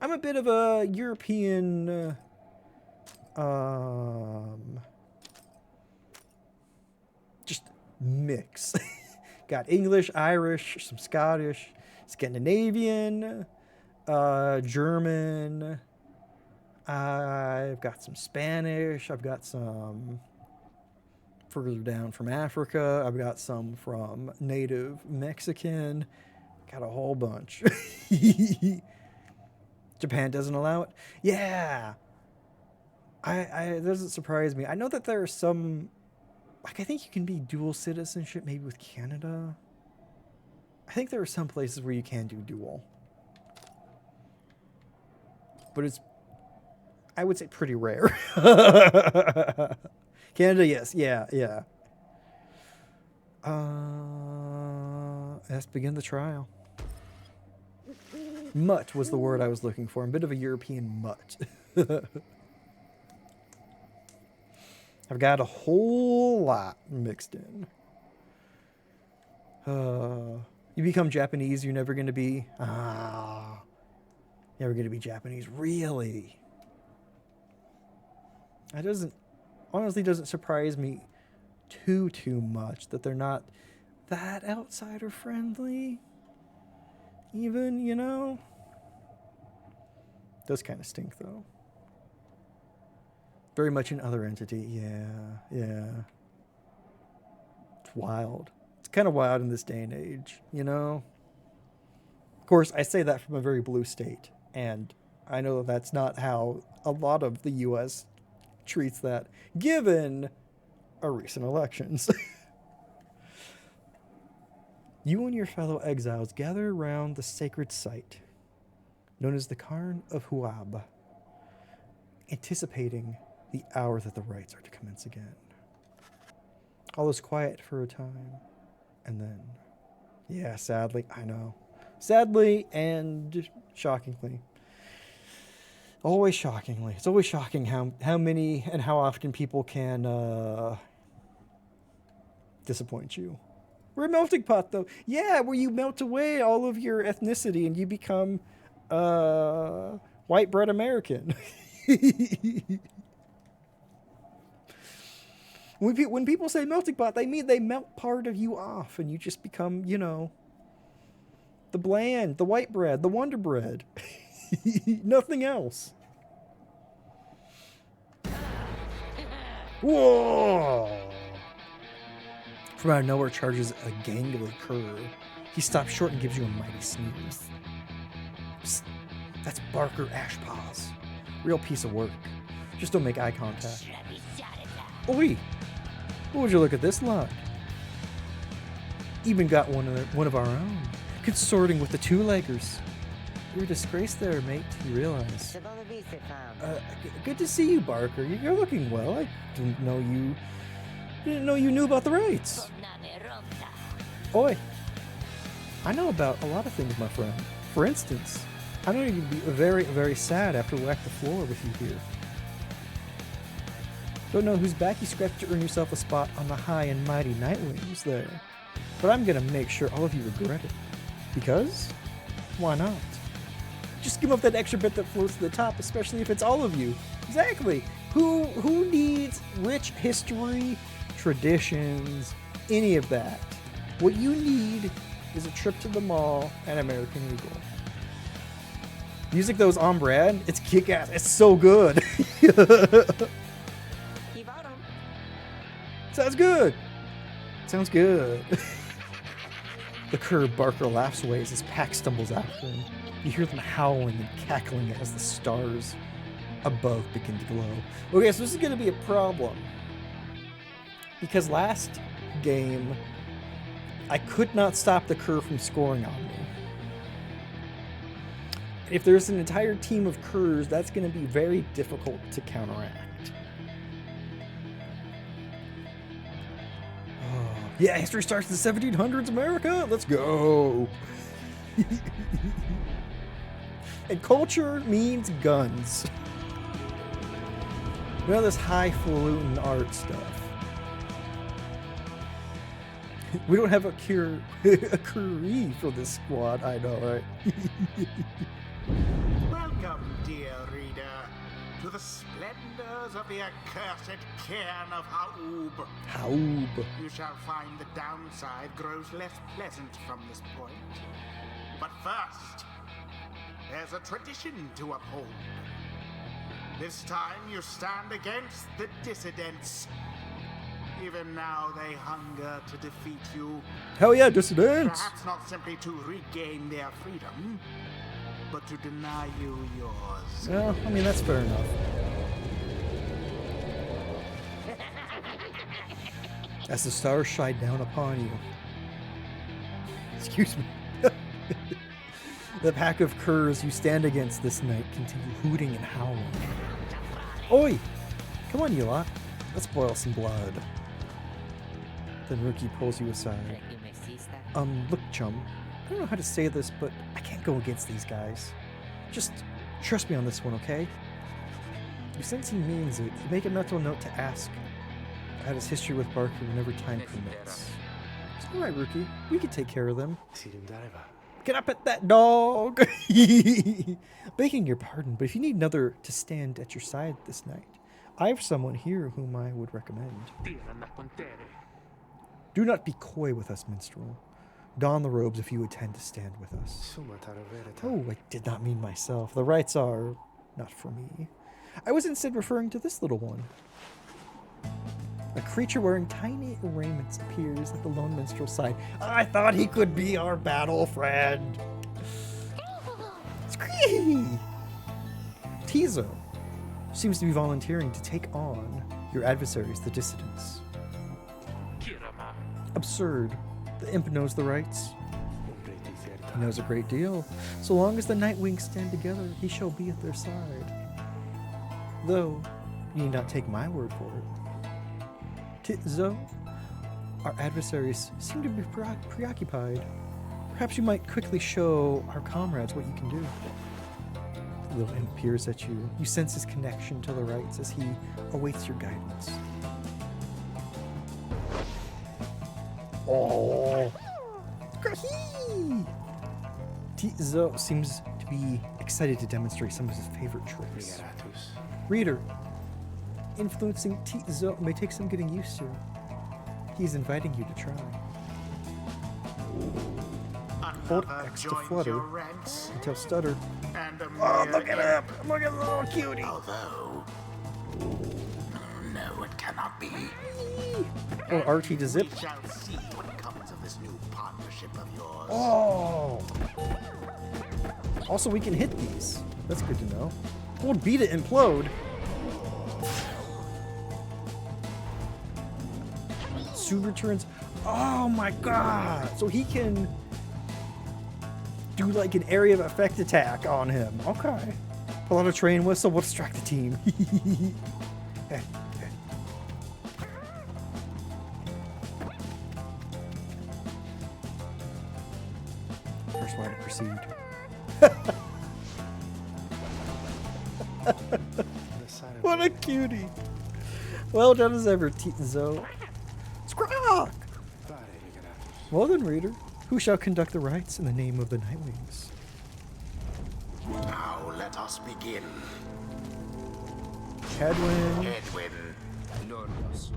I'm a bit of a European... just mix. Got English, Irish, some Scottish, Scandinavian, German. I've got some Spanish. I've got some further down from Africa. I've got some from native Mexican. Got a whole bunch. Japan doesn't allow it? Yeah. It doesn't surprise me. I know that there are some, like, I think you can be dual citizenship maybe with Canada. I think there are some places where you can do dual. But it's, I would say, pretty rare. Canada, yes. Yeah. Let's begin the trial. Mutt was the word I was looking for. I'm a bit of a European mutt. I've got a whole lot mixed in. You become Japanese, you're never going to be... never going to be Japanese. Really? That honestly doesn't surprise me too much that they're not that outsider friendly. Even, you know? Does kind of stink, though. Very much an other entity. Yeah. It's wild. It's kind of wild in this day and age, you know? Of course, I say that from a very blue state, and I know that's not how a lot of the U.S. treats that, given our recent elections. You and your fellow exiles gather around the sacred site, known as the Cairn of Huab, anticipating the hour that the rites are to commence again. All is quiet for a time, and then, yeah, sadly, I know. Sadly and shockingly. Always shockingly. It's always shocking how many and how often people can disappoint you. We're a melting pot, though. Yeah, where you melt away all of your ethnicity and you become white bread American. When people say melting pot, they mean they melt part of you off and you just become, you know, the bland, the white bread, the Wonder Bread. Nothing else. Whoa! From out of nowhere charges a gangly cur. He stops short and gives you a mighty sneeze. Psst, that's Barker Ashpaws. Real piece of work. Just don't make eye contact. Oi! What would you look at this lot? Even got one of our own. Consorting with the two-leggers. You're a disgrace there, mate, you realize. Good to see you, Barker. You're looking well. I didn't know you knew about the rights. Oi. I know about a lot of things, my friend. For instance, I know you'd be very, very sad after we whack the floor with you here. Don't know whose back you scratched to earn yourself a spot on the high and mighty Nightwings there. but I'm gonna make sure all of you regret it. Because, why not? Just give up that extra bit that floats to the top, especially if it's all of you. Exactly. Who needs rich history, traditions, any of that? What you need is a trip to the mall and American Eagle. Music that was on brand, it's kick-ass. It's so good. You bought 'em. Sounds good. Sounds good. The cur Barker laughs away as his pack stumbles after him. You hear them howling and cackling as the stars above begin to glow. Okay, so this is going to be a problem. Because last game, I could not stop the cur from scoring on me. If there's an entire team of curs, that's going to be very difficult to counteract. Oh, yeah, history starts in the 1700s, America. Let's go. And culture means guns. You know, this highfalutin art stuff. We don't have a curry for this squad, I know, right? Welcome, dear reader, to the splendors of the accursed cairn of Haub. Haub. You shall find the downside grows less pleasant from this point. But first, there's a tradition to uphold. This time you stand against the dissidents. Even now they hunger to defeat you. Hell yeah, dissidents! Perhaps not simply to regain their freedom, but to deny you yours. Well, I mean, that's fair enough. As the stars shine down upon you. Excuse me. The pack of curs you stand against this night continue hooting and howling. Oi! Come on, you lot. Let's boil some blood. Then Rookie pulls you aside. Look, chum. I don't know how to say this, but I can't go against these guys. Just trust me on this one, okay? You sense he means it. You make a mental note to ask about his history with Barker whenever time permits. It's alright, Rookie. We can take care of them. Get up at that dog! Begging your pardon, but if you need another to stand at your side this night, I have someone here whom I would recommend. Do not be coy with us, minstrel. Don the robes if you intend to stand with us. Oh, I did not mean myself. The rights are not for me. I was instead referring to this little one. A creature wearing tiny raiments appears at the lone minstrel's side. I thought he could be our battle friend. Scree! Tizo seems to be volunteering to take on your adversaries, the dissidents. Absurd. The imp knows the rights. He knows a great deal. So long as the Nightwings stand together, he shall be at their side. Though, you need not take my word for it. Tizo, our adversaries seem to be preoccupied. Perhaps you might quickly show our comrades what you can do. The little imp peers at you. You sense his connection to the rights as he awaits your guidance. Oh! Tizo seems to be excited to demonstrate some of his favorite tricks. Reader, influencing Tizo may take some getting used to. He's inviting you to try. Hold X to flutter until stutter. Oh, look at him! Look at the little cutie! Although, no, it cannot be. Oh, RT to zip. We shall see what comes of this new partnership of yours. Oh! Also, we can hit these. That's good to know. Hold B to implode. Sue returns. Oh my god! So he can do like an area of effect attack on him. Okay. Pull out a train whistle. We'll distract the team. First line to proceed. What a cutie! Well done as ever, Tizo. Squawk! Well then, reader, who shall conduct the rites in the name of the Nightwings? Now let us begin. Headwind. Edwin, Lordos.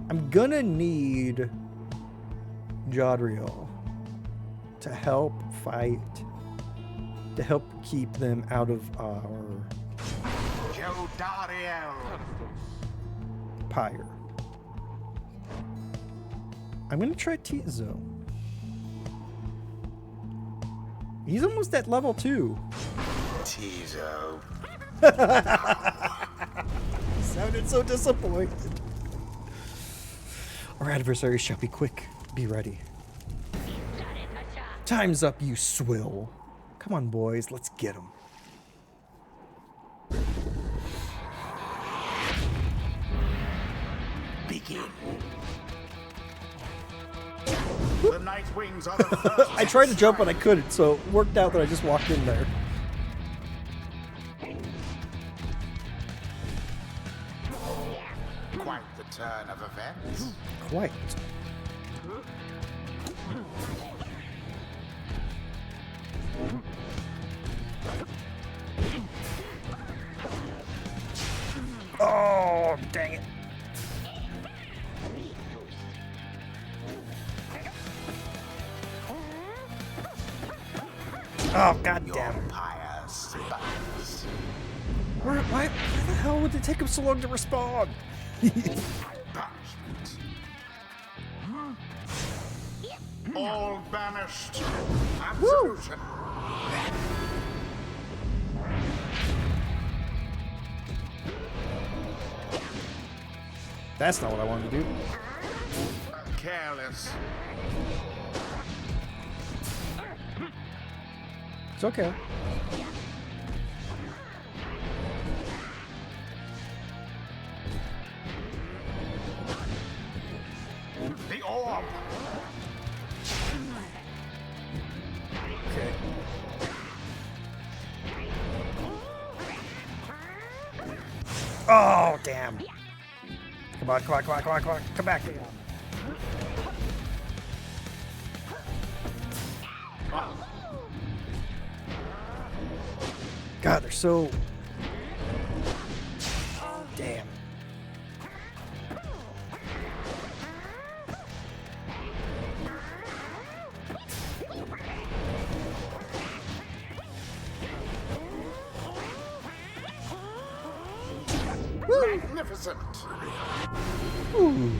I'm gonna need Jodriel to help fight, to help keep them out of our Jodariel, Pyre. I'm gonna try Tizo. He's almost at level 2. Tizo. Sounded so disappointed. Our adversaries shall be quick. Be ready. Time's up, you swill. Come on, boys, let's get him. Begin. The Nightwings are the first. I tried to jump, but I couldn't, so it worked out that I just walked in there. Quite the turn of events. Quite. Oh, dang it. Oh, god Your damn it. pyre spurs. Why the hell would it take him so long to respawn? Banishment. All banished. Absolution. That's not what I wanted to do. Careless. It's okay. The orb. Okay. Oh, damn. Come on, come on, come on, come on, come on. Come back. God, they're so... Damn. Magnificent. Ooh.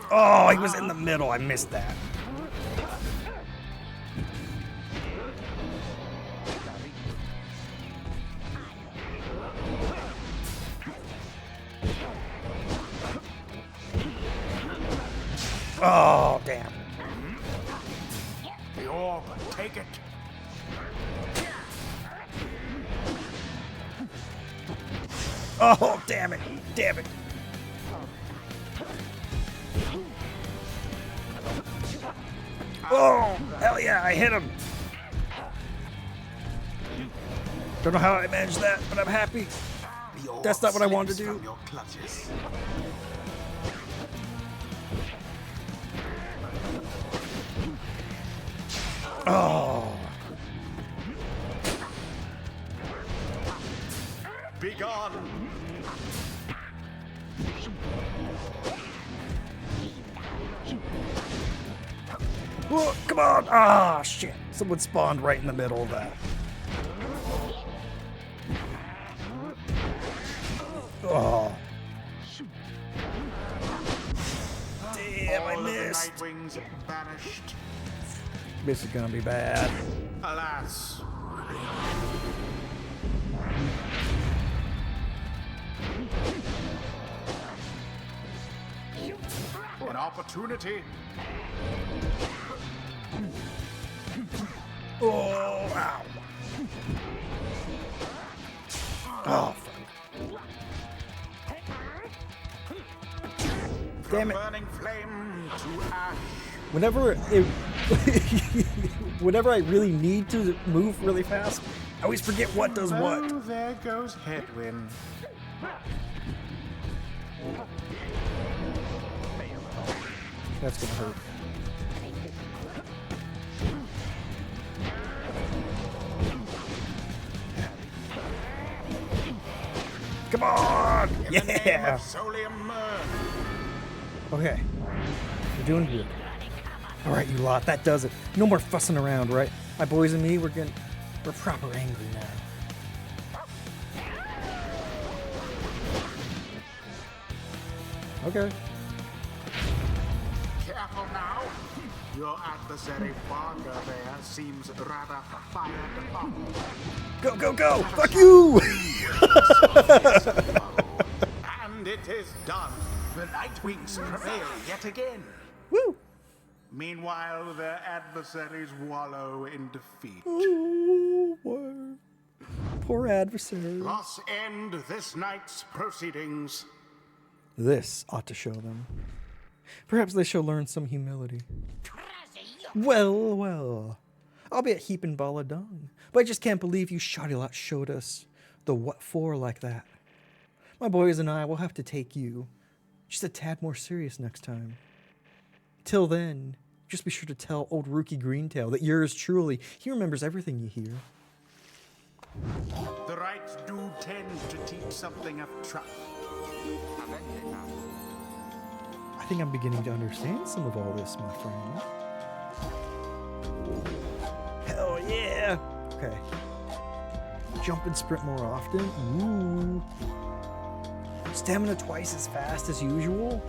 Oh, he was in the middle. I missed that. Oh, damn. The orb. Take it. Oh, damn it. Damn it. Oh, hell yeah, I hit him. Don't know how I managed that, but I'm happy. The orb That's not what I wanted to slips do. from your clutches. Oh. Be gone. Whoa, come on. Ah, shit. Someone spawned right in the middle of that. Oh. Damn, I All of the missed. Nightwings banished. This is gonna be bad. Alas. An opportunity. Oh, ow. Oh, fuck. Damn it. Burning flame to ash. Whenever I really need to move really fast, I always forget what does what. Oh, there goes Headwind. That's gonna hurt. Come on! Yeah! Solium Myrrh. Okay. You're doing good. Alright, you lot, that does it. No more fussing around, right? My boys and me, we're proper angry now. Okay. Careful now. Your adversary Pyre there seems rather fired upon. Go, go, go! Fuck you! And it is done. The Nightwings prevail yet again. Woo! Meanwhile, their adversaries wallow in defeat. Oh, boy. Poor adversary. Thus end this night's proceedings. This ought to show them. Perhaps they shall learn some humility. Well, well. I'll be a heaping ball of dung. But I just can't believe you shoddy lot showed us the what for like that. My boys and I will have to take you just a tad more serious next time. Till then, just be sure to tell old Rookie Greentail that yours truly, he remembers everything you hear. The rites do tend to teach something of trust. I think I'm beginning to understand some of all this, my friend. Hell yeah! Okay. Jump and sprint more often. Ooh. Stamina twice as fast as usual.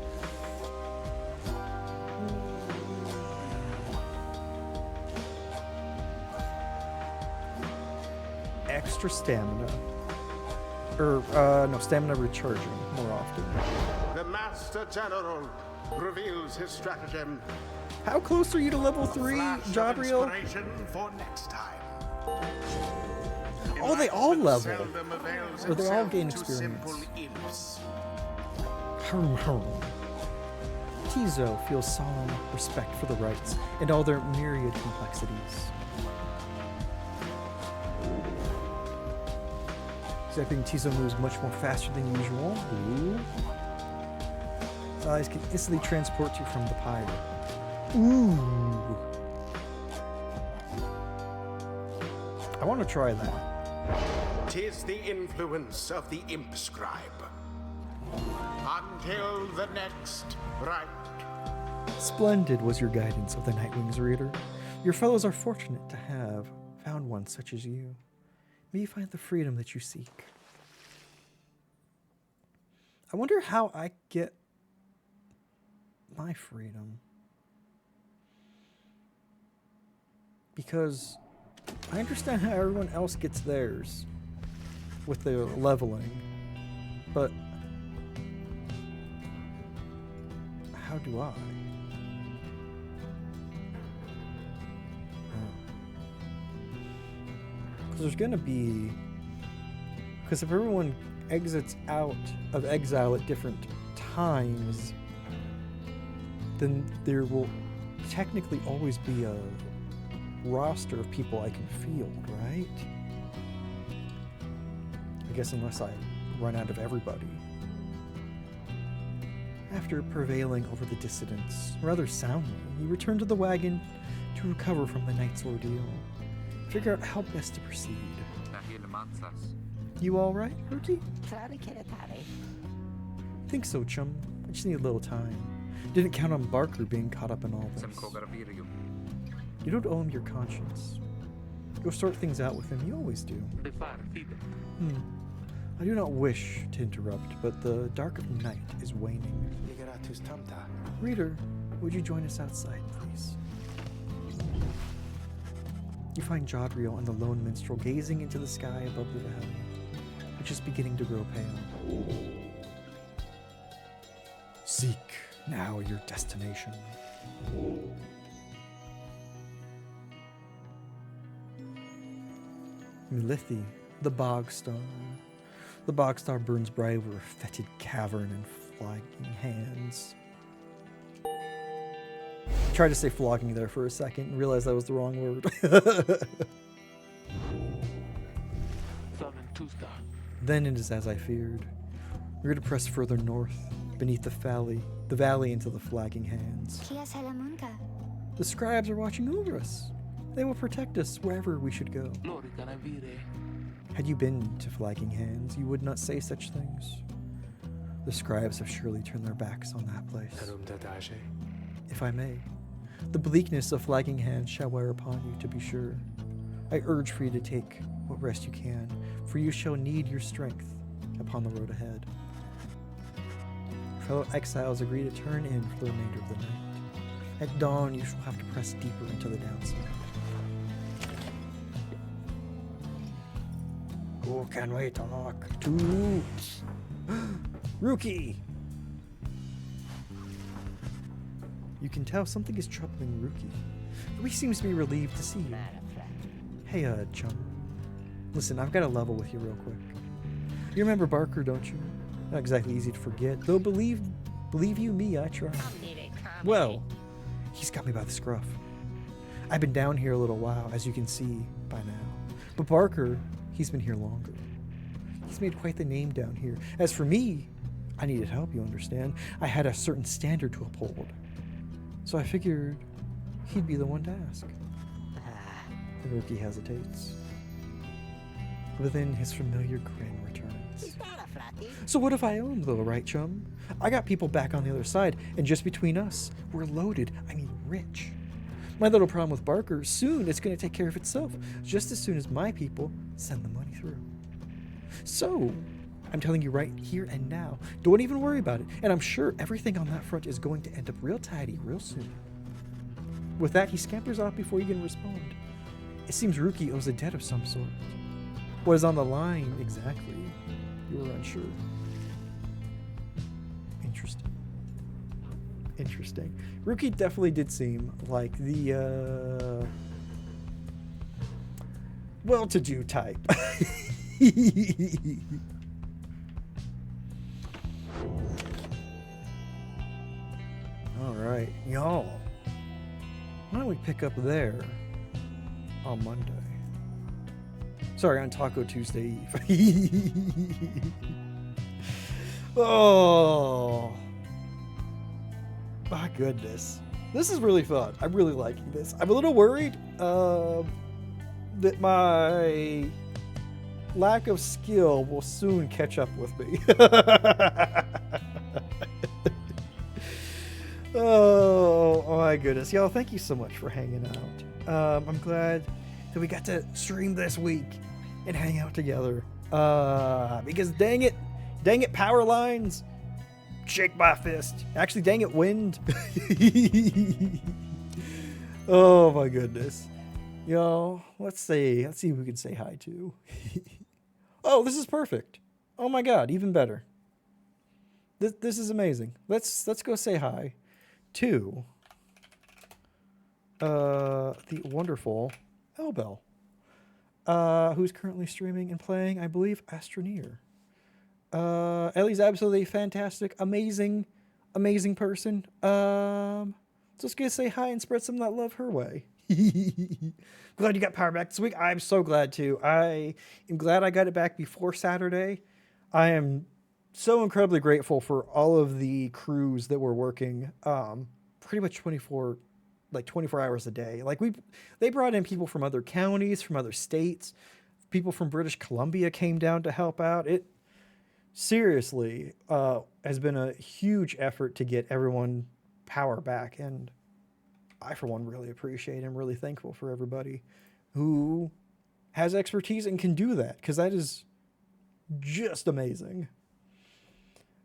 Extra stamina. No, stamina recharging more often. The Master General reveals his stratagem. How close are you to level 3, Flash of Jadriel? inspiration for next time. Oh, they all level. Seldom avails Or they all himself gain to experience. simple imps. Tizo feels solemn respect for the rites and all their myriad complexities. So I think Tizo moves much more faster than usual. Ooh. His eyes can instantly transport you from the Pyre. Ooh. I want to try that. 'Tis the influence of the imp scribe. Until the next rite. Splendid was your guidance of the Nightwings reader. Your fellows are fortunate to have found one such as you. May you find the freedom that you seek. I wonder how I get my freedom. Because I understand how everyone else gets theirs with the leveling, but how do I? Because there's gonna be, because if everyone exits out of exile at different times, then there will technically always be a roster of people I can field, right? I guess unless I run out of everybody. After prevailing over the dissidents rather soundly, you return to the wagon to recover from the night's ordeal. Figure out how best to proceed. You all right, Rookie? Think so, chum. I just need a little time. Didn't count on Barker being caught up in all this. You don't owe him your conscience. Go sort things out with him. You always do. I do not wish to interrupt, but the dark of night is waning. Ligeratus tamta. Reader, would you join us outside, please? You find Jadriel and the lone minstrel gazing into the sky above the valley, which is beginning to grow pale. Seek now your destination. Milithi, the bog star. The bog star burns bright over a fetid cavern and flagging hands. Tried to say flogging there for a second and realized that was the wrong word. Then it is as I feared. We're going to press further north, beneath the valley into the flagging hands. Kia Salamunka. The scribes are watching over us. They will protect us wherever we should go. Had you been to flagging hands, you would not say such things. The scribes have surely turned their backs on that place. If I may, the bleakness of flagging hands shall wear upon you, to be sure. I urge for you to take what rest you can, for you shall need your strength upon the road ahead. Fellow exiles agree to turn in for the remainder of the night. At dawn, you shall have to press deeper into the downside. Who can we talk to? Rookie! You can tell something is troubling Rookie. He seems to be relieved to see you. Hey, chum. Listen, I've got to level with you real quick. You remember Barker, don't you? Not exactly easy to forget, though believe you me, I try. Well, he's got me by the scruff. I've been down here a little while, as you can see by now. But Barker, he's been here longer. He's made quite the name down here. As for me, I needed help, you understand. I had a certain standard to uphold. So I figured he'd be the one to ask. The Rookie hesitates. But then his familiar grin returns. So what if I own though, right, chum? I got people back on the other side, and just between us, we're loaded, I mean rich. My little problem with Barker, soon it's going to take care of itself, just as soon as my people send the money through. So, I'm telling you right here and now, don't even worry about it, and I'm sure everything on that front is going to end up real tidy real soon. With that, he scampers off before you can respond. It seems Rookie owes a debt of some sort. What is on the line exactly? You were unsure. Interesting. Rookie definitely did seem like the well-to-do type. All right, y'all. Why don't we pick up there on Monday? Sorry, on Taco Tuesday Eve. Oh, my goodness. This is really fun. I'm really liking this. I'm a little worried that my lack of skill will soon catch up with me. Oh my goodness. Y'all, thank you so much for hanging out. I'm glad that we got to stream this week and hang out together. Because dang it, power lines, shake my fist. Actually, dang it, wind. Oh my goodness. Y'all, let's see who we can say hi to. Oh, this is perfect. Oh my god, even better. This is amazing. Let's go say hi to the wonderful Elbel, who's currently streaming and playing, I believe, Astroneer. Ellie's absolutely fantastic, amazing person. Just gonna say hi and spread some of that love her way. Glad you got power back this week. I'm so glad too. I am glad I got it back before Saturday. I am so incredibly grateful for all of the crews that were working pretty much 24 hours a day. Like they brought in people from other counties, from other states. People from British Columbia came down to help out. It seriously has been a huge effort to get everyone power back, and I, for one, really appreciate and really thankful for everybody who has expertise and can do that, because that is just amazing.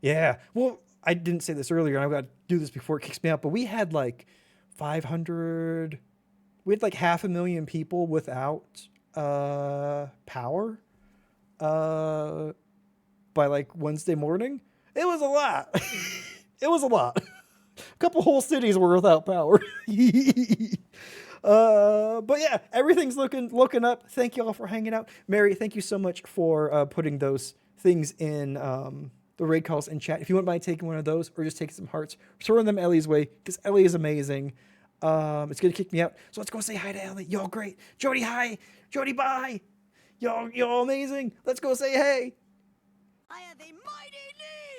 Yeah, well, I didn't say this earlier, and I've got to do this before it kicks me out, but we had like 500, we had like 500,000 people without power by like Wednesday morning. It was a lot. It was a lot. A couple whole cities were without power. But yeah, everything's looking up. Thank you all for hanging out. Mary, thank you so much for putting those things in the raid calls in chat. If you wouldn't mind taking one of those or just taking some hearts, throwing them Ellie's way, because Ellie is amazing. It's going to kick me out. So let's go say hi to Ellie. Y'all great. Jody, hi. Jody, bye. Y'all amazing. Let's go say hey. Hiya the mighty